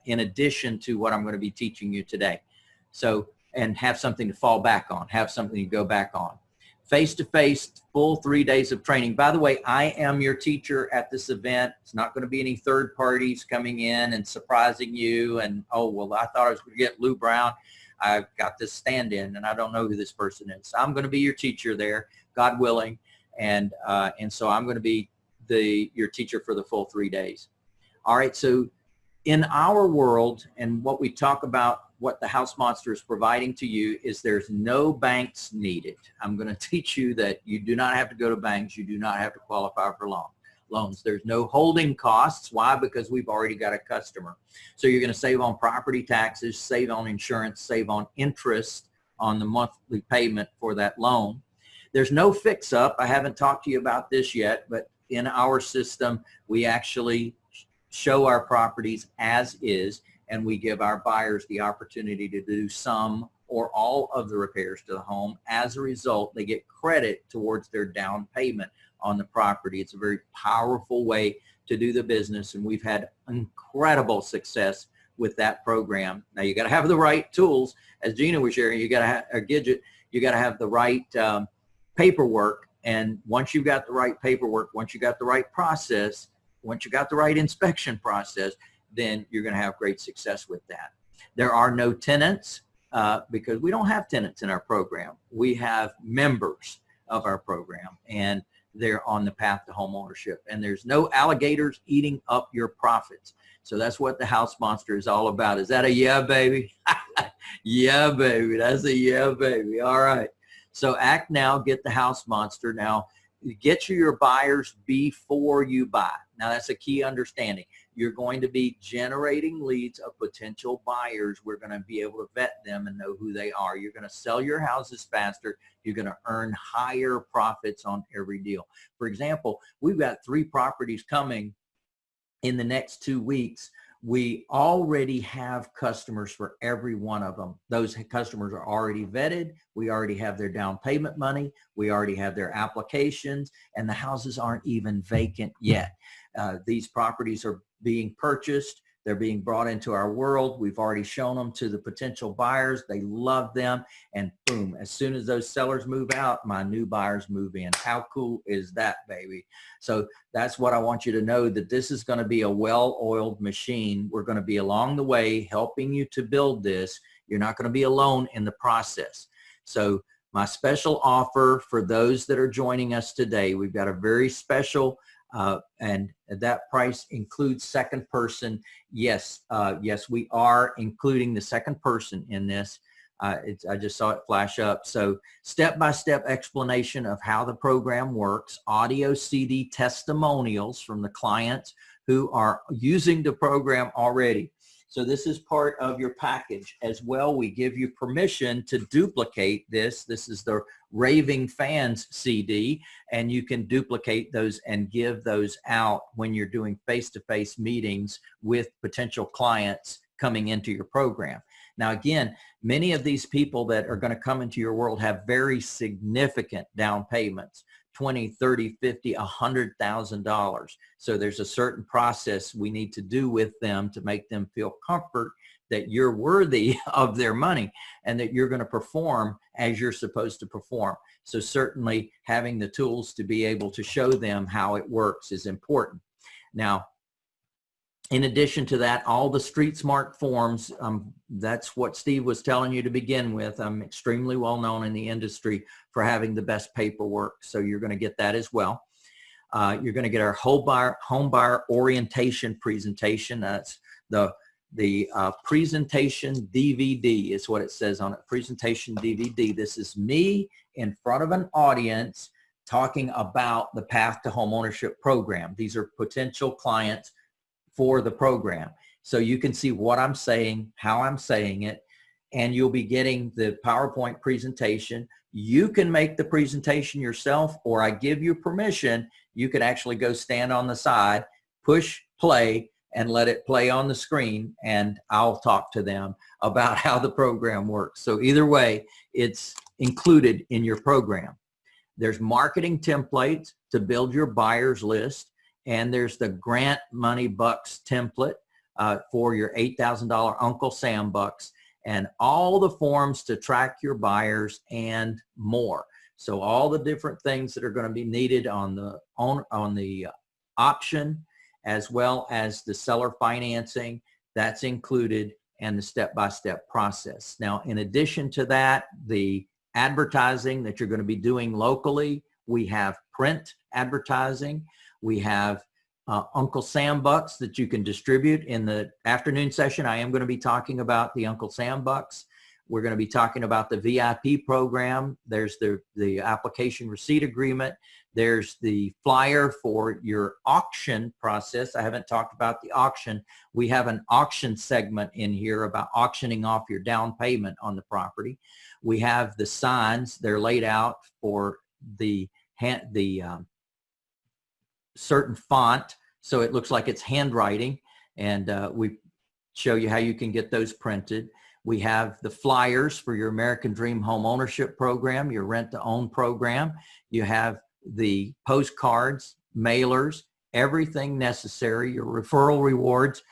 C: in addition to what I'm going to be teaching you today. So, and have something to fall back on, have something to go back on. Face-to-face, full 3 days of training. By the way, I am your teacher at this event. It's not going to be any third parties coming in and surprising you and, oh, well, I thought I was going to get Lou Brown. I've got this stand-in and I don't know who this person is. So I'm going to be your teacher there, God willing. And so I'm going to be your teacher for the full 3 days. All right. So in our world, and what we talk about, what the House Monster is providing to you is there's no banks needed. I'm going to teach you that you do not have to go to banks. You do not have to qualify for loans. There's no holding costs. Why? Because we've already got a customer. So you're going to save on property taxes, save on insurance, save on interest on the monthly payment for that loan. There's no fix-up. I haven't talked to you about this yet, but in our system, we actually show our properties as is, and we give our buyers the opportunity to do some or all of the repairs to the home. As a result, they get credit towards their down payment on the property. It's a very powerful way to do the business, and we've had incredible success with that program. Now, you got to have the right tools. As Gina was sharing, you got to have a Gidget, you got to have the right paperwork. And once you've got the right paperwork, once you got the right process, once you got the right inspection process, then you're going to have great success with that. There are no tenants because we don't have tenants in our program. We have members of our program, and they're on the path to home ownership. And there's no alligators eating up your profits. So that's what the house monster is all about. Is that a yeah, baby? Yeah, baby. That's a yeah, baby. All right. So act now, get the house monster. Now, get your buyers before you buy. Now, that's a key understanding. You're going to be generating leads of potential buyers. We're going to be able to vet them and know who they are. You're going to sell your houses faster. You're going to earn higher profits on every deal. For example, we've got 3 properties coming in the next 2 weeks. We already have customers for every one of them. Those customers are already vetted. We already have their down payment money. We already have their applications, and the houses aren't even vacant yet. These properties are being purchased. They're being brought into our world. We've already shown them to the potential buyers. They love them. And boom, as soon as those sellers move out, my new buyers move in. How cool is that, baby? So that's what I want you to know, that this is going to be a well-oiled machine. We're going to be along the way helping you to build this. You're not going to be alone in the process. So my special offer for those that are joining us today, we've got a very special and that price includes second person. Yes, yes, we are including the second person in this. I just saw it flash up. So step-by-step explanation of how the program works, audio CD testimonials from the clients who are using the program already. So this is part of your package as well. We give you permission to duplicate this. This is the Raving Fans CD, and you can duplicate those and give those out when you're doing face-to-face meetings with potential clients coming into your program. Now, again, many of these people that are going to come into your world have very significant down payments. $20, $30, $50, $100,000. So there's a certain process we need to do with them to make them feel comfort that you're worthy of their money and that you're going to perform as you're supposed to perform. So certainly having the tools to be able to show them how it works is important. Now, in addition to that, all the Street Smart forms, that's what Steve was telling you to begin with. I'm extremely well known in the industry for having the best paperwork. So you're going to get that as well. You're going to get our home buyer orientation presentation. That's the presentation DVD is what it says on it. Presentation DVD. This is me in front of an audience talking about the Path to Homeownership program. These are potential clients for the program. So you can see what I'm saying, how I'm saying it, and you'll be getting the PowerPoint presentation. You can make the presentation yourself, or I give you permission. You can actually go stand on the side, push play, and let it play on the screen, and I'll talk to them about how the program works. So either way, it's included in your program. There's marketing templates to build your buyers list. And there's the Grant Money Bucks template for your $8,000 Uncle Sam bucks, and all the forms to track your buyers and more. So all the different things that are going to be needed on the option, as well as the seller financing, that's included, and the step-by-step process. Now, in addition to that, the advertising that you're going to be doing locally, we have print advertising. We have Uncle Sam bucks that you can distribute. In the afternoon session, I am going to be talking about the Uncle Sam bucks. We're going to be talking about the VIP program. There's the application receipt agreement. There's the flyer for your auction process. I haven't talked about the auction. We have an auction segment in here about auctioning off your down payment on the property. We have the signs. They're laid out for the certain font, so it looks like it's handwriting, and we show you how you can get those printed. We have the flyers for your American Dream Home Ownership program, your rent to own program. You have the postcards, mailers, everything necessary, your referral rewards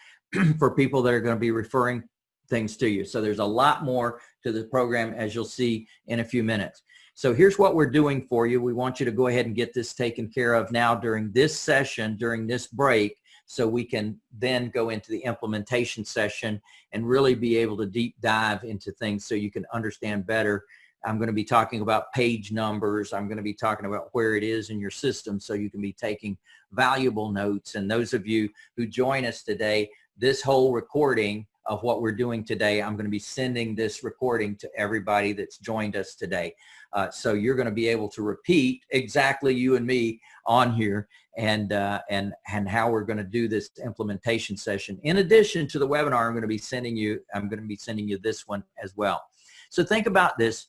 C: for people that are going to be referring things to you. So there's a lot more to the program, as you'll see in a few minutes. So here's what we're doing for you. We want you to go ahead and get this taken care of now during this session, during this break. so we can then go into the implementation session and really be able to deep dive into things so you can understand better. I'm going to be talking about page numbers. I'm going to be talking about where it is in your system so you can be taking valuable notes. And those of you who join us today, this whole recording of what we're doing today, I'm going to be sending this recording to everybody that's joined us today. So you're going to be able to repeat exactly, you and me, on here and how we're going to do this implementation session. In addition to the webinar, I'm going to be sending you this one as well. So think about this.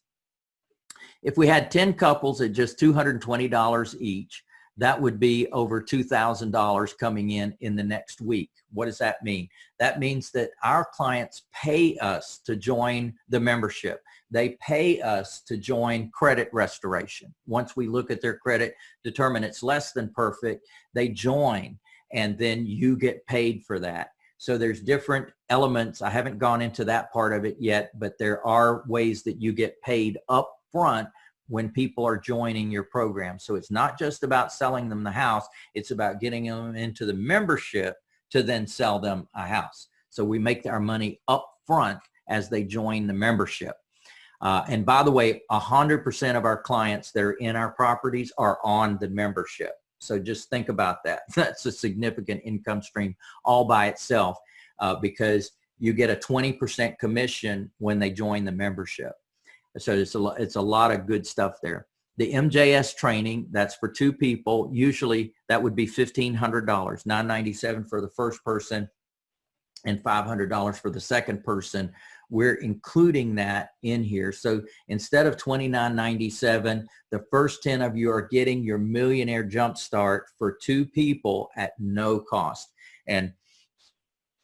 C: If we had 10 couples at just $220 each, that would be over $2,000 coming in the next week. What does that mean? That means that our clients pay us to join the membership. They pay us to join credit restoration. Once we look at their credit, determine it's less than perfect, they join, and then you get paid for that. So there's different elements. I haven't gone into that part of it yet, but there are ways that you get paid up front when people are joining your program. So it's not just about selling them the house, it's about getting them into the membership to then sell them a house. So we make our money up front as they join the membership. And by the way, 100% of our clients that are in our properties are on the membership. So just think about that. That's a significant income stream all by itself because you get a 20% commission when they join the membership. So it's a lot of good stuff there. The MJS training, that's for 2 people. Usually that would be $1,500, $997 for the first person and $500 for the second person. We're including that in here. So instead of $29.97, the first 10 of you are getting your Millionaire Jumpstart for 2 people at no cost. And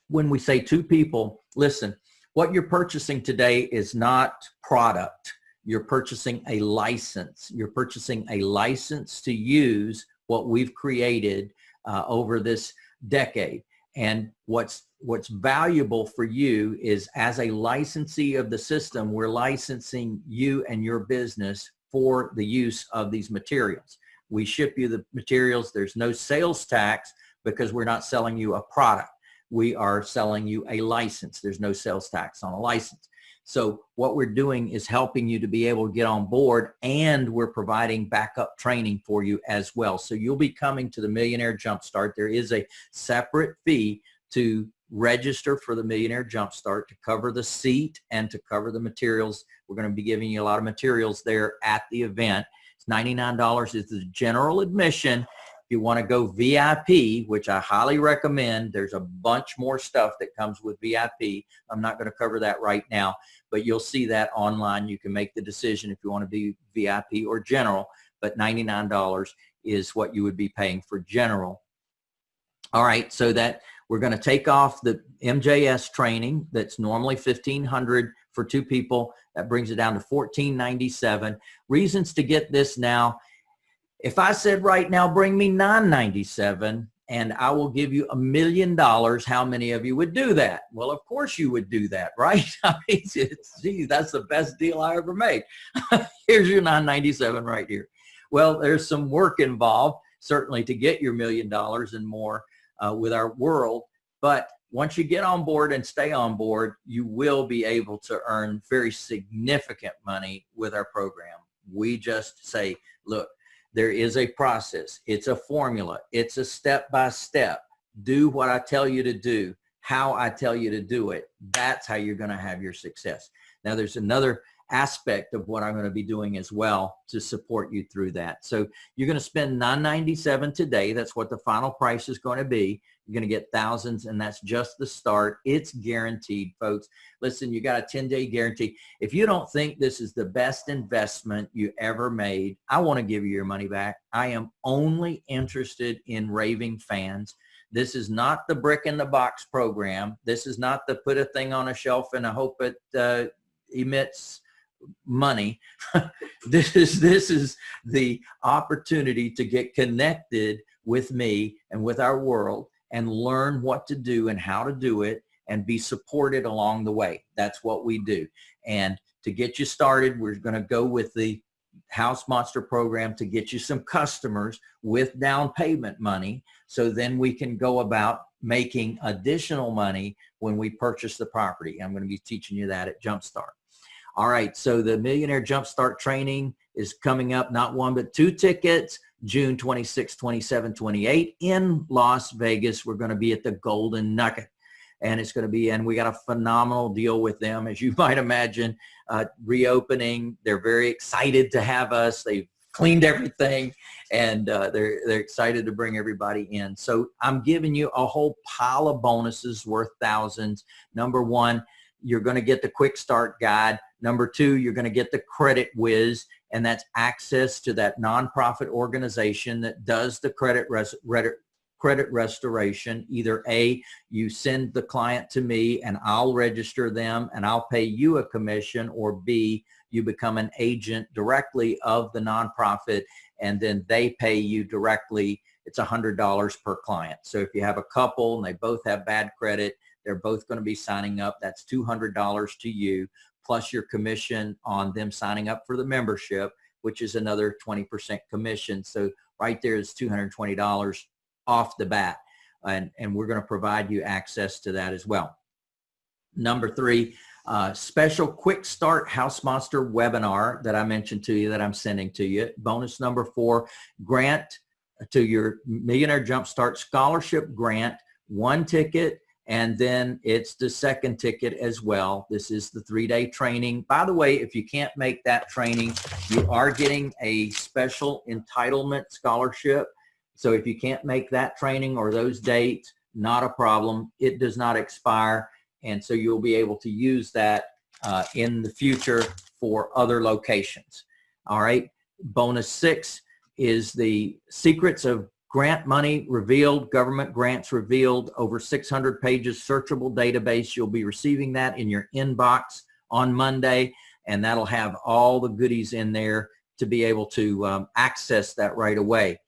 C: when we say 2 people, listen, what you're purchasing today is not product. You're purchasing a license. You're purchasing a license to use what we've created over this decade. And what's valuable for you is, as a licensee of the system, we're licensing you and your business for the use of these materials. We ship you the materials. There's no sales tax because we're not selling you a product. We are selling you a license. There's no sales tax on a license. So what we're doing is helping you to be able to get on board, and we're providing backup training for you as well. So you'll be coming to the Millionaire Jumpstart. There is a separate fee to register for the Millionaire Jumpstart to cover the seat and to cover the materials. We're going to be giving you a lot of materials there at the event. It's $99 is the general admission. If you want to go VIP, which I highly recommend, there's a bunch more stuff that comes with VIP. I'm not going to cover that right now, but you'll see that online. You can make the decision if you want to be VIP or general, but $99 is what you would be paying for general. All right, so that we're going to take off the MJS training that's normally $1,500 for 2 people. That brings it down to $1,497. Reasons to get this now. If I said right now, bring me $997 and I will give you $1 million, how many of you would do that? Well, of course you would do that, right? I mean, geez, that's the best deal I ever made. Here's your $997 right here. Well, there's some work involved, certainly, to get your $1 million and more with our world. But once you get on board and stay on board, you will be able to earn very significant money with our program. We just say, look, there is a process. It's a formula. It's a step-by-step. Do what I tell you to do, how I tell you to do it. That's how you're going to have your success. Now, there's another aspect of what I'm going to be doing as well to support you through that. So you're going to spend $997 today. That's what the final price is going to be. You're going to get thousands, and that's just the start. It's guaranteed, folks. Listen, you got a 10-day guarantee. If you don't think this is the best investment you ever made, I want to give you your money back. I am only interested in raving fans. This is not the brick in the box program. This is not the put a thing on a shelf and I hope it emits money. This is the opportunity to get connected with me and with our world and learn what to do and how to do it and be supported along the way. That's what we do. And to get you started, we're going to go with the House Monster program to get you some customers with down payment money. So then we can go about making additional money when we purchase the property. I'm going to be teaching you that at Jumpstart. All right, so the Millionaire Jumpstart training is coming up, not one, but 2 tickets, June 26, 27, 28 in Las Vegas. We're going to be at the Golden Nugget. And it's going to be, and we got a phenomenal deal with them, as you might imagine, reopening. They're very excited to have us. They've cleaned everything, and they're excited to bring everybody in. So I'm giving you a whole pile of bonuses worth thousands. Number 1, you're going to get the quick start guide. Number 2, you're going to get the credit whiz, and that's access to that nonprofit organization that does the credit restoration. Either A, you send the client to me and I'll register them and I'll pay you a commission, or B, you become an agent directly of the nonprofit and then they pay you directly. It's $100 per client. So if you have a couple and they both have bad credit, they're both going to be signing up. That's $200 to you, plus your commission on them signing up for the membership, which is another 20% commission. So right there is $220 off the bat. And we're going to provide you access to that as well. Number 3, special quick start house monster webinar that I mentioned to you that I'm sending to you. Bonus number 4, grant to your Millionaire Jumpstart scholarship grant, 1 ticket. And then it's the second ticket as well. This is the 3-day training. By the way, if you can't make that training, you are getting a special entitlement scholarship. So if you can't make that training or those dates, not a problem. It does not expire. And so you'll be able to use that in the future for other locations. All right. Bonus 6 is the secrets of grant money revealed, government grants revealed, over 600 pages, searchable database. You'll be receiving that in your inbox on Monday, and that'll have all the goodies in there to be able to access that right away.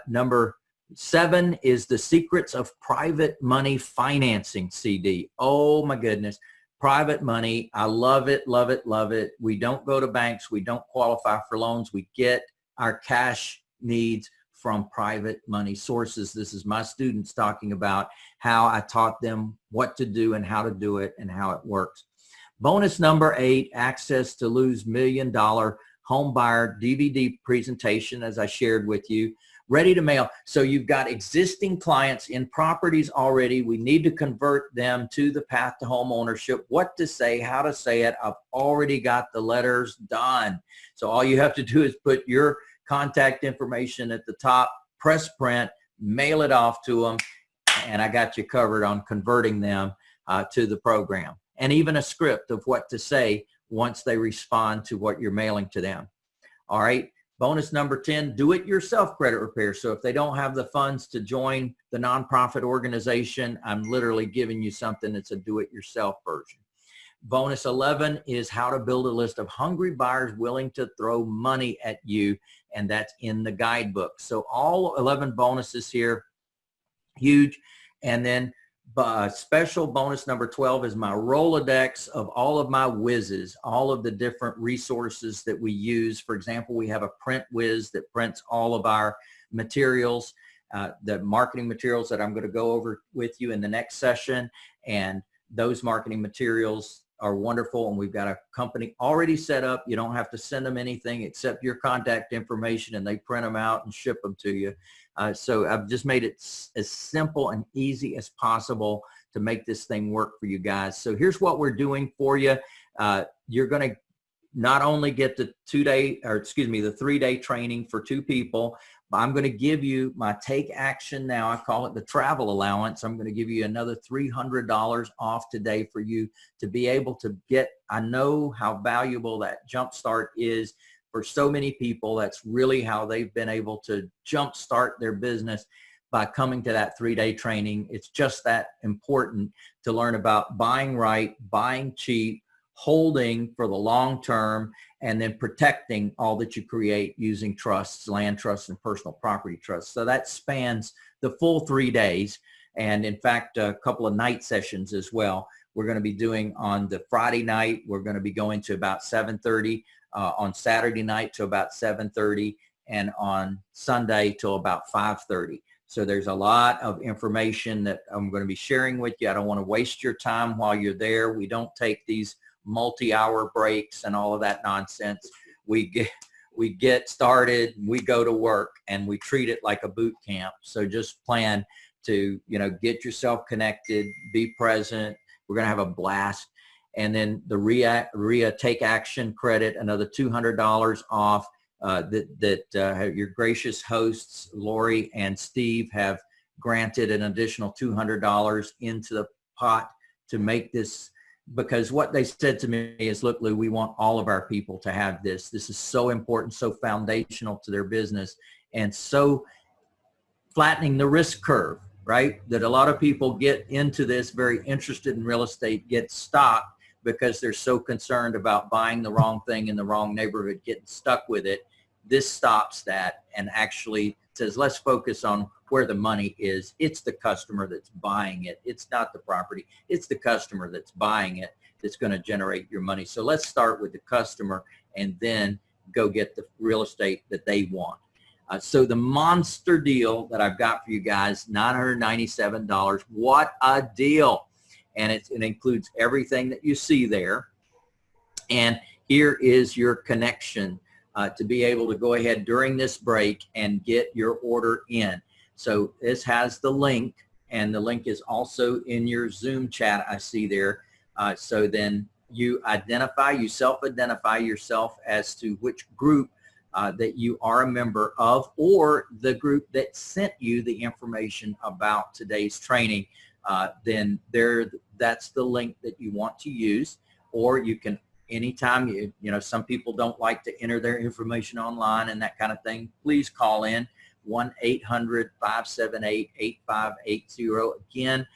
C: Number 7 is the secrets of private money financing CD. Oh my goodness. Private money. I love it, love it, love it. We don't go to banks. We don't qualify for loans. We get our cash needs from private money sources. This is my students talking about how I taught them what to do and how to do it and how it works. Bonus number 8, access to Lou's $1 Million Home Buyer DVD presentation, as I shared with you, ready to mail. So you've got existing clients in properties already. We need to convert them to the path to home ownership. What to say, how to say it. I've already got the letters done. So all you have to do is put your contact information at the top, press print, mail it off to them, and I got you covered on converting them to the program. And even a script of what to say once they respond to what you're mailing to them. All right. Bonus number 10, do-it-yourself credit repair. So if they don't have the funds to join the nonprofit organization, I'm literally giving you something that's a do-it-yourself version. Bonus 11 is how to build a list of hungry buyers willing to throw money at you, and that's in the guidebook. So all 11 bonuses here, huge. And then special bonus number 12 is my Rolodex of all of my whizzes, all of the different resources that we use. For example, we have a print whiz that prints all of our materials, the marketing materials that I'm going to go over with you in the next session. And those marketing materials are wonderful, and we've got a company already set up. You don't have to send them anything except your contact information, and they print them out and ship them to you. So I've just made it as simple and easy as possible to make this thing work for you guys. So here's what we're doing for you. You're going to not only get the 3-day training for 2 people, but I'm going to give you my take action now. I call it the travel allowance. I'm going to give you another $300 off today for you to be able to get. I know how valuable that Jumpstart is for so many people. That's really how they've been able to jumpstart their business, by coming to that 3-day training. It's just that important to learn about buying right, buying cheap, holding for the long term, and then protecting all that you create using trusts, land trusts, and personal property trusts. So that spans the full 3 days, and in fact, a couple of night sessions as well. We're going to be doing on the Friday night, we're going to be going to about 7:30, on Saturday night to about 7:30, and on Sunday till about 5:30. So there's a lot of information that I'm going to be sharing with you. I don't want to waste your time while you're there. We don't take these multi-hour breaks and all of that nonsense. We get started, we go to work, and we treat it like a boot camp. So just plan to, get yourself connected, be present. We're going to have a blast. And then the REIA Take Action credit, another $200 off. Your gracious hosts, Lori and Steve, have granted an additional $200 into the pot to make this, because what they said to me is, look, Lou, we want all of our people to have this. This is so important, so foundational to their business, and so flattening the risk curve, right? That a lot of people get into this, very interested in real estate, get stopped because they're so concerned about buying the wrong thing in the wrong neighborhood, getting stuck with it. This stops that and actually says, let's focus on where the money is. It's the customer that's buying it. It's not the property. It's the customer that's buying it that's going to generate your money. So let's start with the customer and then go get the real estate that they want. So the monster deal that I've got for you guys, $997. What a deal. And it includes everything that you see there. And here is your connection to be able to go ahead during this break and get your order in. So this has the link, and the link is also in your Zoom chat I see there. So then you self-identify yourself as to which group that you are a member of, or the group that sent you the information about today's training. Then that's the link that you want to use, or you can anytime some people don't like to enter their information online and that kind of thing. Please call in 1-800-578-8580. Again,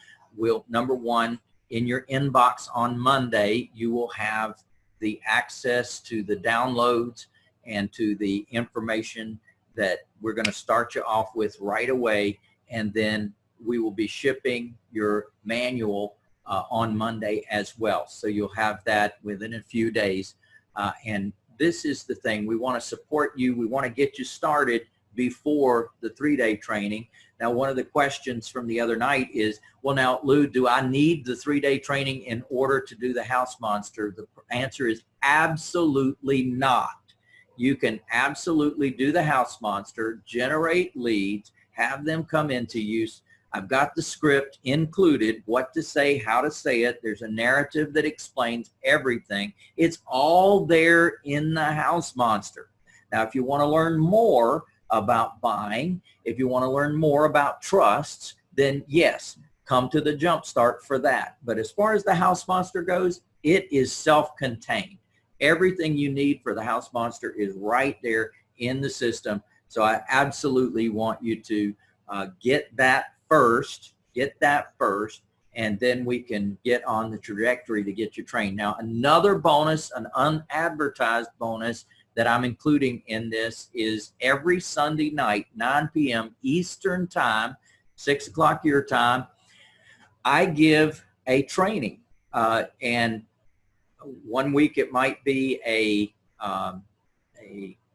C: number one, in your inbox on Monday, you will have the access to the downloads and to the information that we're going to start you off with right away. And then we will be shipping your manual on Monday as well. So you'll have that within a few days. And this is the thing. We want to support you. We want to get you started before the 3-day training. Now, one of the questions from the other night is, well, now, Lou, do I need the 3-day training in order to do the house monster? The answer is absolutely not. You can absolutely do the house monster, generate leads, have them come into you. I've got the script included, what to say, how to say it. There's a narrative that explains everything. It's all there in the house monster. Now, if you want to learn more about buying, if you want to learn more about trusts, then yes, come to the Jumpstart for that. But as far as the house monster goes, it is self-contained. Everything you need for the house monster is right there in the system. So I absolutely want you to get that first, and then we can get on the trajectory to get you trained. Now, another bonus, an unadvertised bonus that I'm including in this is every Sunday night, 9 p.m. Eastern time, 6 o'clock your time, I give a training. And one week it might be a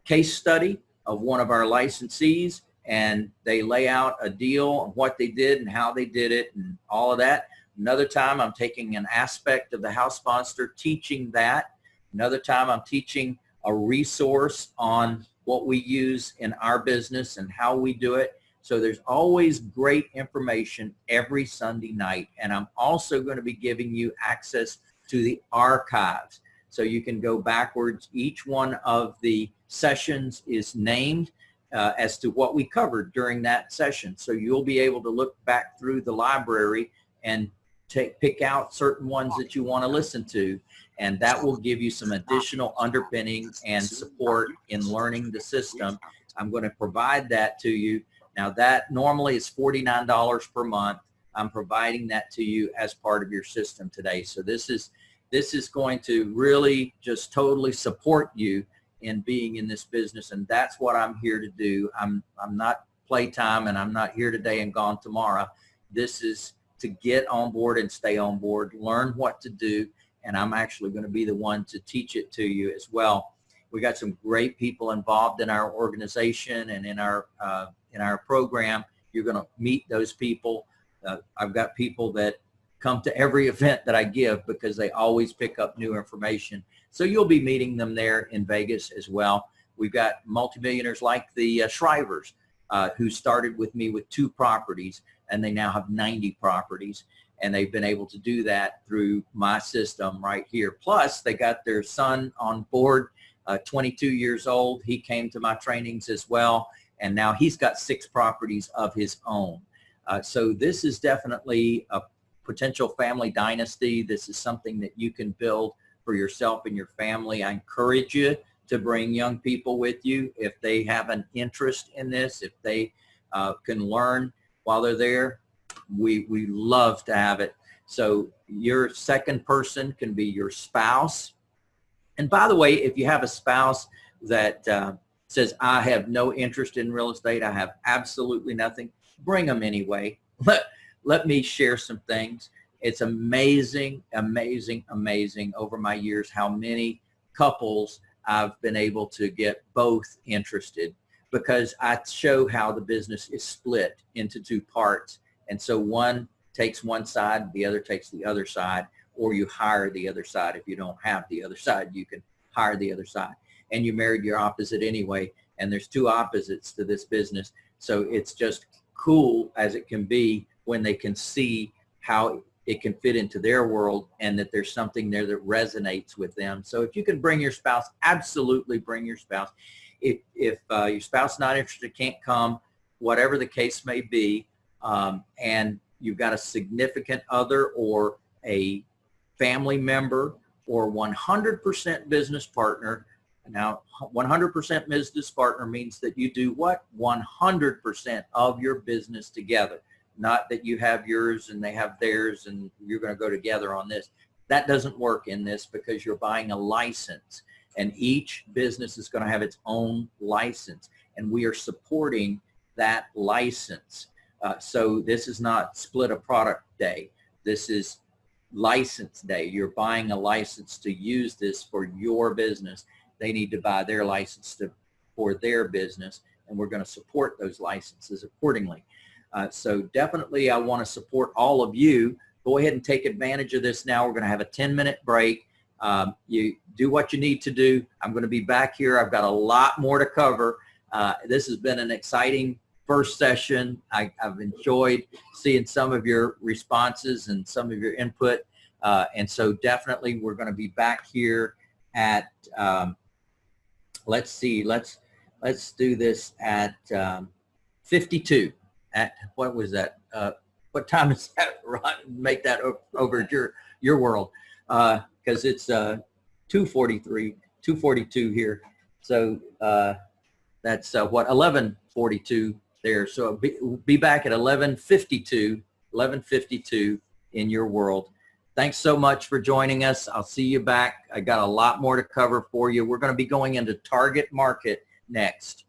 C: case study of one of our licensees, and they lay out a deal on what they did and how they did it and all of that. Another time I'm taking an aspect of the house monster, teaching that. Another time I'm teaching a resource on what we use in our business and how we do it. So there's always great information every Sunday night. And I'm also going to be giving you access to the archives. So you can go backwards. Each one of the sessions is named as to what we covered during that session. So you'll be able to look back through the library and pick out certain ones that you want to listen to. And that will give you some additional underpinning and support in learning the system. I'm going to provide that to you. Now that normally is $49 per month. I'm providing that to you as part of your system today. So this is going to really just totally support you in being in this business, and that's what I'm here to do. I'm not playtime, and I'm not here today and gone tomorrow. This is to get on board and stay on board, learn what to do, and I'm actually going to be the one to teach it to you as well. We got some great people involved in our organization and in our program, You're going to meet those people. I've got people that come to every event that I give because they always pick up new information. So you'll be meeting them there in Vegas as well. We've got multimillionaires like the Shrivers who started with me with 2 properties, and they now have 90 properties. And they've been able to do that through my system right here. Plus, they got their son on board, 22 years old. He came to my trainings as well. And now he's got 6 properties of his own. So this is definitely a potential family dynasty. This is something that you can build for yourself and your family. I encourage you to bring young people with you if they have an interest in this, if they can learn while they're there. We love to have it. So your second person can be your spouse. And by the way, if you have a spouse that says, I have no interest in real estate, I have absolutely nothing, bring them anyway. Let me share some things. It's amazing, amazing, amazing over my years how many couples I've been able to get both interested, because I show how the business is split into 2 parts. And so one takes one side, the other takes the other side, or you hire the other side. If you don't have the other side, you can hire the other side. And you married your opposite anyway. And there's 2 opposites to this business. So it's just cool as it can be when they can see how it can fit into their world and that there's something there that resonates with them. So if you can bring your spouse, absolutely bring your spouse. If your spouse is not interested, can't come, whatever the case may be, and you've got a significant other or a family member or 100% business partner. Now, 100% business partner means that you do what? 100% of your business together. Not that you have yours and they have theirs and you're going to go together on this. That doesn't work in this because you're buying a license, and each business is going to have its own license, and we are supporting that license. So this is not split a product day. This is license day. You're buying a license to use this for your business. They need to buy their license for their business, and we're going to support those licenses accordingly. So definitely I want to support all of you. Go ahead and take advantage of this now. We're going to have a 10-minute break. You do what you need to do. I'm going to be back here. I've got a lot more to cover. This has been an exciting first session. I've enjoyed seeing some of your responses and some of your input. And so definitely we're going to be back here at, let's see, let's do this at 52. At, what was that? What time is that? Make that over your world, because it's 2:43, 2:42 here. So that's what, 11:42 there. So be back at 11:52 in your world. Thanks so much for joining us. I'll see you back. I got a lot more to cover for you. We're going to be going into target market next.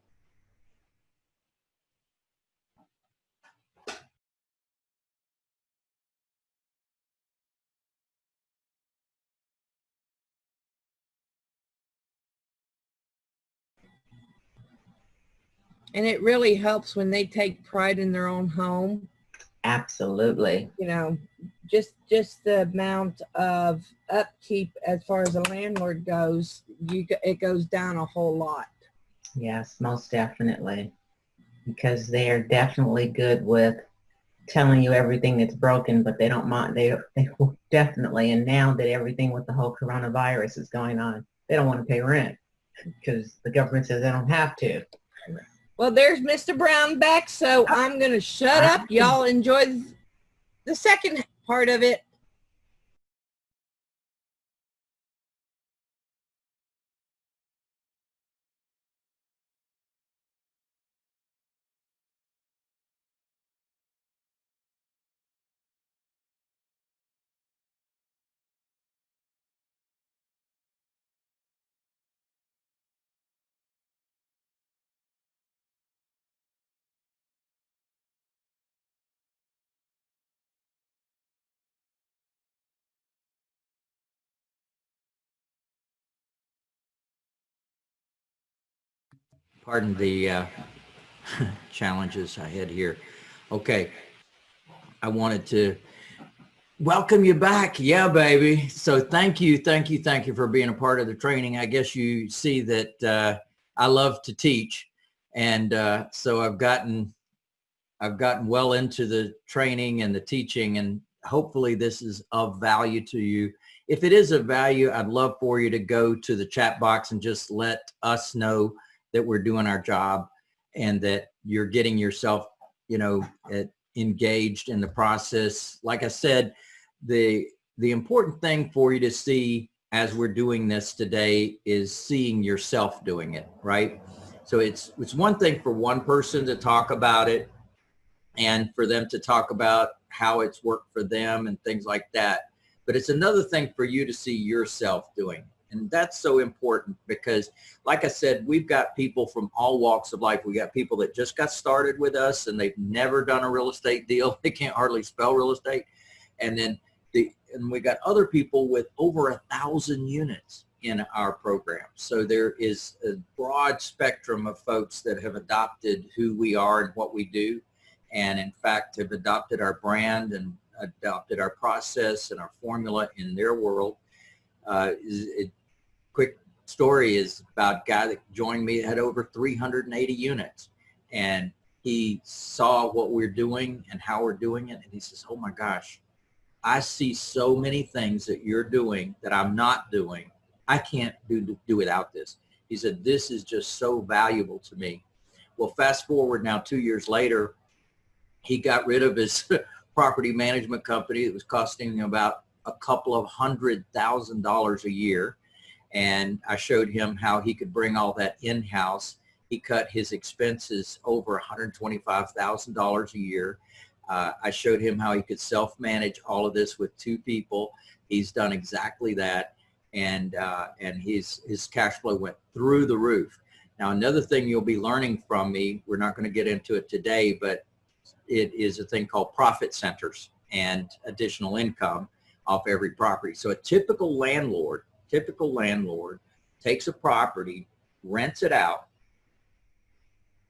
A: And it really helps when they take pride in their own home.
E: Absolutely.
A: You know, just the amount of upkeep as far as a landlord goes, it goes down a whole lot.
E: Yes, most definitely. Because they are definitely good with telling you everything that's broken, but they don't mind. They definitely, and now that everything with the whole coronavirus is going on, they don't want to pay rent because the government says they don't have to.
A: Well, there's Mr. Brown back, so I'm going to shut up. Y'all enjoy the second part of it.
C: Pardon the challenges I had here. Okay. I wanted to welcome you back. Yeah, baby. So thank you for being a part of the training. I guess you see that I love to teach. And so I've gotten well into the training and the teaching, and hopefully this is of value to you. If it is of value, I'd love for you to go to the chat box and just let us know that we're doing our job and that you're getting yourself, engaged in the process. Like I said, the important thing for you to see as we're doing this today is seeing yourself doing it, right? So it's one thing for one person to talk about it and for them to talk about how it's worked for them and things like that. But it's another thing for you to see yourself doing. And that's so important because, like I said, we've got people from all walks of life. We got people that just got started with us and they've never done a real estate deal. They can't hardly spell real estate. And then we got other people with over 1,000 units in our program. So there is a broad spectrum of folks that have adopted who we are and what we do. And in fact, have adopted our brand and adopted our process and our formula in their world. Quick story is about a guy that joined me that had over 380 units. And he saw what we're doing and how we're doing it. And he says, oh my gosh, I see so many things that you're doing that I'm not doing. I can't do without this. He said, this is just so valuable to me. Well, fast forward now 2 years later, he got rid of his property management company. It was costing him about a couple of $100,000 a year. And I showed him how he could bring all that in-house. He cut his expenses over $125,000 a year. I showed him how he could self-manage all of this with 2 people. He's done exactly that. And his cash flow went through the roof. Now, another thing you'll be learning from me, we're not going to get into it today, but it is a thing called profit centers and additional income off every property. So a typical landlord takes a property, rents it out,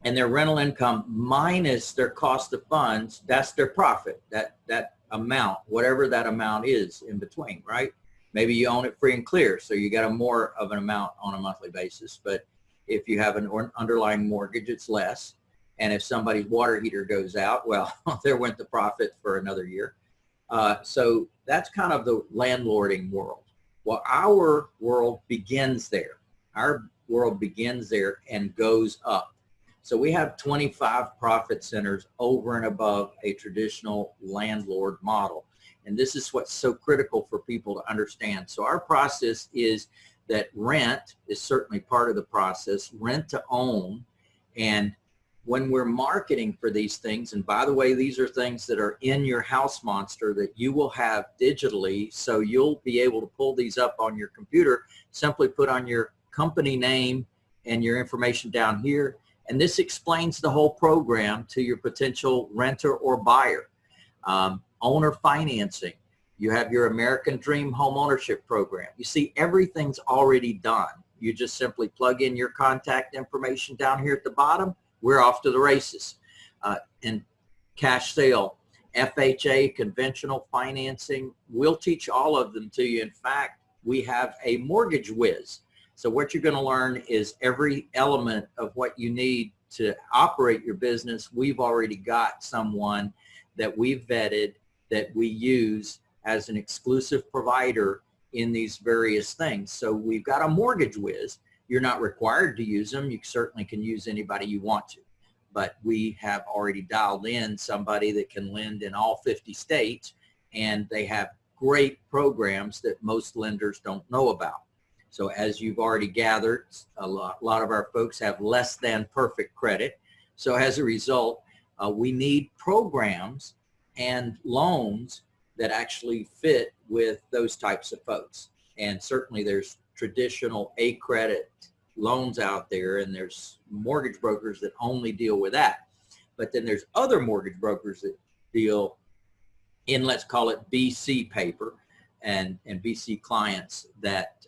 C: and their rental income minus their cost of funds, that's their profit, that amount, whatever that amount is in between, right? Maybe you own it free and clear, so you got a more of an amount on a monthly basis. But if you have an underlying mortgage, it's less. And if somebody's water heater goes out, well, there went the profit for another year. So that's kind of the landlording world. Well, our world begins there. Our world begins there and goes up. So we have 25 profit centers over and above a traditional landlord model. And this is what's so critical for people to understand. So our process is that rent is certainly part of the process, rent to own. And when we're marketing for these things, and by the way, these are things that are in your house monster that you will have digitally, so you'll be able to pull these up on your computer, simply put on your company name and your information down here. And this explains the whole program to your potential renter or buyer. Owner financing. You have your American Dream home ownership program. You see, everything's already done. You just simply plug in your contact information down here at the bottom. We're off to the races. And cash sale, FHA, conventional financing, we'll teach all of them to you. In fact, we have a mortgage whiz. So what you're going to learn is every element of what you need to operate your business. We've already got someone that we've vetted that we use as an exclusive provider in these various things. So we've got a mortgage whiz. You're not required to use them. You certainly can use anybody you want to. But we have already dialed in somebody that can lend in all 50 states, and they have great programs that most lenders don't know about. So as you've already gathered, a lot of our folks have less than perfect credit. So as a result, we need programs and loans that actually fit with those types of folks. And certainly there's traditional A credit loans out there, and there's mortgage brokers that only deal with that. But then there's other mortgage brokers that deal in, let's call it BC paper, and BC clients that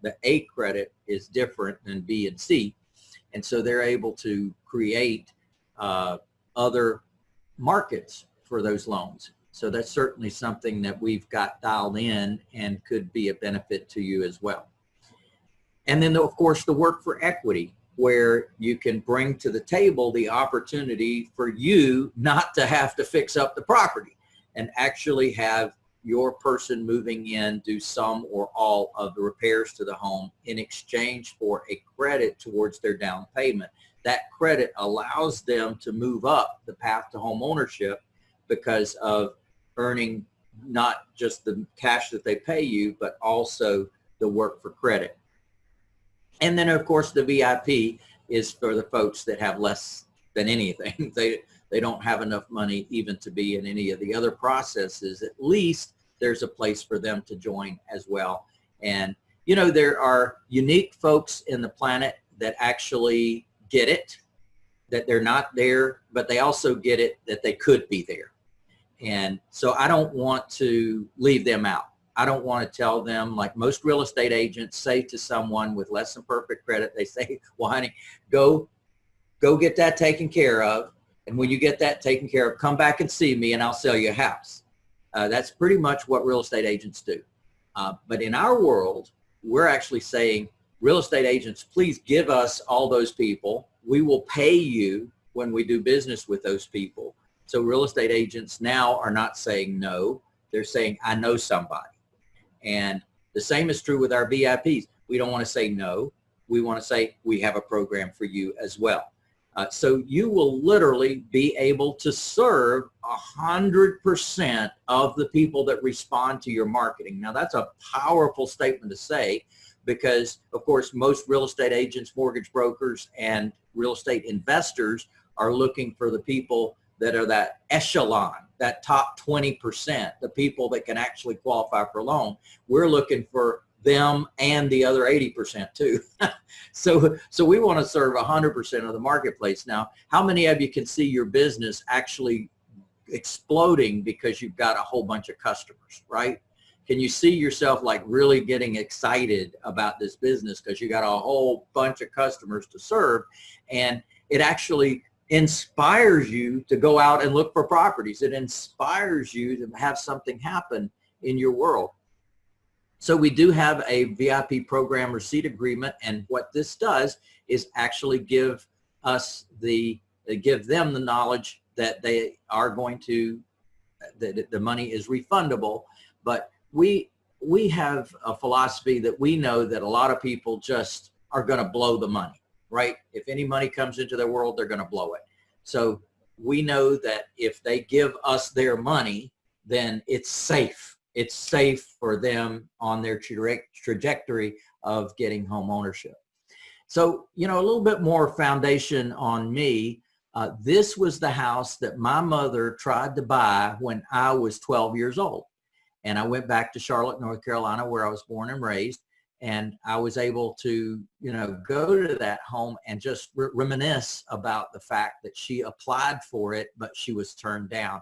C: the A credit is different than B and C. And so they're able to create other markets for those loans. So that's certainly something that we've got dialed in and could be a benefit to you as well. And then, of course, the work for equity, where you can bring to the table the opportunity for you not to have to fix up the property and actually have your person moving in do some or all of the repairs to the home in exchange for a credit towards their down payment. That credit allows them to move up the path to home ownership because of earning not just the cash that they pay you, but also the work for credit. And then, of course, the VIP is for the folks that have less than anything. They don't have enough money even to be in any of the other processes. At least there's a place for them to join as well. And, you know, there are unique folks in the planet that actually get it, that they're not there, but they also get it that they could be there. And so I don't want to leave them out. I don't want to tell them, like most real estate agents say to someone with less than perfect credit, they say, well, honey, go get that taken care of. And when you get that taken care of, come back and see me and I'll sell you a house. That's pretty much what real estate agents do. But in our world, we're actually saying, real estate agents, please give us all those people. We will pay you when we do business with those people. So real estate agents now are not saying no. They're saying, I know somebody. And the same is true with our VIPs. We don't want to say no. We want to say we have a program for you as well. So you will literally be able to serve 100% of the people that respond to your marketing. Now that's a powerful statement to say because, of course, most real estate agents, mortgage brokers, and real estate investors are looking for the people that are that echelon, that top 20%, the people that can actually qualify for a loan. We're looking for them and the other 80% too. So we want to serve 100% of the marketplace. Now, how many of you can see your business actually exploding because you've got a whole bunch of customers, right? Can you see yourself like really getting excited about this business because you got a whole bunch of customers to serve, and it actually inspires you to go out and look for properties. It inspires you to have something happen in your world. So we do have a VIP program receipt agreement, and what this does is actually give them the knowledge that they are going to, that the money is refundable. But we have a philosophy that we know that a lot of people just are going to blow the money, right? If any money comes into their world, they're going to blow it. So we know that if they give us their money, then it's safe. It's safe for them on their trajectory of getting home ownership. So, you know, a little bit more foundation on me. This was the house that my mother tried to buy when I was 12 years old. And I went back to Charlotte, North Carolina, where I was born and raised. And I was able to, you know, go to that home and just reminisce about the fact that she applied for it, but she was turned down.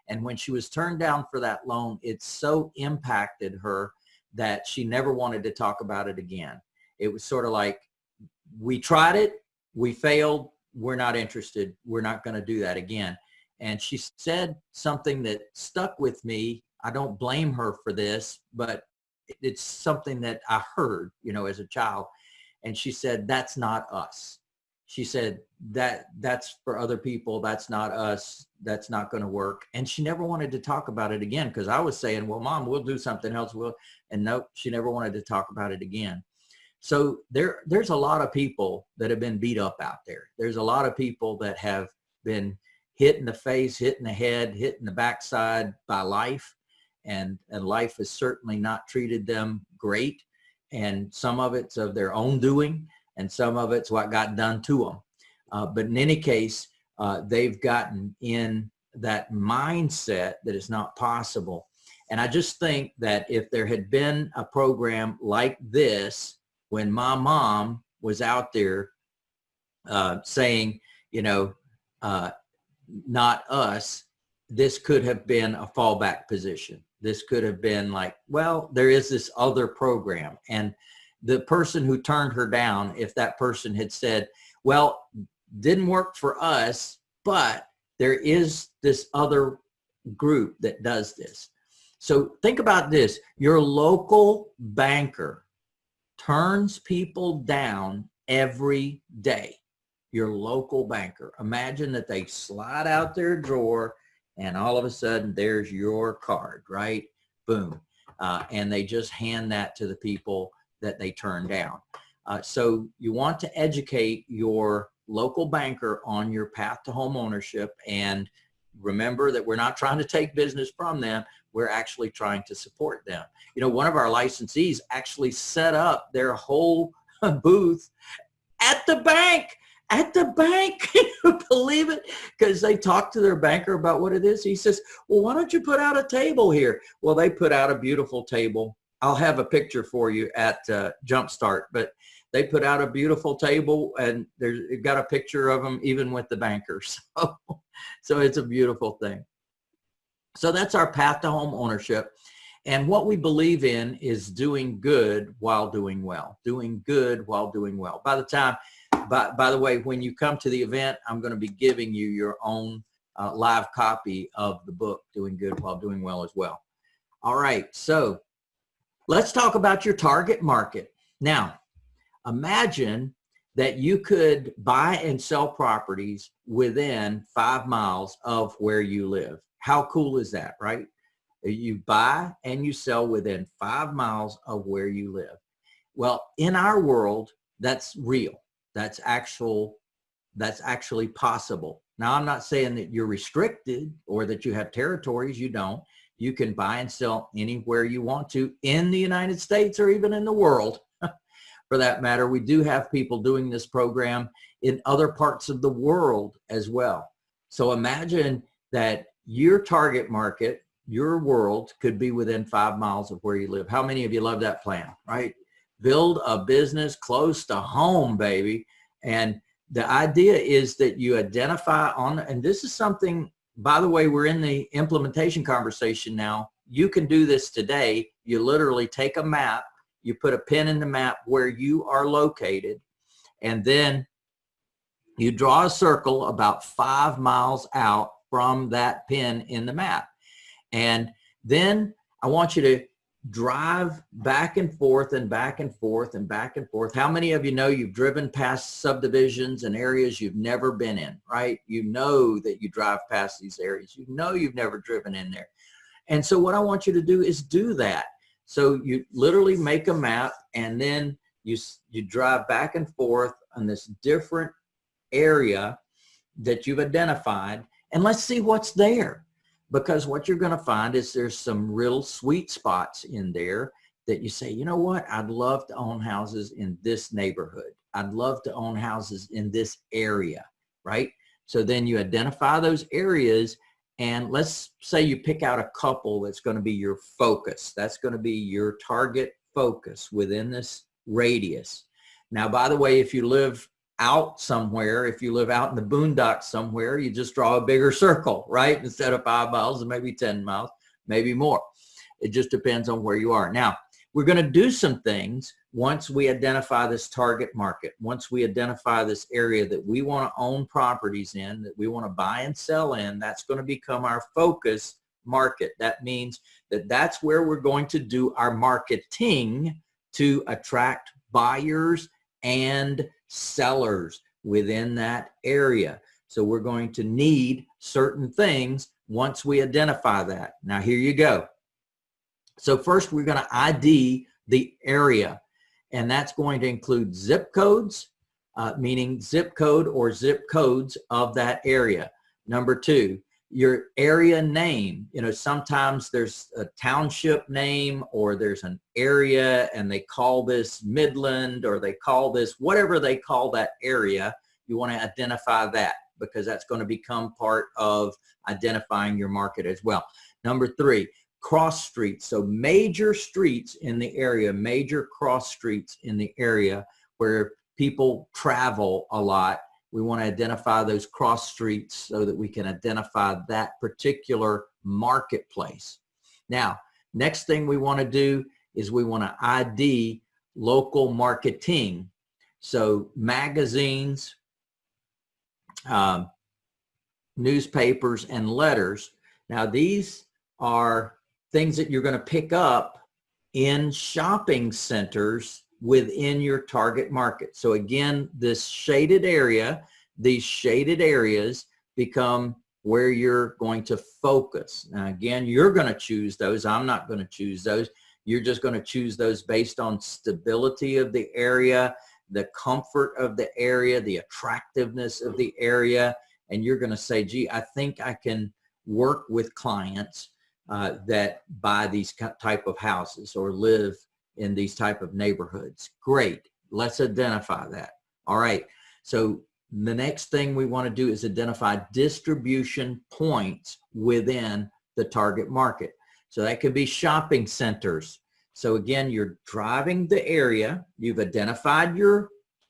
C: And when she was turned down for that loan, it so impacted her that she never wanted to talk about it again. It was sort of like, we tried it, we failed, we're not interested, we're not going to do that again. And she said something that stuck with me. I don't blame her for this, but it's something that I heard, you know, as a child. And she said, that's not us. She said, that's for other people. That's not us. That's not going to work. And she never wanted to talk about it again, because I was saying, well, Mom, we'll do something else. And nope, she never wanted to talk about it again. So there's a lot of people that have been beat up out there. There's a lot of people that have been hit in the face, hit in the head, hit in the backside by life. And life has certainly not treated them great. And some of it's of their own doing, and some of it's what got done to them. But in any case, they've gotten in that mindset that it's not possible. And I just think that if there had been a program like this, when my mom was out there saying, you know, not us, this could have been a fallback position. This could have been like, well, there is this other program. And the person who turned her down, if that person had said, well, didn't work for us, but there is this other group that does this. So think about this. Your local banker turns people down every day. Your local banker. Imagine that they slide out their drawer and all of a sudden there's your card, right? Boom. And they just hand that to the people that they turn down. So you want to educate your local banker on your path to home ownership, and remember that we're not trying to take business from them. We're actually trying to support them. You know, one of our licensees actually set up their whole booth at the bank. At the bank, can you believe it? Because they talked to their banker about what it is. He says, well, why don't you put out a table here? Well, they put out a beautiful table. I'll have a picture for you at Jumpstart, but they put out a beautiful table, and there's got a picture of them even with the bankers. So it's a beautiful thing. So that's our path to home ownership. And what we believe in is doing good while doing well. Doing good while doing well. By the way, when you come to the event, I'm going to be giving you your own live copy of the book, Doing Good While Doing Well, as well. All right, so let's talk about your target market. Now, imagine that you could buy and sell properties within 5 miles of where you live. How cool is that, right? You buy and you sell within 5 miles of where you live. Well, in our world, that's real. That's actually possible. Now, I'm not saying that you're restricted or that you have territories. You don't. You can buy and sell anywhere you want to in the United States or even in the world. For that matter, we do have people doing this program in other parts of the world as well. So imagine that your target market, your world, could be within 5 miles of where you live. How many of you love that plan, right? Build a business close to home, baby. And the idea is that you identify on, and this is something, by the way, we're in the implementation conversation now. You can do this today. You literally take a map, you put a pin in the map where you are located, and then you draw a circle about 5 miles out from that pin in the map. And then I want you to drive back and forth and back and forth and back and forth. How many of you know you've driven past subdivisions and areas you've never been in, right? You know that you drive past these areas. You know you've never driven in there. And so what I want you to do is do that. So you literally make a map, and then you drive back and forth on this different area that you've identified, and let's see what's there. Because what you're going to find is there's some real sweet spots in there that you say, you know what, I'd love to own houses in this neighborhood. I'd love to own houses in this area, right? So then you identify those areas, and let's say you pick out a couple that's going to be your focus. That's going to be your target focus within this radius. Now, by the way, if you live out somewhere, if you live out in the boondocks somewhere, you just draw a bigger circle, right? Instead of 5 miles, and maybe 10 miles, maybe more. It just depends on where you are. Now, we're going to do some things once we identify this target market, once we identify this area that we want to own properties in, that we want to buy and sell in. That's going to become our focus market. That means that that's where we're going to do our marketing to attract buyers and sellers within that area. So we're going to need certain things once we identify that. Now here you go. So first we're going to ID the area, and that's going to include zip codes, meaning zip code or zip codes of that area. Number 2, your area name. You know, sometimes there's a township name, or there's an area and they call this Midland, or they call this whatever they call that area. You want to identify that, because that's going to become part of identifying your market as well. Number 3, cross streets. So major streets in the area, major cross streets in the area where people travel a lot. We want to identify those cross streets so that we can identify that particular marketplace. Now, next thing we want to do is we want to ID local marketing. So magazines, newspapers, and letters. Now, these are things that you're going to pick up in shopping centers within your target market. So again, this shaded area, these shaded areas become where you're going to focus. Now, again, you're going to choose those. I'm not going to choose those. You're just going to choose those based on stability of the area, the comfort of the area, the attractiveness of the area. And you're going to say, gee, I think I can work with clients that buy these type of houses or live in these type of neighborhoods. Great. Let's identify that. All right. So the next thing we want to do is identify distribution points within the target market. So that could be shopping centers. So again, you're driving the area. You've identified your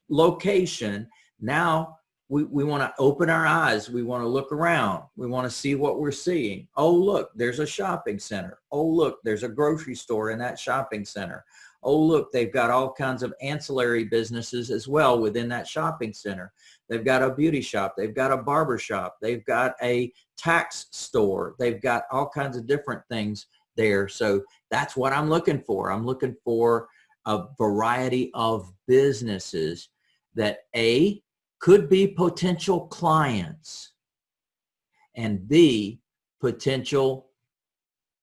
C: location. Now we want to open our eyes. We want to look around. We want to see what we're seeing. Oh, look, there's a shopping center. Oh, look, there's a grocery store in that shopping center. Oh, look, they've got all kinds of ancillary businesses as well within that shopping center. They've got a beauty shop. They've got a barber shop. They've got a tax store. They've got all kinds of different things there. So that's what I'm looking for. I'm looking for a variety of businesses that A, could be potential clients, and B, potential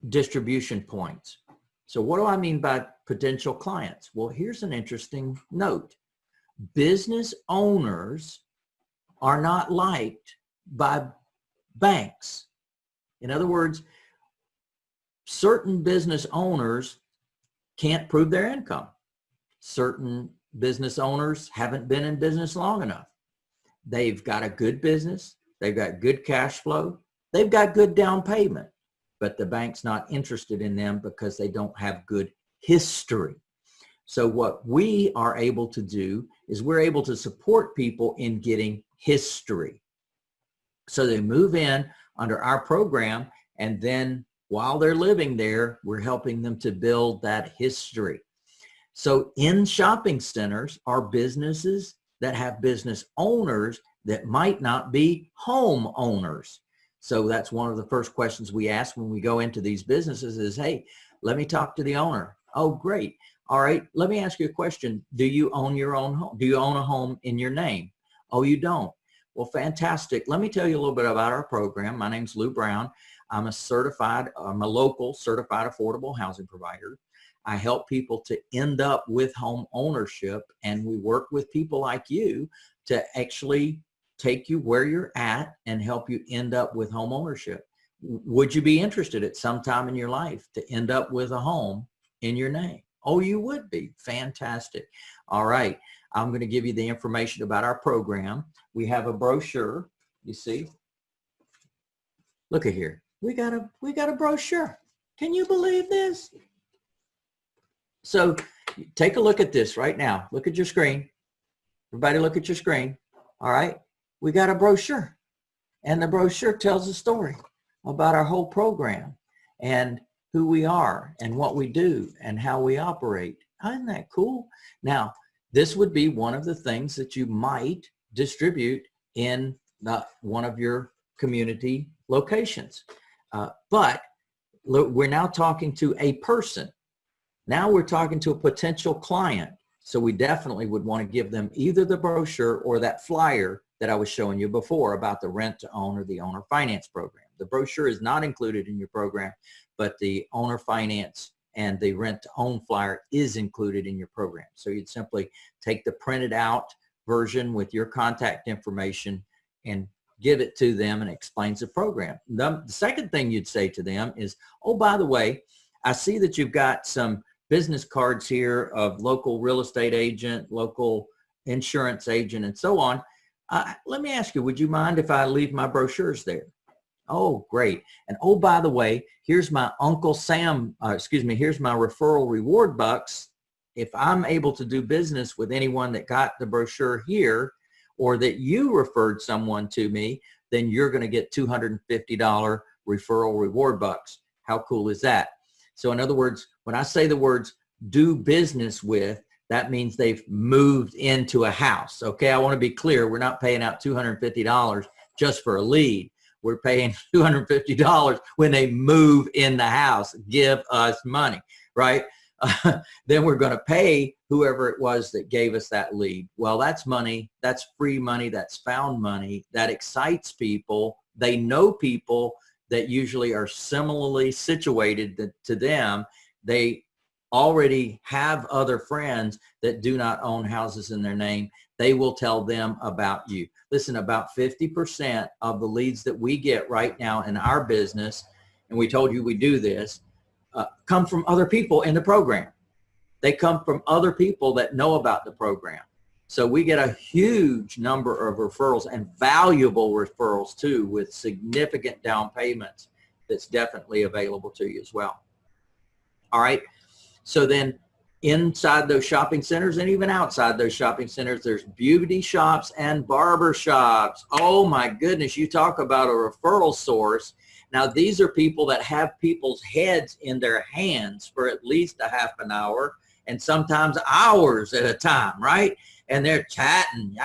C: distribution points. So what do I mean by potential clients? Well, here's an interesting note. Business owners are not liked by banks. In other words, certain business owners can't prove their income. Certain business owners haven't been in business long enough. They've got a good business. They've got good cash flow. They've got good down payment, but the bank's not interested in them because they don't have good history. So what we are able to do is we're able to support people in getting history. So they move in under our program, and then while they're living there, we're helping them to build that history. So in shopping centers are businesses that have business owners that might not be home owners. So that's one of the first questions we ask when we go into these businesses is, hey, let me talk to the owner. Oh, great. All right, let me ask you a question. Do you own your own home? Do you own a home in your name? Oh, you don't. Well, fantastic. Let me tell you a little bit about our program. My name's Lou Brown. I'm a local certified affordable housing provider. I help people to end up with home ownership, and we work with people like you to actually take you where you're at and help you end up with home ownership. Would you be interested at some time in your life to end up with a home in your name? Oh, you would be. Fantastic. All right. I'm going to give you the information about our program. We have a brochure. You see? Look at here. We got a brochure. Can you believe this? So take a look at this right now. Look at your screen. Everybody look at your screen. All right. We got a brochure, and the brochure tells a story about our whole program and who we are and what we do and how we operate. Isn't that cool? Now, this would be one of the things that you might distribute in one of your community locations. But look, we're now talking to a person. Now we're talking to a potential client. So we definitely would want to give them either the brochure or that flyer that I was showing you before about the rent to own or the owner finance program. The brochure is not included in your program, but the owner finance and the rent to own flyer is included in your program. So you'd simply take the printed out version with your contact information and give it to them, and it explains the program. The second thing you'd say to them is, oh, by the way, I see that you've got some business cards here of local real estate agent, local insurance agent, and so on. Let me ask you, would you mind if I leave my brochures there? Oh, great. And oh, by the way, here's my Uncle Sam, here's my referral reward bucks. If I'm able to do business with anyone that got the brochure here, or that you referred someone to me, then you're going to get $250 referral reward bucks. How cool is that? So in other words, when I say the words do business with, that means they've moved into a house. Okay, I want to be clear. We're not paying out $250 just for a lead. we're paying $250 when they move in the house. Give us money, right? Then we're going to pay whoever it was that gave us that lead. Well, that's money. That's free money. That's found money. That excites people. They know people that usually are similarly situated to them. They already have other friends that do not own houses in their name. They will tell them about you. Listen, about 50% of the leads that we get right now in our business, and we told you we do this, come from other people in the program. They come from other people that know about the program. So we get a huge number of referrals, and valuable referrals too, with significant down payments that's definitely available to you as well. All right. So then inside those shopping centers and even outside those shopping centers, there's beauty shops and barber shops. Oh my goodness, you talk about a referral source. Now, these are people that have people's heads in their hands for at least a half an hour and sometimes hours at a time, right? And they're chatting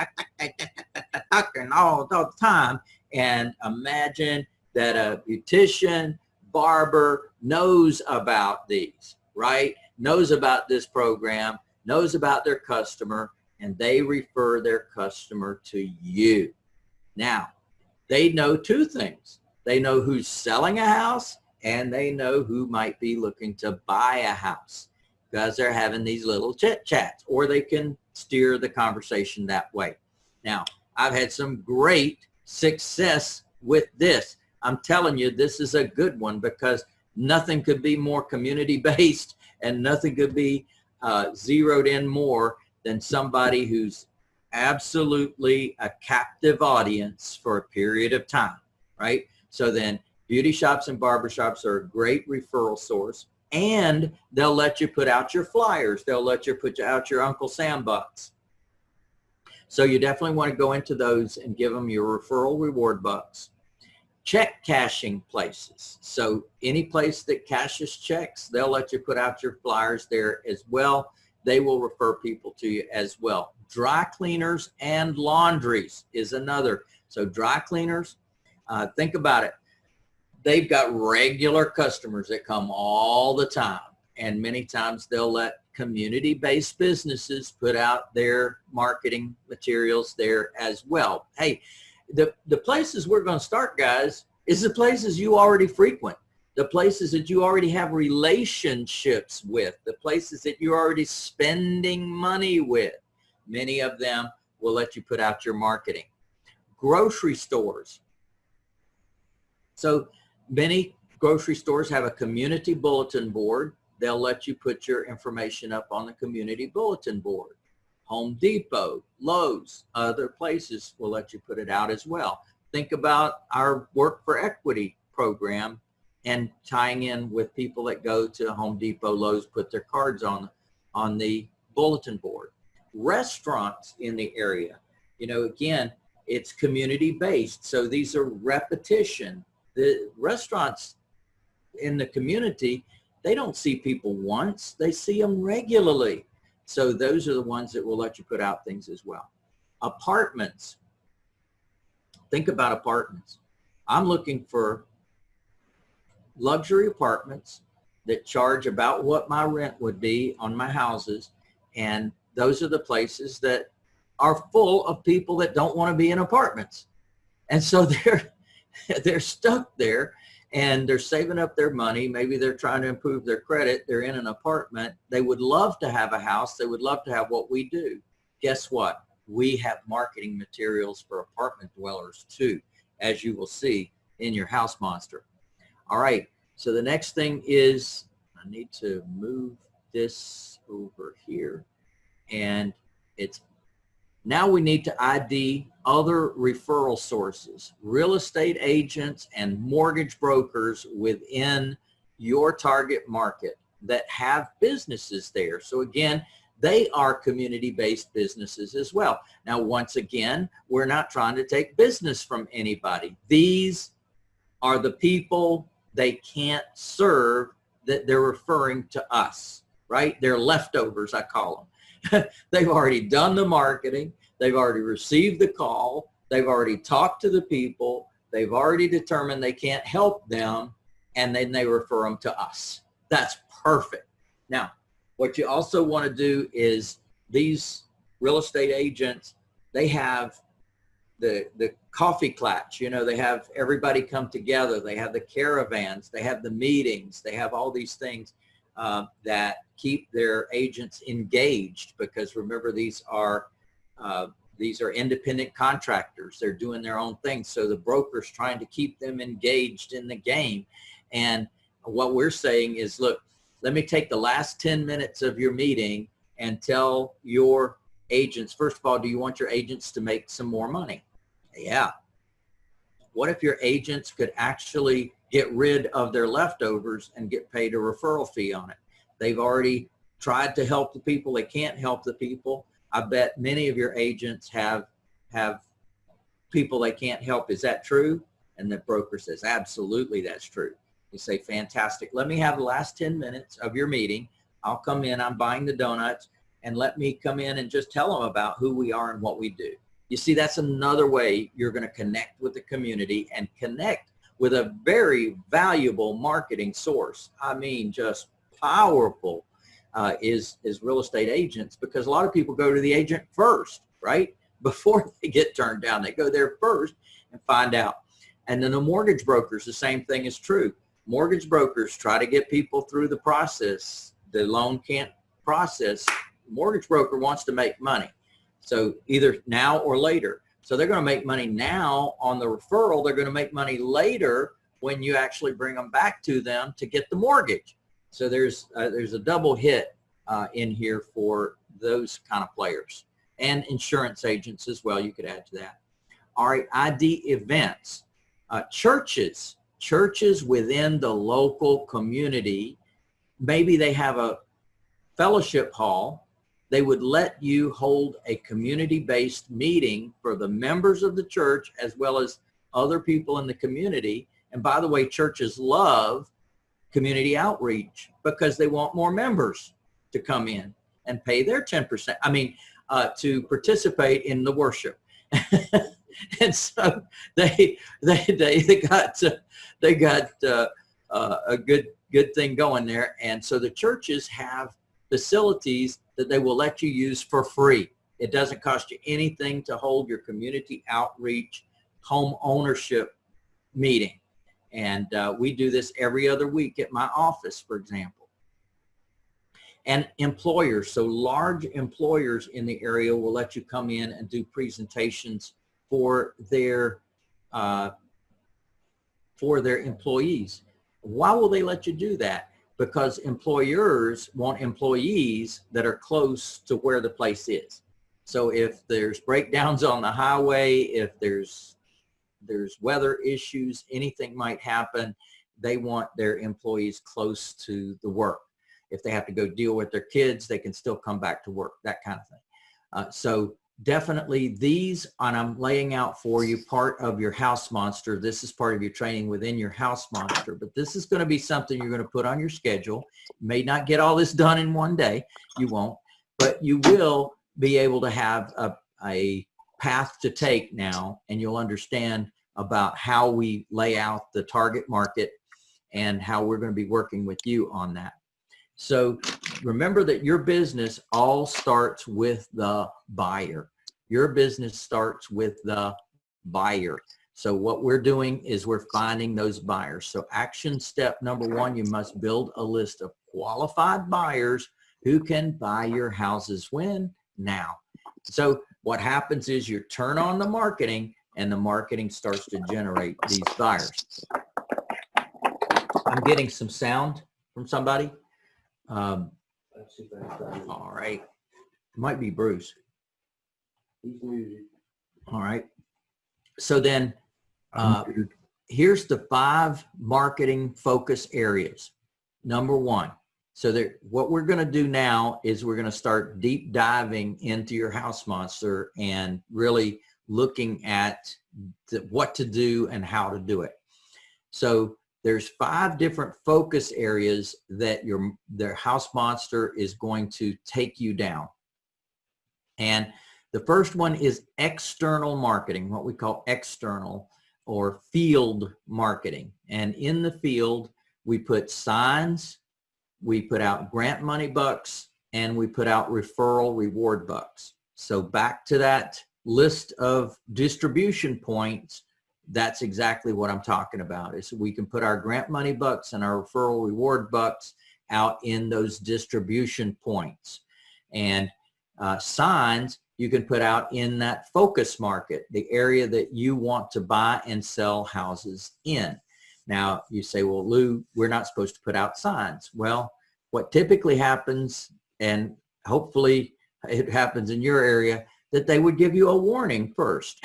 C: all the time. And imagine that a beautician, barber knows about these, right? Knows about this program, knows about their customer, and they refer their customer to you. Now, they know two things. They know who's selling a house, and they know who might be looking to buy a house, because they're having these little chit chats, or they can steer the conversation that way. Now, I've had some great success with this. I'm telling you, this is a good one, because nothing could be more community-based, and nothing could be zeroed in more than somebody who's absolutely a captive audience for a period of time, right? So then beauty shops and barber shops are a great referral source, and they'll let you put out your flyers. They'll let you put out your Uncle Sam bucks. So you definitely want to go into those and give them your referral reward bucks. Check cashing places. So any place that cashes checks, they'll let you put out your flyers there as well. They will refer people to you as well. Dry cleaners and laundries is another. So dry cleaners, think about it. They've got regular customers that come all the time. And many times they'll let community-based businesses put out their marketing materials there as well. Hey, the places we're going to start, guys, is the places you already frequent, the places that you already have relationships with, the places that you're already spending money with. Many of them will let you put out your marketing. Grocery stores. So many grocery stores have a community bulletin board. They'll let you put your information up on the community bulletin board. Home Depot, Lowe's, other places will let you put it out as well. Think about our Work for Equity program and tying in with people that go to Home Depot, Lowe's, put their cards on the bulletin board. Restaurants in the area, you know, again, it's community based. So these are repetition. The restaurants in the community, they don't see people once, they see them regularly. So those are the ones that will let you put out things as well. Apartments. Think about apartments. I'm looking for luxury apartments that charge about what my rent would be on my houses. And those are the places that are full of people that don't want to be in apartments. And so they're stuck there. And they're saving up their money. Maybe they're trying to improve their credit. They're in an apartment. They would love to have a house. They would love to have what we do. Guess what? We have marketing materials for apartment dwellers too, as you will see in your house monster. All right. So the next thing is, I need to move this over here. And it's now we need to ID other referral sources, real estate agents and mortgage brokers within your target market that have businesses there. So again, they are community-based businesses as well. Now, once again, we're not trying to take business from anybody. These are the people they can't serve that they're referring to us, right? They're leftovers, I call them. They've already done the marketing. They've already received the call. They've already talked to the people. they've already determined they can't help them, and then they refer them to us. That's perfect. Now, what you also want to do is these real estate agents, they have the coffee klatch, you know, they have everybody come together. They have the caravans, they have the meetings, they have all these things that keep their agents engaged, because remember, these are independent contractors. They're doing their own thing. So the broker's trying to keep them engaged in the game. And what we're saying is, look, let me take the last 10 minutes of your meeting and tell your agents, first of all, do you want your agents to make some more money? Yeah. What if your agents could actually get rid of their leftovers and get paid a referral fee on it? They've already tried to help the people. They can't help the people. I bet many of your agents have people they can't help. Is that true? And the broker says, absolutely, that's true. You say, fantastic. Let me have the last 10 minutes of your meeting. I'll come in, I'm buying the donuts, and let me come in and just tell them about who we are and what we do. You see, that's another way you're going to connect with the community and connect with a very valuable marketing source. I mean, just powerful is real estate agents, because a lot of people go to the agent first, right? Before they get turned down, they go there first and find out. And then the mortgage brokers, the same thing is true. Mortgage brokers try to get people through the process. The loan can't process. Mortgage broker wants to make money. So either now or later. So they're going to make money now on the referral. They're going to make money later when you actually bring them back to them to get the mortgage. So there's a double hit in here for those kind of players, and insurance agents as well. You could add to that. All right, ID events, churches within the local community. Maybe they have a fellowship hall. They would let you hold a community-based meeting for the members of the church as well as other people in the community. And by the way, churches love community outreach because they want more members to come in and pay their 10%. I mean, to participate in the worship. And so they got a good thing going there. And so the churches have facilities that they will let you use for free. It doesn't cost you anything to hold your community outreach home ownership meeting. And we do this every other week at my office, for example. And employers, so large employers in the area will let you come in and do presentations for their employees. Why will they let you do that? Because employers want employees that are close to where the place is. So if there's breakdowns on the highway, if there's weather issues, anything might happen, they want their employees close to the work. If they have to go deal with their kids, they can still come back to work, that kind of thing. So definitely these, and I'm laying out for you part of your house monster. This is part of your training within your house monster, but this is going to be something you're going to put on your schedule. You may not get all this done in one day. You won't, but you will be able to have a path to take now, and you'll understand about how we lay out the target market and how we're going to be working with you on that. So remember that your business all starts with the buyer. Your business starts with the buyer. So what we're doing is we're finding those buyers. So action step number one, you must build a list of qualified buyers who can buy your houses when? Now. So what happens is you turn on the marketing, and the marketing starts to generate these buyers. I'm getting some sound from somebody. All right. It might be Bruce. All right. So then here's the 5 marketing focus areas. Number 1. So what we're going to do now is we're going to start deep diving into your house monster and really looking at what to do and how to do it. So there's 5 different focus areas that their house monster is going to take you down. And the first one is external marketing, what we call external, or field marketing. And in the field, we put signs, we put out grant money bucks, and we put out referral reward bucks. So back to that list of distribution points, that's exactly what I'm talking about, is we can put our grant money bucks and our referral reward bucks out in those distribution points. And signs you can put out in that focus market, the area that you want to buy and sell houses in. Now you say, well, Lou, we're not supposed to put out signs. Well, what typically happens, and hopefully it happens in your area, that they would give you a warning first.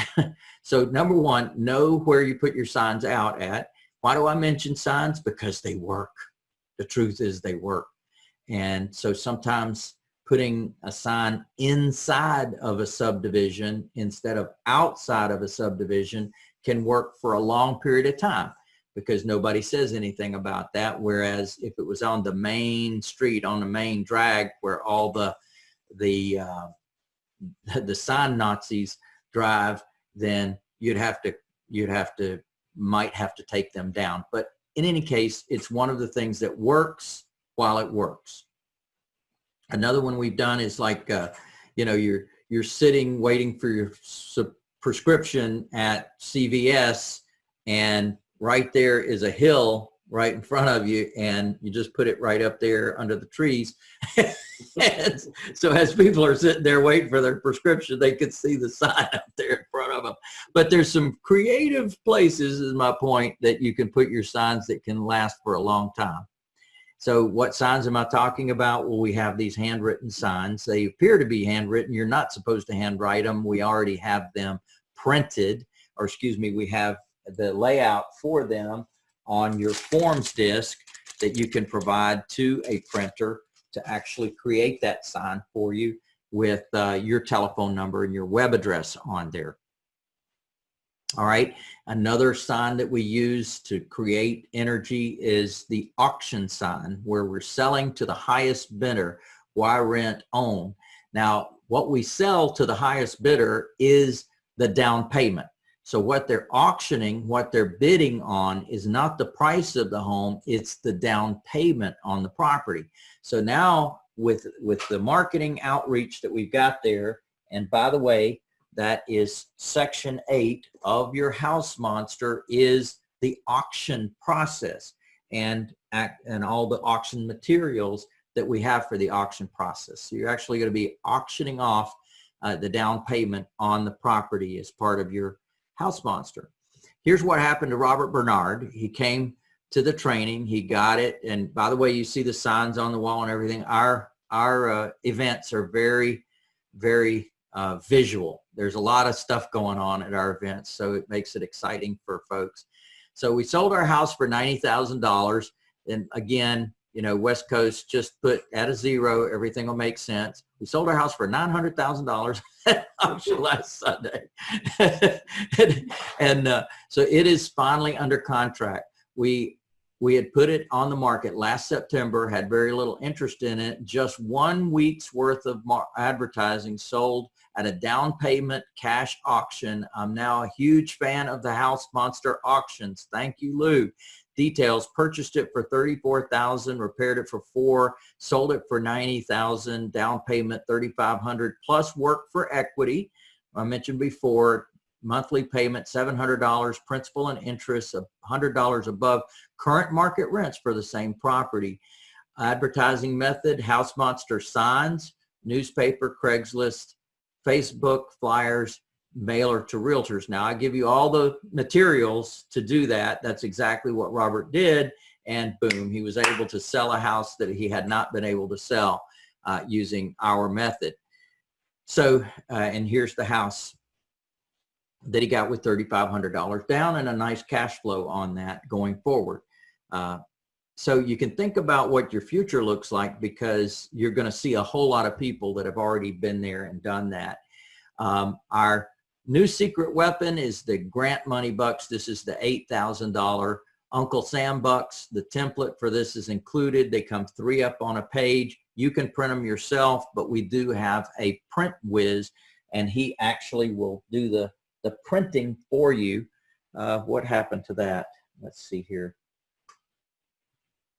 C: So number one, know where you put your signs out at. Why do I mention signs? Because they work. The truth is they work. And so sometimes putting a sign inside of a subdivision instead of outside of a subdivision can work for a long period of time because nobody says anything about that. Whereas if it was on the main street, on the main drag where all the sign Nazis drive, then might have to take them down. But in any case, it's one of the things that works while it works. Another one we've done is like, you're sitting waiting for your prescription at CVS, and right there is a hill right in front of you, and you just put it right up there under the trees. And so as people are sitting there waiting for their prescription, they can see the sign up there in front of them. But there's some creative places, is my point, that you can put your signs that can last for a long time. So what signs am I talking about? Well, we have these handwritten signs. They appear to be handwritten. You're not supposed to handwrite them. We already have them printed, or excuse me, we have the layout for them on your forms disc that you can provide to a printer to actually create that sign for you with your telephone number and your web address on there. All right, another sign that we use to create energy is the auction sign, where we're selling to the highest bidder, why rent own. Now, what we sell to the highest bidder is the down payment. So what they're auctioning, what they're bidding on is not the price of the home, it's the down payment on the property. So now with the marketing outreach that we've got there, and by the way, that is section 8 of your house monster, is the auction process and all the auction materials that we have for the auction process. So you're actually going to be auctioning off the down payment on the property as part of your house monster. Here's what happened to Robert Bernard. He came to the training, he got it, and by the way, you see the signs on the wall and everything. Our events are very, very visual. There's a lot of stuff going on at our events, so it makes it exciting for folks. So we sold our house for $90,000, and again, West Coast, just put at a zero, everything will make sense. We sold our house for $900,000 at auction last Sunday. and so it is finally under contract. We had put it on the market last September, had very little interest in it. Just 1 week's worth of advertising sold at a down payment cash auction. I'm now a huge fan of the House Monster auctions. Thank you, Lou. Details: purchased it for $34,000, repaired it for $4,000, sold it for $90,000, down payment $3,500 plus work for equity. I mentioned before, monthly payment $700, principal and interest of $100 above current market rents for the same property. Advertising method: House Monster signs, newspaper, Craigslist, Facebook, flyers, mailer to realtors. Now I give you all the materials to do that. That's exactly what Robert did, and boom, he was able to sell a house that he had not been able to sell using our method. So and here's the house that he got with $3,500 down, and a nice cash flow on that going forward. So you can think about what your future looks like, because you're going to see a whole lot of people that have already been there and done that. Our new secret weapon is the grant money bucks. This is the $8,000 Uncle Sam bucks. The template for this is included. They come 3 up on a page. You can print them yourself, but we do have a print whiz, and he actually will do the printing for you What happened to that? Let's see here.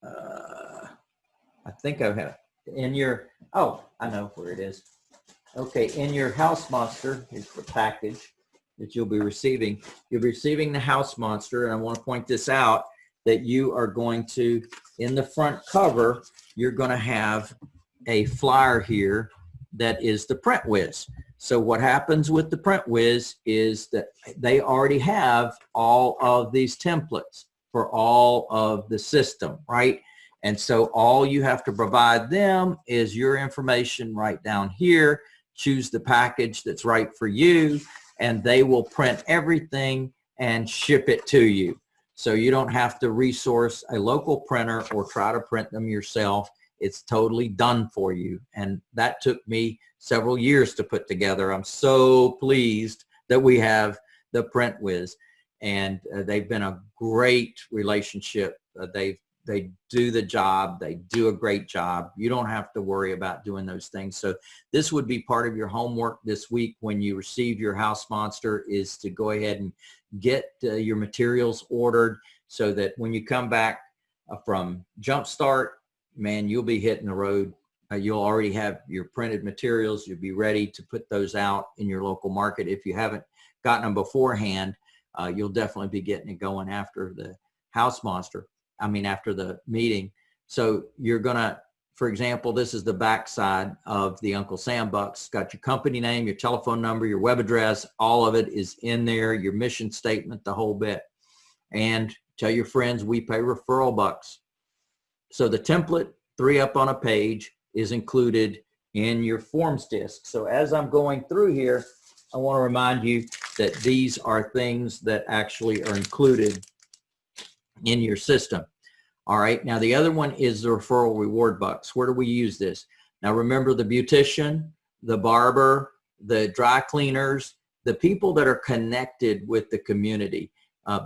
C: I think I have in your, oh, I know where it is. Okay, in your House Monster, here's the package that you'll be receiving. You'll be receiving the House Monster, and I want to point this out, that you are going to, in the front cover, you're going to have a flyer here that is the Print Whiz. So what happens with the Print Whiz is that they already have all of these templates for all of the system, right? And so all you have to provide them is your information right down here. Choose the package that's right for you, and they will print everything and ship it to you. So you don't have to resource a local printer or try to print them yourself. It's totally done for you. And that took me several years to put together. I'm so pleased that we have the Print Whiz, and they've been a great relationship. They do the job. They do a great job. You don't have to worry about doing those things. So this would be part of your homework this week when you receive your House Monster, is to go ahead and get your materials ordered so that when you come back from Jumpstart, man, you'll be hitting the road. You'll already have your printed materials. You'll be ready to put those out in your local market. If you haven't gotten them beforehand, you'll definitely be getting it going after the House Monster. I mean, after the meeting. So you're gonna, for example, this is the back side of the Uncle Sam Bucks. It's got your company name, your telephone number, your web address, all of it is in there, your mission statement, the whole bit. And tell your friends we pay referral bucks. So the template, 3 up on a page, is included in your forms disc. So as I'm going through here, I want to remind you that these are things that actually are included in your system. All right, now the other one is the referral reward bucks. Where do we use this? Now remember, the beautician, the barber, the dry cleaners, the people that are connected with the community,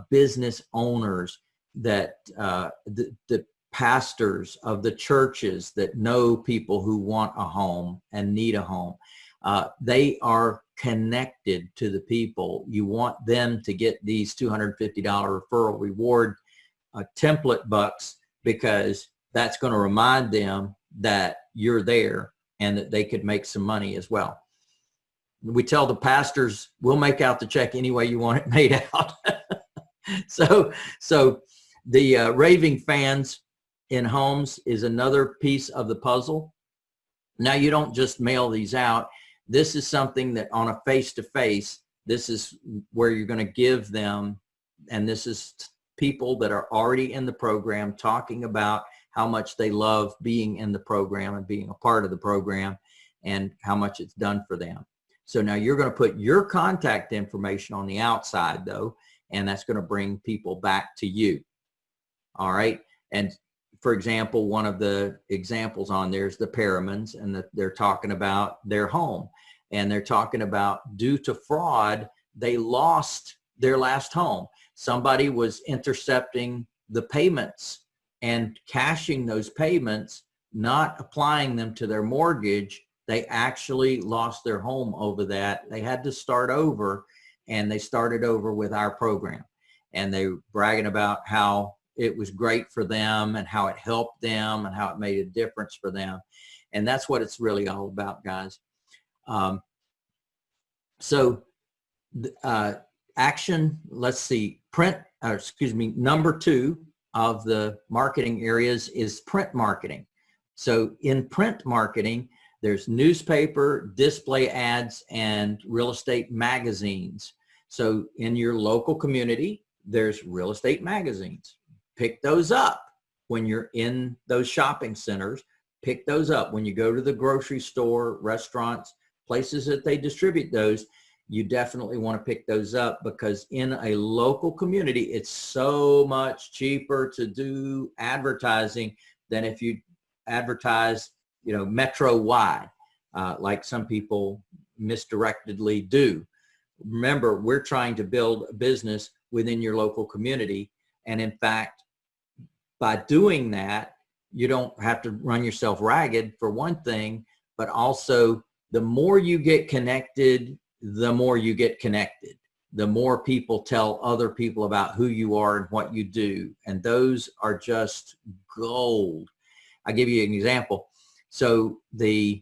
C: business owners, that the pastors of the churches that know people who want a home and need a home. They are connected to the people. You want them to get these $250 referral reward template bucks, because that's going to remind them that you're there and that they could make some money as well. We tell the pastors, we'll make out the check any way you want it made out. So the raving fans in homes is another piece of the puzzle. Now you don't just mail these out. This is something that on a face-to-face, this is where you're going to give them, and this is people that are already in the program talking about how much they love being in the program and being a part of the program and how much it's done for them. So now you're going to put your contact information on the outside though, and that's going to bring people back to you. All right. And for example, one of the examples on there is the Perrimans, and they're talking about their home, and they're talking about, due to fraud, they lost their last home. Somebody was intercepting the payments and cashing those payments, not applying them to their mortgage. They actually lost their home over that. They had to start over, and they started over with our program. And they were bragging about how it was great for them and how it helped them and how it made a difference for them. And that's what it's really all about, guys. Action, let's see, number 2 of the marketing areas is print marketing. So in print marketing, there's newspaper, display ads, and real estate magazines. So in your local community, there's real estate magazines. Pick those up when you're in those shopping centers. Pick those up when you go to the grocery store, restaurants, places that they distribute those. You definitely want to pick those up, because in a local community, it's so much cheaper to do advertising than if you advertise, metro-wide, like some people misdirectedly do. Remember, we're trying to build a business within your local community. And in fact, by doing that, you don't have to run yourself ragged, for one thing, but also the more you get connected, the more you get connected. the more people tell other people about who you are and what you do. And those are just gold. I'll give you an example. So the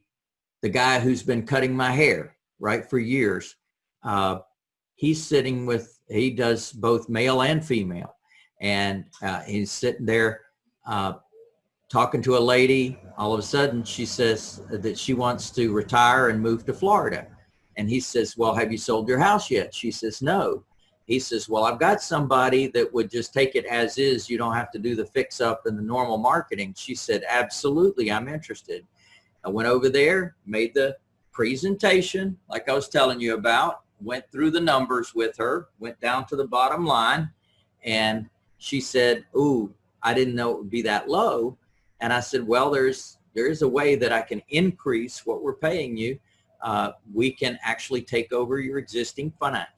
C: guy who's been cutting my hair, right, for years, he's sitting with, he does both male and female. And he's sitting there talking to a lady. All of a sudden, she says that she wants to retire and move to Florida. And he says, well, have you sold your house yet? She says, no. He says, well, I've got somebody that would just take it as is. You don't have to do the fix up and the normal marketing. She said, absolutely, I'm interested. I went over there, made the presentation like I was telling you about, went through the numbers with her, went down to the bottom line, and she said, ooh, I didn't know it would be that low. And I said, well, there is a way that I can increase what we're paying you. We can actually take over your existing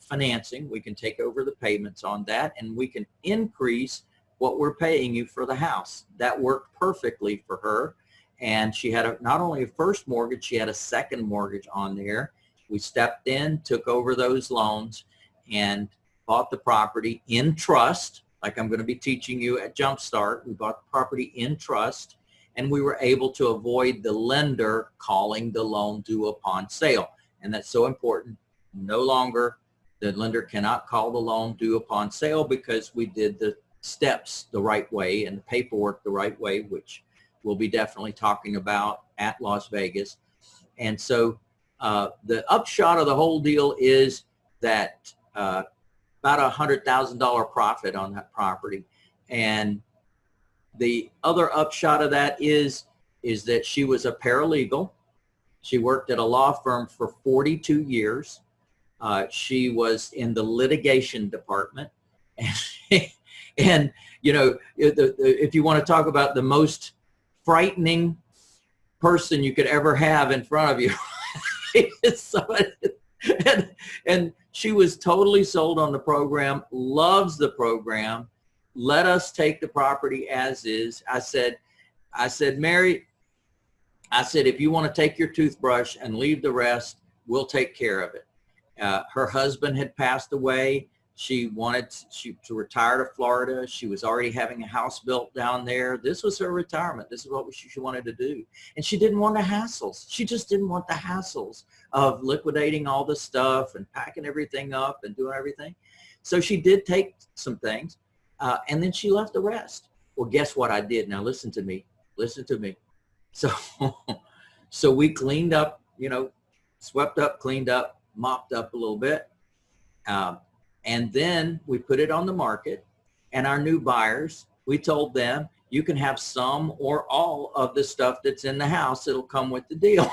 C: financing. We can take over the payments on that, and we can increase what we're paying you for the house. That worked perfectly for her. And she had not only a first mortgage, she had a second mortgage on there. We stepped in, took over those loans, and bought the property in trust, like I'm going to be teaching you at Jumpstart. We bought the property in trust, and we were able to avoid the lender calling the loan due upon sale. And that's so important. No longer, the lender cannot call the loan due upon sale because we did the steps the right way and the paperwork the right way, which we'll be definitely talking about at Las Vegas. And so the upshot of the whole deal is that about $100,000 profit on that property. And the other upshot of that is that she was a paralegal. She worked at a law firm for 42 years. She was in the litigation department. And you know, if you want to talk about the most frightening person you could ever have in front of you, and she was totally sold on the program, loves the program, let us take the property as is. I said, Mary, I said, if you want to take your toothbrush and leave the rest, we'll take care of it. Her husband had passed away. She wanted to retire to Florida. She was already having a house built down there. This was her retirement. This is what she wanted to do. And she didn't want the hassles. She just didn't want the hassles of liquidating all the stuff and packing everything up and doing everything. So she did take some things, and then she left the rest. Well, guess what I did? Now listen to me. Listen to me. So we cleaned up, you know, swept up, cleaned up, mopped up a little bit. And then we put it on the market, and our new buyers, we told them, you can have some or all of the stuff that's in the house. It'll come with the deal.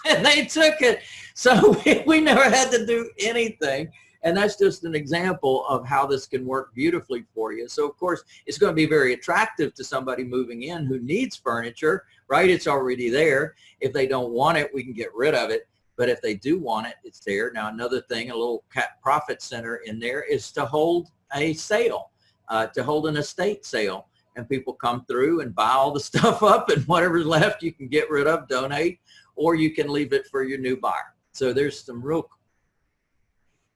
C: And they took it. So we never had to do anything. And that's just an example of how this can work beautifully for you. So of course, it's going to be very attractive to somebody moving in who needs furniture, right? It's already there. If they don't want it, we can get rid of it. But if they do want it, it's there. Now, another thing, a little profit center in there is to hold a sale, to hold an estate sale. And people come through and buy all the stuff up, and whatever's left you can get rid of, donate, or you can leave it for your new buyer. So there's some real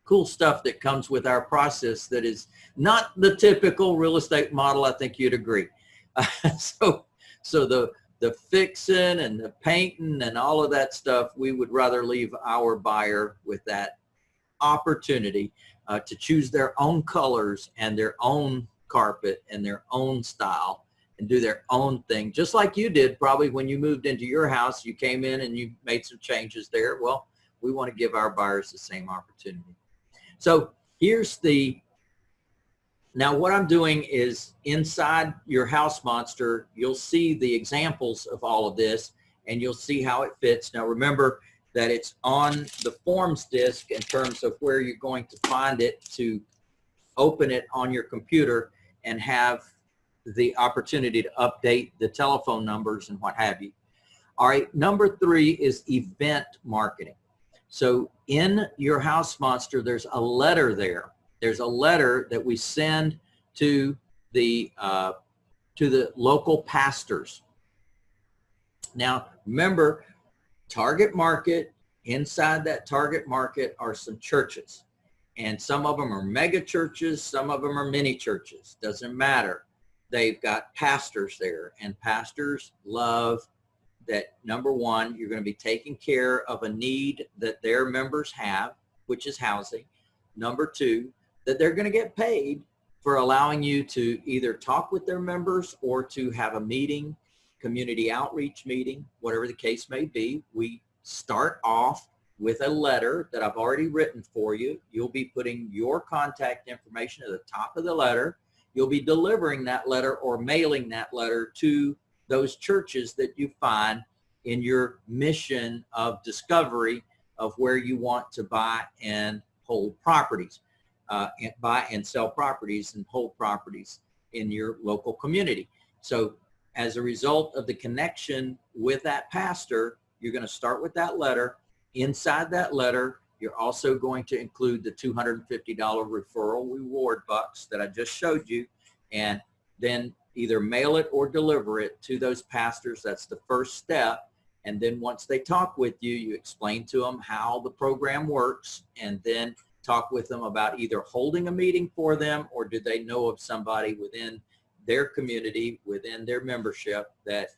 C: cool stuff that comes with our process that is not the typical real estate model. I think you'd agree. So the fixing and the painting and all of that stuff, we would rather leave our buyer with that opportunity to choose their own colors and their own carpet and their own style and do their own thing, just like you did probably when you moved into your house. You came in and you made some changes there. Well, we want to give our buyers the same opportunity. So here's now what I'm doing is inside your house monster, you'll see the examples of all of this, and you'll see how it fits. Now remember that it's on the forms disk in terms of where you're going to find it to open it on your computer and have the opportunity to update the telephone numbers and what have you. All right, number 3 is event marketing. So in your house monster, there's a letter there. There's a letter that we send to the local pastors. Now, remember, target market, inside that target market are some churches. And some of them are mega churches, some of them are mini churches. Doesn't matter. They've got pastors there, and pastors love that. Number one, you're going to be taking care of a need that their members have, which is housing. Number two, that they're going to get paid for allowing you to either talk with their members or to have a meeting, community outreach meeting, whatever the case may be. We start off with a letter that I've already written for you. You'll be putting your contact information at the top of the letter. You'll be delivering that letter or mailing that letter to those churches that you find in your mission of discovery of where you want to buy and hold properties, buy and sell properties and hold properties in your local community. So as a result of the connection with that pastor, you're going to start with that letter. Inside that letter, you're also going to include the $250 referral reward bucks that I just showed you, and then either mail it or deliver it to those pastors. That's the first step. And then once they talk with you, you explain to them how the program works, and then talk with them about either holding a meeting for them, or do they know of somebody within their community, within their membership, that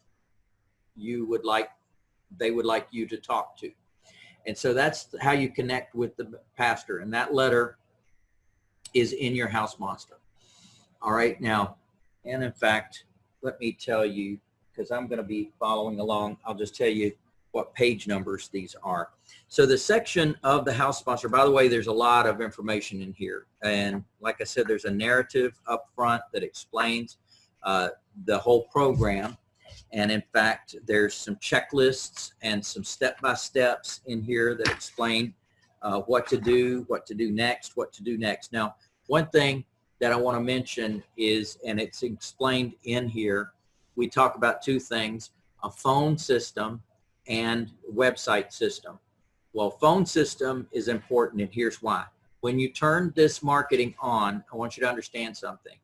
C: they would like you to talk to. And so that's how you connect with the pastor. And that letter is in your house monster. All right. Now, and in fact, let me tell you, because I'm going to be following along, I'll just tell you what page numbers these are. So the section of the house sponsor, by the way, there's a lot of information in here. And like I said, there's a narrative up front that explains the whole program. And in fact, there's some checklists and some step-by-steps in here that explain what to do next. Now, one thing that I want to mention is, and it's explained in here, we talk about two things: a phone system and website system. Well, phone system is important, and here's why. When you turn this marketing on, I want you to understand something.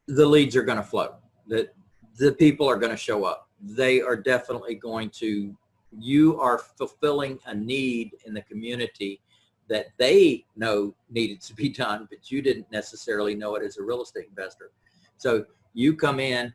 C: The leads are going to flow. The people are going to show up. They are definitely going to, you are fulfilling a need in the community that they know needed to be done, but you didn't necessarily know it as a real estate investor. So you come in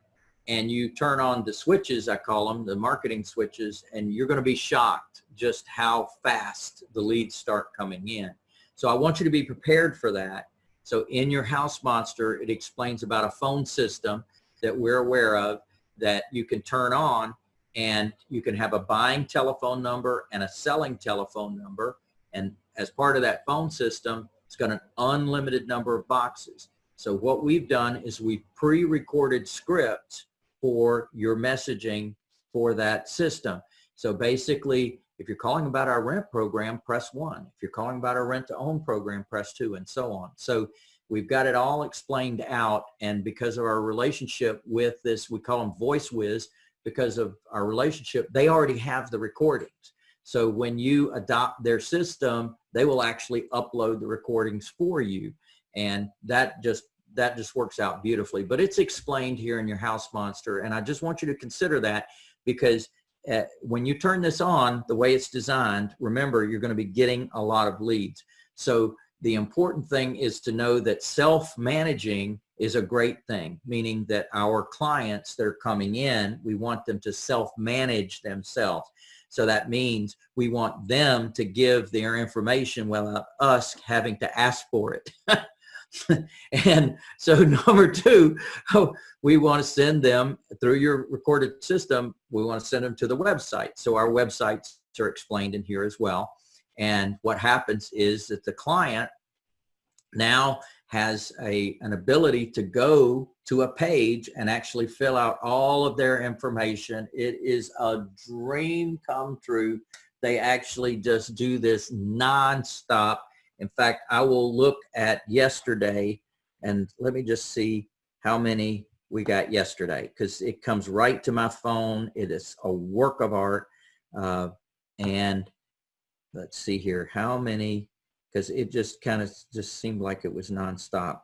C: and you turn on the switches, I call them, the marketing switches, and you're going to be shocked just how fast the leads start coming in. So I want you to be prepared for that. So in your house monster, it explains about a phone system that we're aware of that you can turn on, and you can have a buying telephone number and a selling telephone number. And as part of that phone system, it's got an unlimited number of boxes. So what we've done is we pre-recorded scripts for your messaging for that system. So basically, if you're calling about our rent program, press 1. If you're calling about our rent to own program, press 2, and so on. So we've got it all explained out, and because of our relationship with this, we call them Voice Whiz, because of our relationship, they already have the recordings. So when you adopt their system, they will actually upload the recordings for you, and that just works out beautifully. But it's explained here in your house monster, and I just want you to consider that, because when you turn this on the way it's designed, remember, you're going to be getting a lot of leads. So the important thing is to know that self-managing is a great thing, meaning that our clients that are coming in, we want them to self-manage themselves. So that means we want them to give their information without us having to ask for it. And so number 2, we want to send them through your recorded system. We want to send them to the website. So our websites are explained in here as well. And what happens is that the client now has an ability to go to a page and actually fill out all of their information. It is a dream come true. They actually just do this nonstop. In fact, I will look at yesterday, and let me just see how many we got yesterday, because it comes right to my phone. It is a work of art. And let's see here, how many, because it just kind of just seemed like it was nonstop.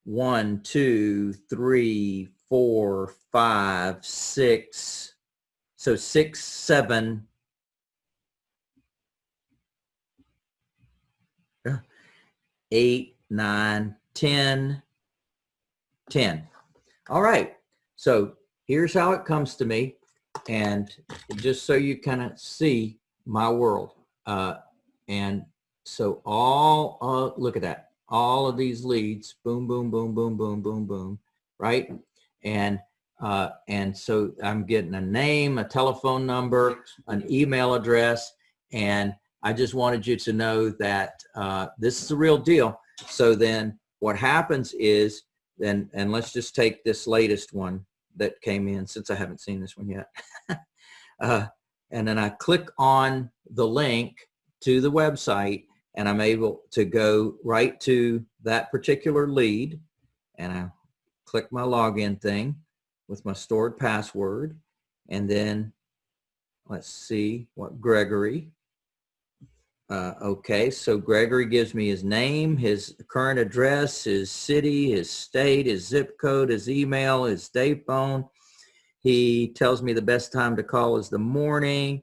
C: 1, 2, 3, 4, 5, 6. So 6, 7. 8, 9, 10, 10. All right. So here's how it comes to me. And just so you kind of see my world. And so look at that. All of these leads, boom, boom, boom, boom, boom, boom, boom, right? And so I'm getting a name, a telephone number, an email address, and I just wanted you to know that this is the real deal. So then what happens is, and let's just take this latest one that came in, since I haven't seen this one yet. And then I click on the link to the website, and I'm able to go right to that particular lead, and I click my login thing with my stored password, and then let's see what Gregory. Okay, so Gregory gives me his name, his current address, his city, his state, his zip code, his email, his day phone. He tells me the best time to call is the morning.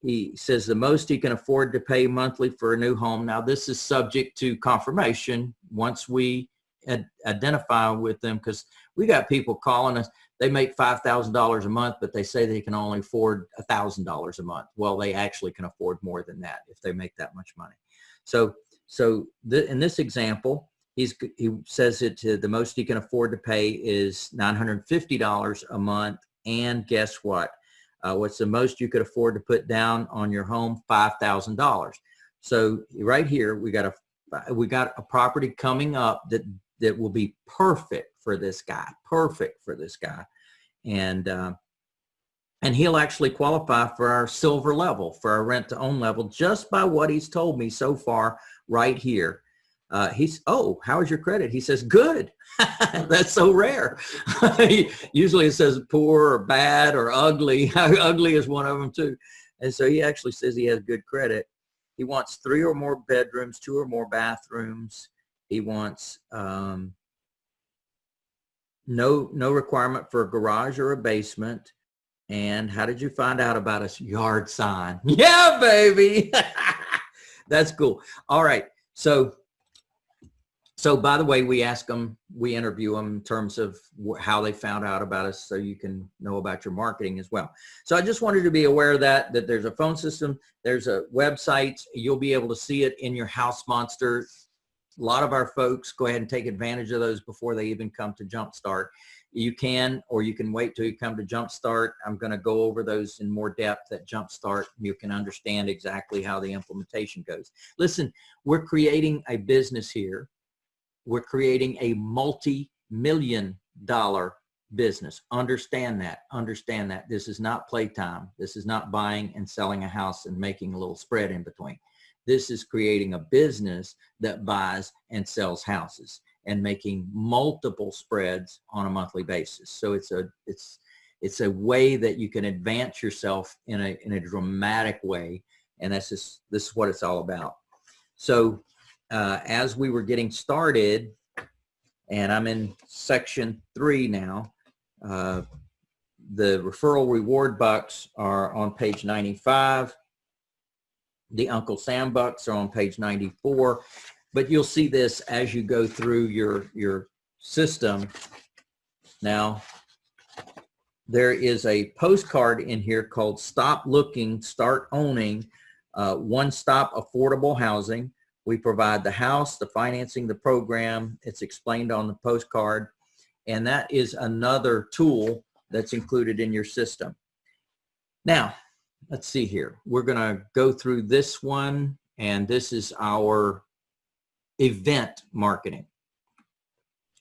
C: He says the most he can afford to pay monthly for a new home. Now, this is subject to confirmation once we identify with them, because we got people calling us. They make $5,000 a month, but they say they can only afford $1,000 a month. Well, they actually can afford more than that if they make that much money. So in this example, he says the most he can afford to pay is $950 a month. And guess what? What's the most you could afford to put down on your home? $5,000. So right here, we got a property coming up that will be perfect for this guy, and he'll actually qualify for our silver level, for our rent to own level, just by what he's told me so far right here. Oh, how's your credit? He says, good. That's so rare. Usually it says poor or bad or ugly. Ugly is one of them too. And so he actually says he has good credit. He wants 3 or more bedrooms, 2 or more bathrooms. He wants no requirement for a garage or a basement. And how did you find out about us? Yard sign. Yeah, baby. That's cool. All right. So by the way, we ask them, we interview them in terms of how they found out about us, so you can know about your marketing as well. So I just wanted to be aware of that there's a phone system, there's a website, you'll be able to see it in your house monster. A lot of our folks go ahead and take advantage of those before they even come to Jumpstart. You can, or you can wait till you come to Jumpstart. I'm going to go over those in more depth at Jumpstart. You can understand exactly how the implementation goes. Listen, we're creating a business here. We're creating a multi-million-dollar business. Understand that. Understand that. This is not playtime. This is not buying and selling a house and making a little spread in between. This is creating a business that buys and sells houses and making multiple spreads on a monthly basis. So it's a way that you can advance yourself in a dramatic way, and this is what it's all about. So as we were getting started, and I'm in section 3 now, the referral reward bucks are on page 95. The Uncle Sam bucks are on page 94. But you'll see this as you go through your system. Now, there is a postcard in here called Stop Looking, Start Owning, One-Stop Affordable Housing. We provide the house, the financing, the program. It's explained on the postcard. And that is another tool that's included in your system. Now, let's see here. We're going to go through this one, and this is our event marketing.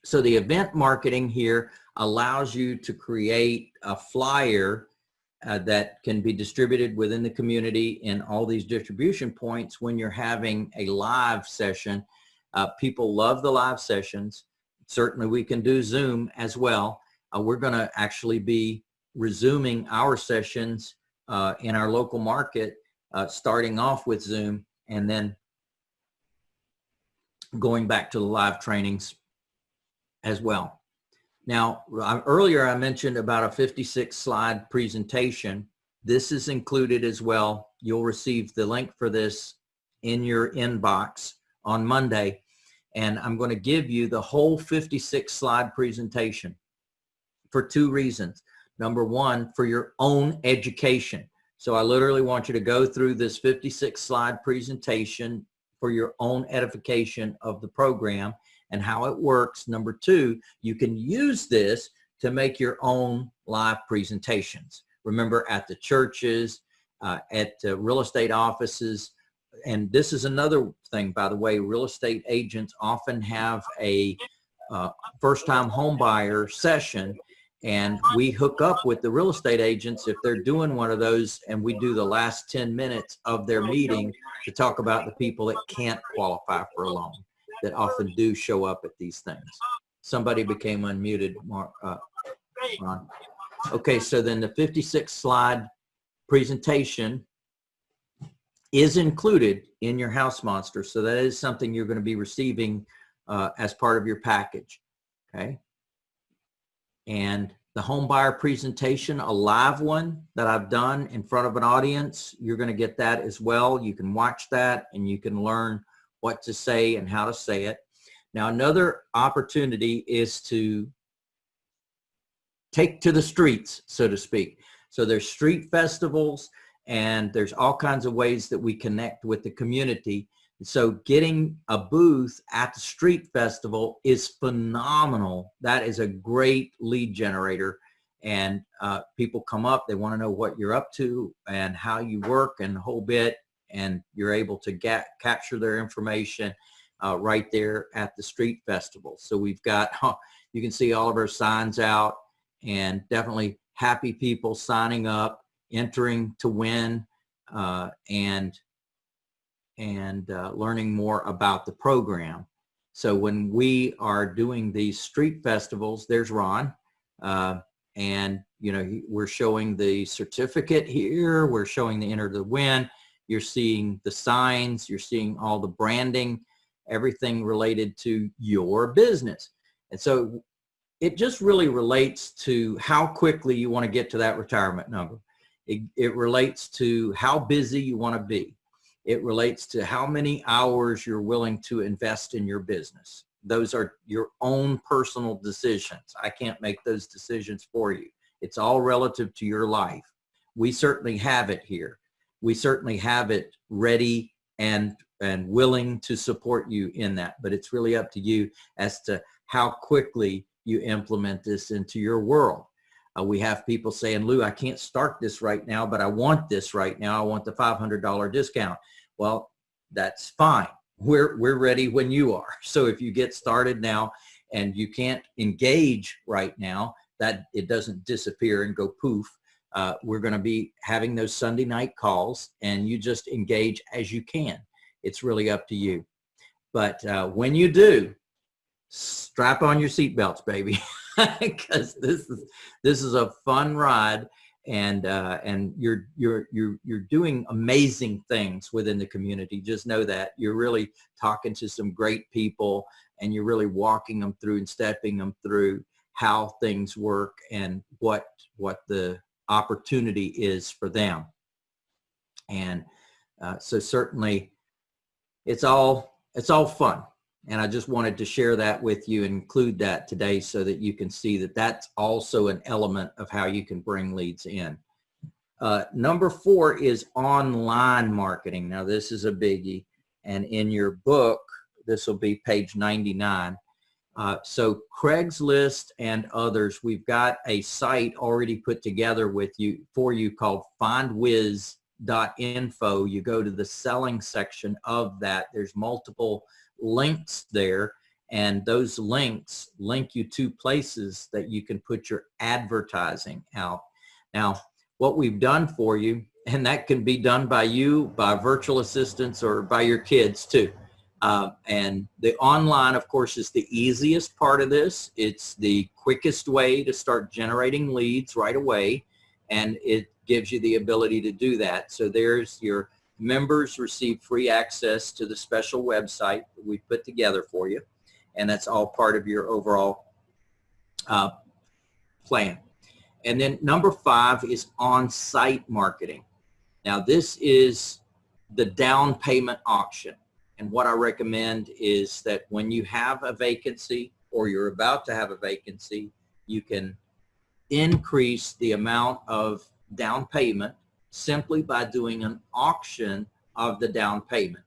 C: So the event marketing here allows you to create a flyer that can be distributed within the community in all these distribution points when you're having a live session. People love the live sessions. Certainly we can do Zoom as well. We're going to actually be resuming our sessions in our local market, starting off with Zoom and then going back to the live trainings as well. Now, earlier I mentioned about a 56 slide presentation. This is included as well. You'll receive the link for this in your inbox on Monday, and I'm going to give you the whole 56 slide presentation for 2 reasons. Number one, for your own education. So I literally want you to go through this 56 slide presentation for your own edification of the program and how it works. Number two, you can use this to make your own live presentations. Remember, at the churches, at real estate offices, and this is another thing, by the way, real estate agents often have a first-time home buyer session, and we hook up with the real estate agents if they're doing one of those, and we do the last 10 minutes of their meeting to talk about the people that can't qualify for a loan, that often do show up at these things. Somebody became unmuted, Ron. Okay, so then the 56 slide presentation is included in your house monster. So that is something you're going to be receiving as part of your package. Okay. And the home buyer presentation, a live one that I've done in front of an audience, you're going to get that as well. You can watch that and you can learn what to say and how to say it. Now, another opportunity is to take to the streets, so to speak. So there's street festivals and there's all kinds of ways that we connect with the community. So getting a booth at the street festival is phenomenal. That is a great lead generator. And people come up, they want to know what you're up to and how you work and the whole bit. And you're able to capture their information right there at the street festival. So we've got, you can see all of our signs out, and definitely happy people signing up, entering to win, and learning more about the program. So when we are doing these street festivals, there's Ron, and you know, we're showing the certificate here, we're showing the enter to win, you're seeing the signs, you're seeing all the branding, everything related to your business. And so it just really relates to how quickly you want to get to that retirement number. It relates to how busy you want to be. It relates to how many hours you're willing to invest in your business. Those are your own personal decisions. I can't make those decisions for you. It's all relative to your life. We certainly have it here. We certainly have it ready and willing to support you in that, but it's really up to you as to how quickly you implement this into your world. We have people saying, Lou, I can't start this right now, but I want this right now. I want the $500 discount. Well, that's fine. We're ready when you are. So if you get started now and you can't engage right now, that it doesn't disappear and go poof. We're going to be having those Sunday night calls, and you just engage as you can. It's really up to you. But when you do, strap on your seatbelts, baby, because this is a fun ride, and you're doing amazing things within the community. Just know that you're really talking to some great people, and you're really walking them through and stepping them through how things work and what the opportunity is for them. And so certainly it's all fun. And I just wanted to share that with you and include that today so that you can see that that's also an element of how you can bring leads in. Number 4 is online marketing. Now, this is a biggie. And in your book, this will be page 99. So Craigslist and others, we've got a site already put together for you called findwiz.info. You go to the selling section of that. There's multiple links there, and those links link you to places that you can put your advertising out. Now, what we've done for you, and that can be done by you, by virtual assistants, or by your kids too. And the online, of course, is the easiest part of this. It's the quickest way to start generating leads right away, and it gives you the ability to do that. So there's your members receive free access to the special website that we put together for you, and that's all part of your overall plan. And then number 5 is on-site marketing. Now, this is the down payment auction. And what I recommend is that when you have a vacancy or you're about to have a vacancy, you can increase the amount of down payment simply by doing an auction of the down payment.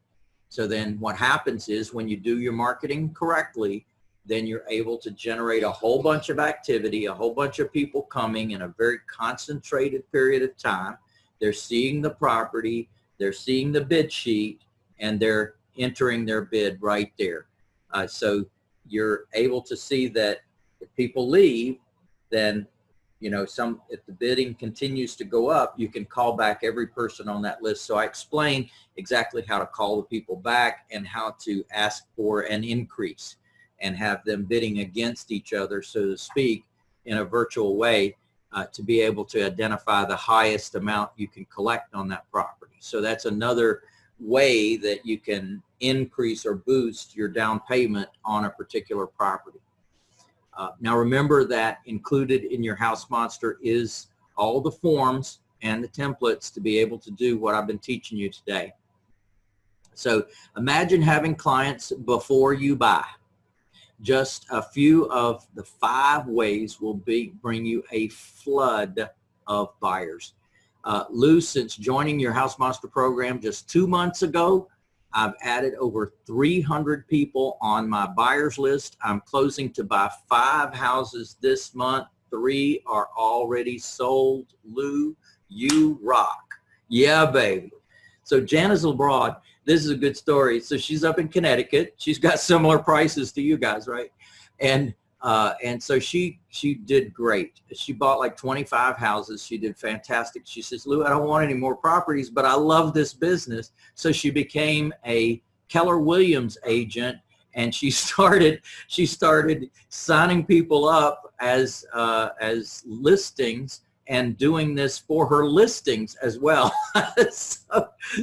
C: So then what happens is when you do your marketing correctly, then you're able to generate a whole bunch of activity, a whole bunch of people coming in a very concentrated period of time. They're seeing the property, they're seeing the bid sheet, and they're entering their bid right there. So you're able to see that if people leave, then, you know, if the bidding continues to go up, you can call back every person on that list. So I explain exactly how to call the people back and how to ask for an increase and have them bidding against each other, so to speak, in a virtual way to be able to identify the highest amount you can collect on that property. So that's another way that you can increase or boost your down payment on a particular property. Now remember that included in your House Monster is all the forms and the templates to be able to do what I've been teaching you today. So imagine having clients before you buy. Just a few of the 5 ways will bring you a flood of buyers. Lou, since joining your House Monster program just 2 months ago, I've added over 300 people on my buyers list. I'm closing to buy 5 houses this month. 3 are already sold. Lou, you rock. Yeah, baby. So Janice LeBrod, this is a good story. So she's up in Connecticut. She's got similar prices to you guys, right? And so she did great. She bought like 25 houses. She did fantastic. She says, Lou, I don't want any more properties, but I love this business. So she became a Keller Williams agent, and she started signing people up as listings and doing this for her listings as well.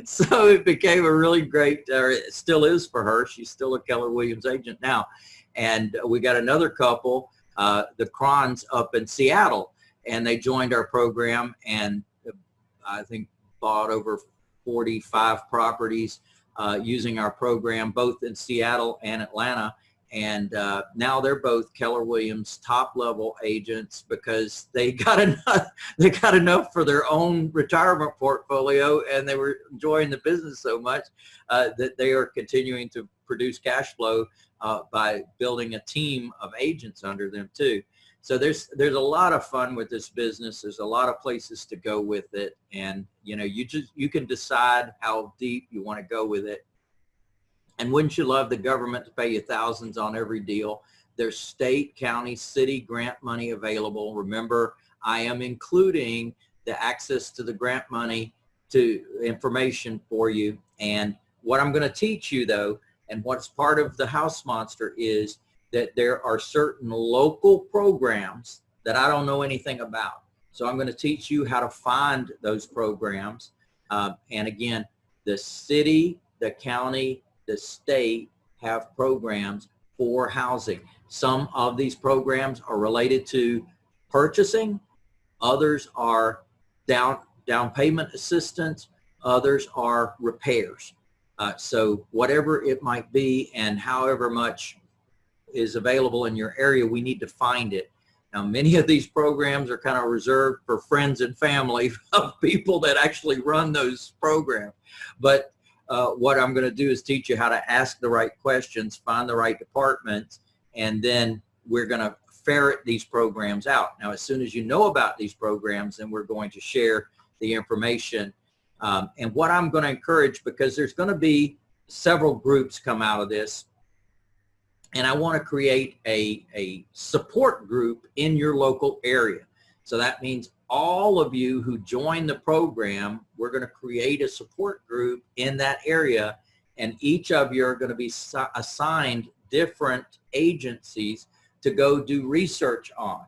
C: so it became a really great, or it still is for her. She's still a Keller Williams agent now. And we got another couple, the Crons up in Seattle, and they joined our program and I think bought over 45 properties using our program, both in Seattle and Atlanta. And now they're both Keller Williams top level agents because they got enough for their own retirement portfolio, and they were enjoying the business so much that they are continuing to produce cash flow by building a team of agents under them too. So there's a lot of fun with this business. There's a lot of places to go with it, and you know, you can decide how deep you want to go with it. And wouldn't you love the government to pay you thousands on every deal? There's state, county, city grant money available. Remember, I am including the access to the grant money to information for you. And what I'm going to teach you though, and what's part of the House Monster, is that there are certain local programs that I don't know anything about. So I'm going to teach you how to find those programs. And again, the city, the county, the state have programs for housing. Some of these programs are related to purchasing. Others are down payment assistance. Others are repairs. So whatever it might be and however much is available in your area, we need to find it. Now, many of these programs are kind of reserved for friends and family of people that actually run those programs. But what I'm going to do is teach you how to ask the right questions, find the right departments, and then we're going to ferret these programs out. Now, as soon as you know about these programs, then we're going to share the information. And what I'm going to encourage, because there's going to be several groups come out of this, and I want to create a support group in your local area. So that means all of you who join the program, we're going to create a support group in that area, and each of you are going to be assigned different agencies to go do research on.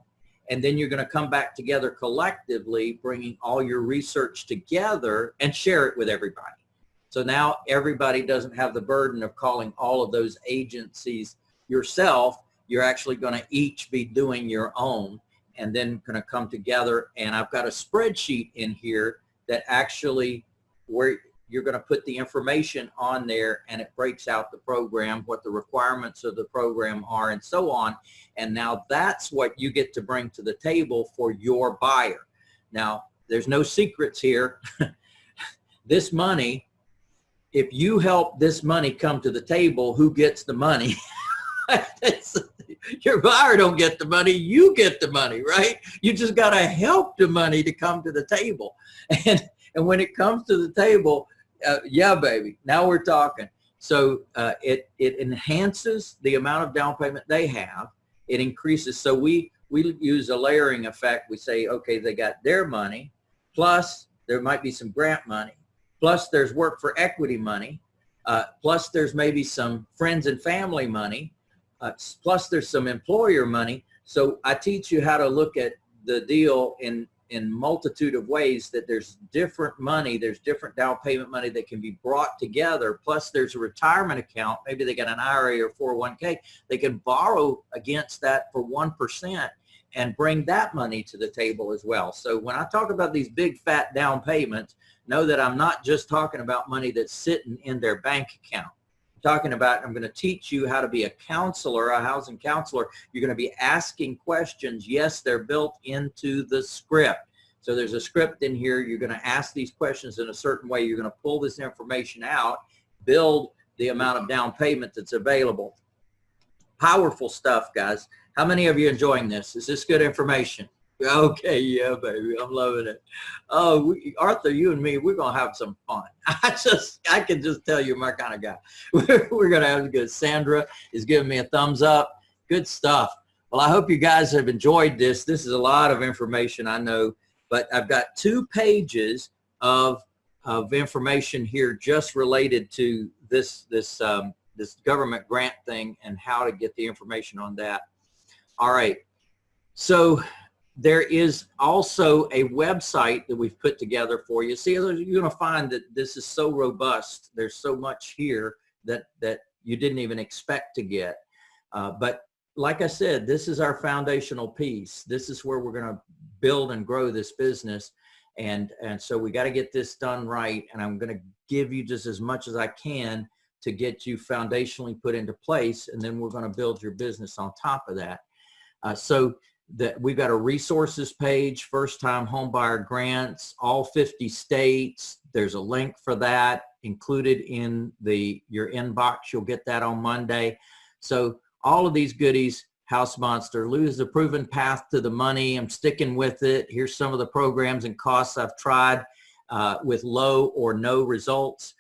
C: And then you're going to come back together collectively, bringing all your research together and share it with everybody. So now everybody doesn't have the burden of calling all of those agencies yourself. You're actually going to each be doing your own, and then going to come together. And I've got a spreadsheet in here that actually, where you're going to put the information on there, and it breaks out the program, what the requirements of the program are, and so on. And now that's what you get to bring to the table for your buyer. Now, there's no secrets here. This money, if you help this money come to the table, who gets the money? Your buyer don't get the money, you get the money, right? You just got to help the money to come to the table. And when it comes to the table, yeah, baby, now we're talking. So it enhances the amount of down payment they have. It increases. So we use a layering effect. We say, okay, they got their money, plus there might be some grant money, plus there's work for equity money, plus there's maybe some friends and family money, plus there's some employer money. So I teach you how to look at the deal in multitude of ways, that there's different money, there's different down payment money that can be brought together, plus there's a retirement account, maybe they got an IRA or 401k, they can borrow against that for 1% and bring that money to the table as well. So when I talk about these big fat down payments, know that I'm not just talking about money that's sitting in their bank account. Talking about, I'm going to teach you how to be a counselor, a housing counselor. You're going to be asking questions. Yes, they're built into the script. So there's a script in here. You're going to ask these questions in a certain way. You're going to pull this information out, build the amount of down payment that's available. Powerful stuff, guys. How many of you enjoying this? Is this good information? Okay, yeah, baby, I'm loving it. Oh, Arthur, you and me, we're gonna have some fun. I can just tell you're my kind of guy. We're gonna have good. Sandra is giving me a thumbs up. Good stuff. Well, I hope you guys have enjoyed this. This is a lot of information, I know, but I've got 2 pages of information here just related to this government grant thing and how to get the information on that. All right, so there is also a website that we've put together for you. See, you're going to find that this is so robust. There's so much here that you didn't even expect to get. But like I said, this is our foundational piece. This is where we're going to build and grow this business. And so we got to get this done right. And I'm going to give you just as much as I can to get you foundationally put into place. And then we're going to build your business on top of that. So that we've got a resources page, first-time homebuyer grants, all 50 states. There's a link for that included in your inbox. You'll get that on Monday. So all of these goodies, House Monster. Lou is the proven path to the money. I'm sticking with it. Here's some of the programs and costs I've tried with low or no results.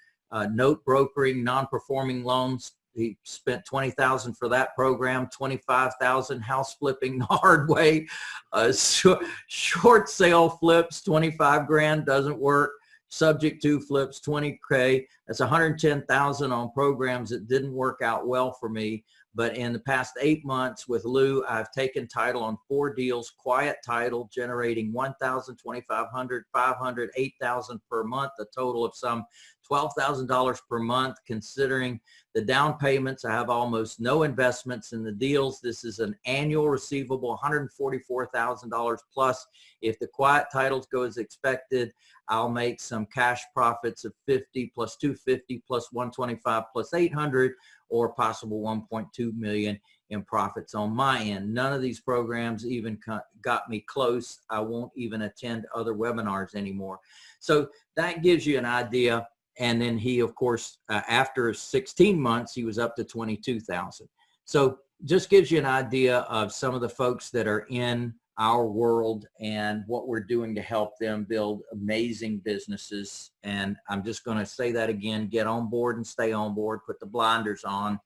C: Note brokering, non-performing loans. He spent $20,000 for that program, $25,000 house flipping the hard way. Short sale flips, 25 grand, doesn't work. Subject to flips, 20K. That's 110,000 on programs that didn't work out well for me. But in the past 8 months with Lou, I've taken title on 4 deals, quiet title, generating $1,000, $2,500, $500, $8,000 per month, a total of some $12,000 per month. Considering the down payments, I have almost no investments in the deals. This is an annual receivable, $144,000 plus. If the quiet titles go as expected, I'll make some cash profits of 50 plus 250 plus 125 plus 800, or possible 1.2 million in profits on my end. None of these programs even got me close. I won't even attend other webinars anymore. So that gives you an idea. And then he, of course, after 16 months, he was up to 22,000. So just gives you an idea of some of the folks that are in our world and what we're doing to help them build amazing businesses. And I'm just going to say that again, get on board and stay on board, put the blinders on,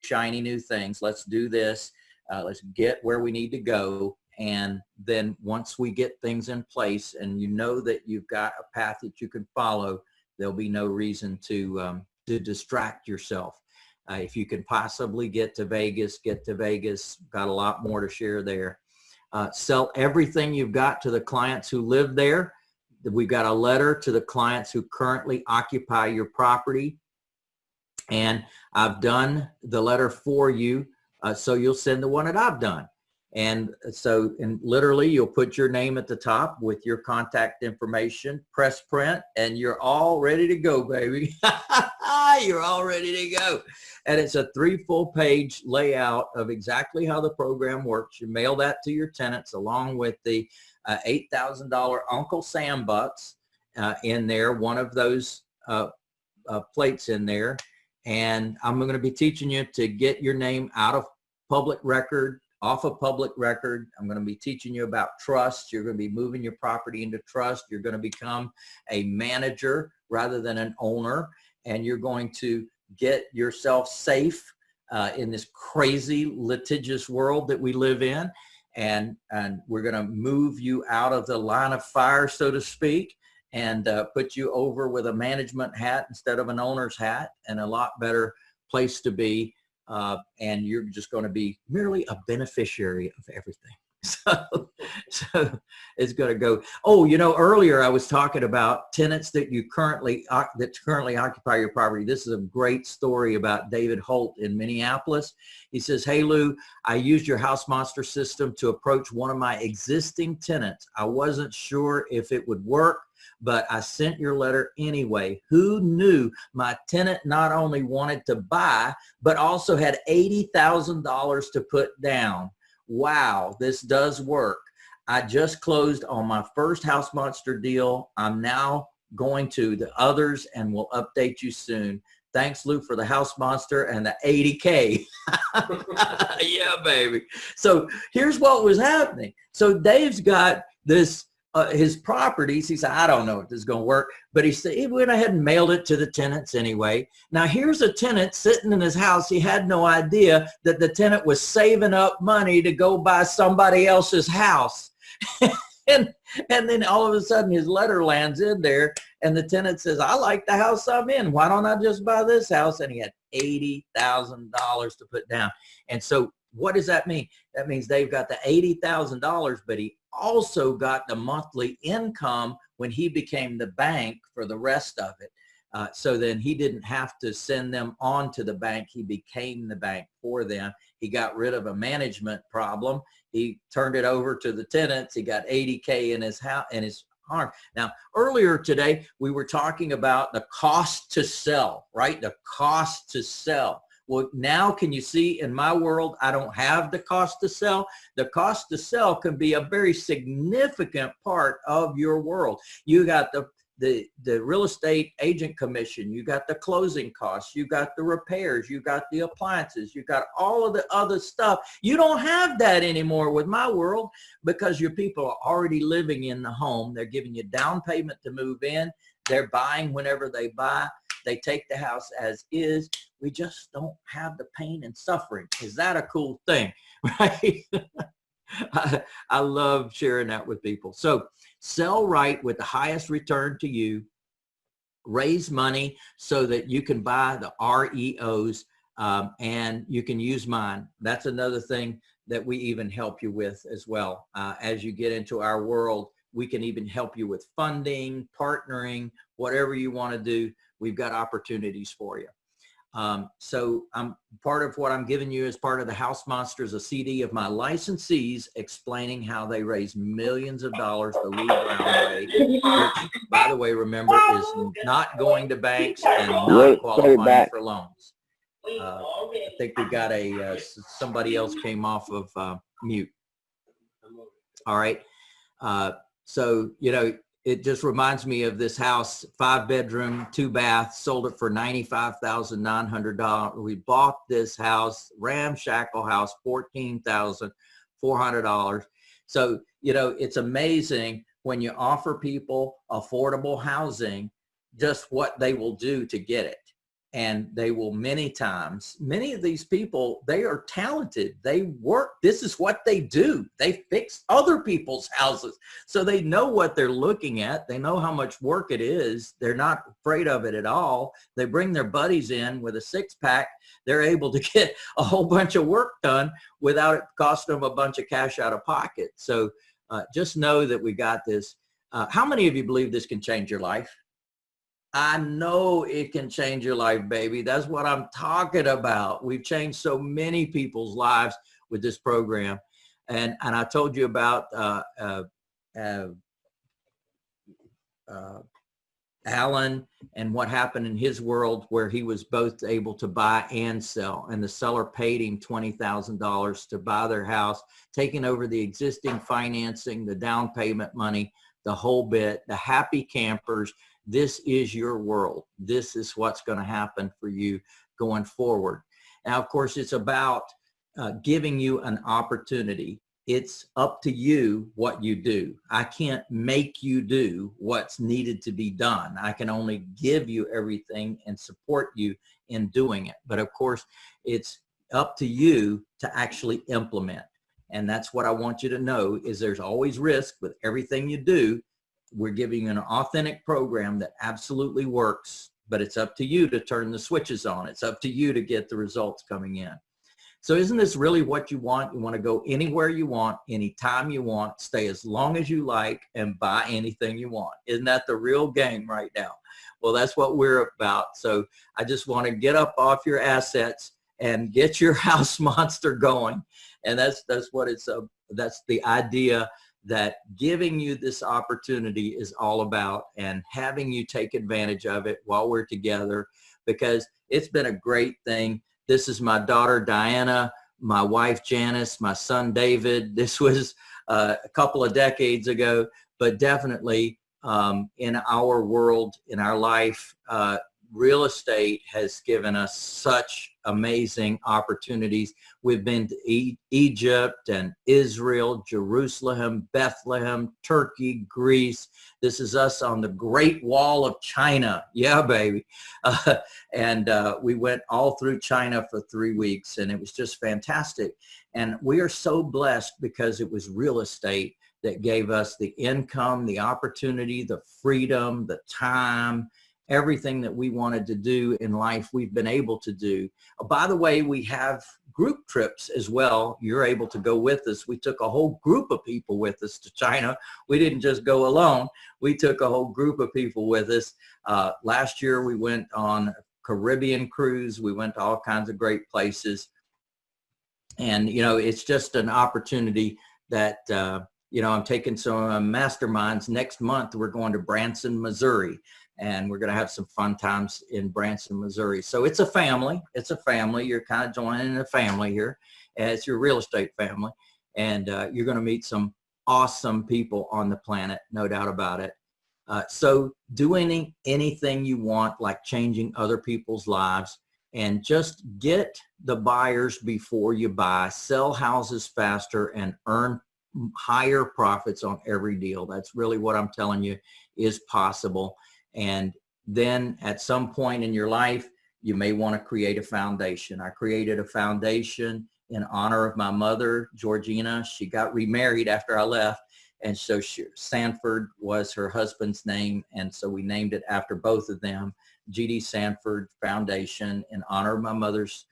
C: shiny new things. Let's do this. Let's get where we need to go. And then once we get things in place and you know that you've got a path that you can follow, there'll be no reason to distract yourself. If you can possibly get to Vegas, got a lot more to share there. Sell everything you've got to the clients who live there. We've got a letter to the clients who currently occupy your property. And I've done the letter for you, so you'll send the one that I've done. And so, and literally you'll put your name at the top with your contact information, press print, and you're all ready to go, baby. You're all ready to go. And it's a 3 full-page layout of exactly how the program works. You mail that to your tenants along with the $8,000 Uncle Sam bucks in there, one of those plates in there. And I'm going to be teaching you to get your name out of public record, off of public record. I'm going to be teaching you about trust. You're going to be moving your property into trust. You're going to become a manager rather than an owner. And you're going to get yourself safe in this crazy litigious world that we live in. And we're going to move you out of the line of fire, so to speak, and put you over with a management hat instead of an owner's hat, and a lot better place to be. And you're just going to be merely a beneficiary of everything. So it's going to go. Oh, you know, earlier I was talking about tenants that you currently occupy your property. This is a great story about David Holt in Minneapolis. He says, "Hey Lou, I used your House Monster system to approach one of my existing tenants. I wasn't sure if it would work, but I sent your letter anyway. Who knew my tenant not only wanted to buy, but also had $80,000 to put down. Wow, this does work. I just closed on my first House Monster deal. I'm now going to the others and will update you soon. Thanks, Lou, for the House Monster and the 80K. Yeah, baby. So here's what was happening. So Dave's got this, his properties. He said, I don't know if this is going to work, but he said he went ahead and mailed it to the tenants anyway. Now here's a tenant sitting in his house. He had no idea that the tenant was saving up money to go buy somebody else's house. and then all of a sudden his letter lands in there and the tenant says, I like the house I'm in. Why don't I just buy this house? And he had $80,000 to put down. And so what does that mean? That means they've got the $80,000, but he also got the monthly income when he became the bank for the rest of it. So then he didn't have to send them on to the bank. He became the bank for them. He got rid of a management problem. He turned it over to the tenants. He got 80K in his house, in his arm. Now, earlier today, we were talking about the cost to sell, right? The cost to sell. Well, now can you see in my world, I don't have the cost to sell. The cost to sell can be a very significant part of your world. You got the real estate agent commission, you got the closing costs, you got the repairs, you got the appliances, you got all of the other stuff. You don't have that anymore with my world because your people are already living in the home. They're giving you down payment to move in. They're buying whenever they buy. They take the house as is. We just don't have the pain and suffering. Is that a cool thing, right? I love sharing that with people. So sell right with the highest return to you. Raise money so that you can buy the REOs and you can use mine. That's another thing that we even help you with as well. As you get into our world, we can even help you with funding, partnering, whatever you want to do. We've got opportunities for you. So part of what I'm giving you as part of the House Monsters, a CD of my licensees explaining how they raise millions of dollars the Lou Brown way, which, by the way, remember, is not going to banks and not qualifying for loans. I think we got somebody else came off of mute. All right. So, you know, it just reminds me of this house, 5-bedroom, 2-bath, sold it for $95,900. We bought this house, ramshackle house, $14,400. So, you know, it's amazing when you offer people affordable housing, just what they will do to get it. And they will many of these people, they are talented. They work. This is what they do. They fix other people's houses. So they know what they're looking at. They know how much work it is. They're not afraid of it at all. They bring their buddies in with a 6-pack. They're able to get a whole bunch of work done without it costing them a bunch of cash out of pocket. So just know that we got this. How many of you believe this can change your life? I know it can change your life, baby. That's what I'm talking about. We've changed so many people's lives with this program. And I told you about Alan and what happened in his world, where he was both able to buy and sell, and the seller paid him $20,000 to buy their house, taking over the existing financing, the down payment money, the whole bit, the happy campers. This is your world. This is what's going to happen for you going forward. Now, of course, it's about giving you an opportunity. It's up to you what you do. I can't make you do what's needed to be done. I can only give you everything and support you in doing it. But of course, it's up to you to actually implement. And that's what I want you to know, is there's always risk with everything you do. We're giving you an authentic program that absolutely works, but it's up to you to turn the switches on. It's up to you to get the results coming in. So isn't this really what you want? You want to go anywhere you want, anytime you want, stay as long as you like, and buy anything you want. Isn't that the real game right now? Well, that's what we're about. So I just want to get up off your assets and get your house monster going. And that's what it's, that's the idea, that giving you this opportunity is all about, and having you take advantage of it while we're together, because it's been a great thing. This is my daughter, Diana, my wife, Janice, my son, David. This was a couple of decades ago, but definitely in our world, in our life, real estate has given us such amazing opportunities. We've been to Egypt and Israel, Jerusalem, Bethlehem, Turkey, Greece. This is us on the Great Wall of China. Yeah, baby. And we went all through China for 3 weeks, and it was just fantastic. And we are so blessed because it was real estate that gave us the income, the opportunity, the freedom, the time, everything that we wanted to do in life, we've been able to do. By the way, we have group trips as well. You're able to go with us. We took a whole group of people with us to China. We didn't just go alone. We took a whole group of people with us. Last year, we went on a Caribbean cruise. We went to all kinds of great places. And, you know, it's just an opportunity that, you know, I'm taking some masterminds. Next month, we're going to Branson, Missouri. And we're going to have some fun times in Branson, Missouri. So it's a family. It's a family. You're kind of joining a family here. It's your real estate family. And you're going to meet some awesome people on the planet, no doubt about it. So doing anything you want, like changing other people's lives, and just get the buyers before you buy, sell houses faster, and earn higher profits on every deal. That's really what I'm telling you is possible. And then at some point in your life, you may want to create a foundation. I created a foundation in honor of my mother, Georgina. She got remarried after I left. And so Sanford was her husband's name. And so we named it after both of them, G.D. Sanford Foundation, in honor of my mother's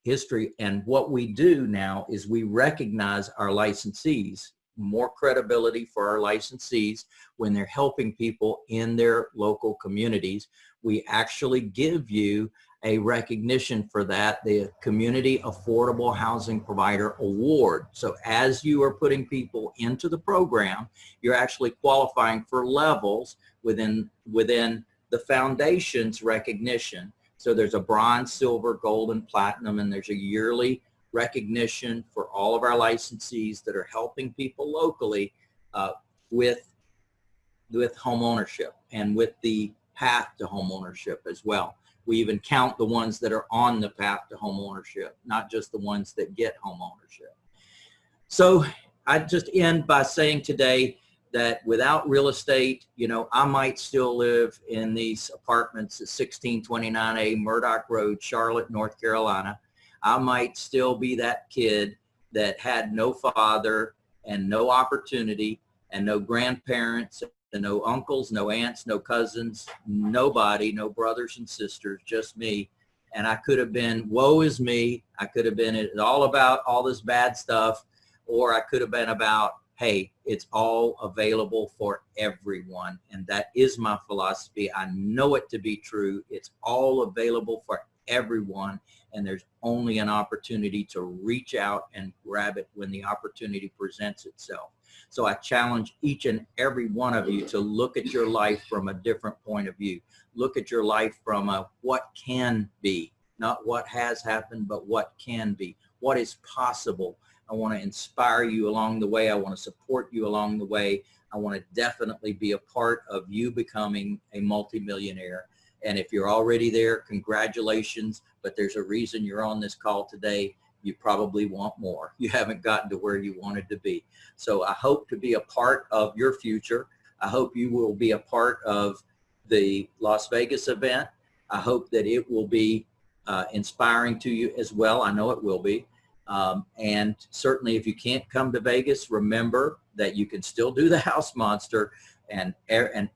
C: history. And what we do now is we recognize our licensees, more credibility for our licensees when they're helping people in their local communities. We actually give you a recognition for that, the Community Affordable Housing Provider Award. So as you are putting people into the program, you're actually qualifying for levels within the foundation's recognition. So there's a bronze, silver, gold, and platinum, and there's a yearly recognition for all of our licensees that are helping people locally with home ownership and with the path to home ownership as well. We even count the ones that are on the path to home ownership, not just the ones that get home ownership. So I just end by saying today that without real estate, you know, I might still live in these apartments at 1629A Murdoch Road, Charlotte, North Carolina. I might still be that kid that had no father and no opportunity and no grandparents and no uncles, no aunts, no cousins, nobody, no brothers and sisters, just me. And I could have been, woe is me. I could have been all about all this bad stuff, or I could have been about, hey, it's all available for everyone. And that is my philosophy. I know it to be true. It's all available for everyone, and there's only an opportunity to reach out and grab it when the opportunity presents itself. So I challenge each and every one of you to look at your life from a different point of view. Look at your life from a what can be, not what has happened, but what can be, what is possible. I want to inspire you along the way. I want to support you along the way. I want to definitely be a part of you becoming a multimillionaire. And if you're already there, congratulations, but there's a reason you're on this call today. You probably want more. You haven't gotten to where you wanted to be. So I hope to be a part of your future. I hope you will be a part of the Las Vegas event. I hope that it will be inspiring to you as well. I know it will be. And certainly if you can't come to Vegas, remember that you can still do the House Monster and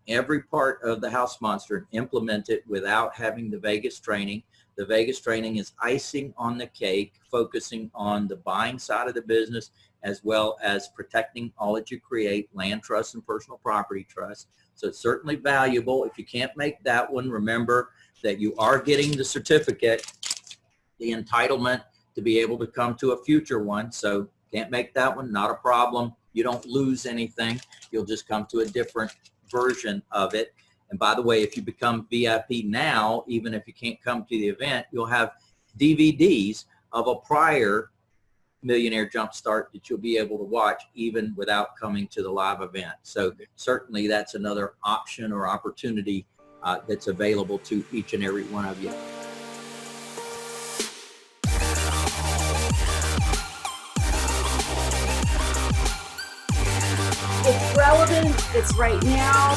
C: every part of the House Monster and implement it without having the Vegas training. The Vegas training is icing on the cake, focusing on the buying side of the business as well as protecting all that you create, land trust and personal property trust. So it's certainly valuable. If you can't make that one, remember that you are getting the certificate, the entitlement to be able to come to a future one. So can't make that one, not a problem. You don't lose anything. You'll just come to a different version of it. And by the way, if you become VIP now, even if you can't come to the event, you'll have DVDs of a prior Millionaire Jumpstart that you'll be able to watch even without coming to the live event. So certainly that's another option or opportunity that's available to each and every one of you.
B: It's relevant. It's right now.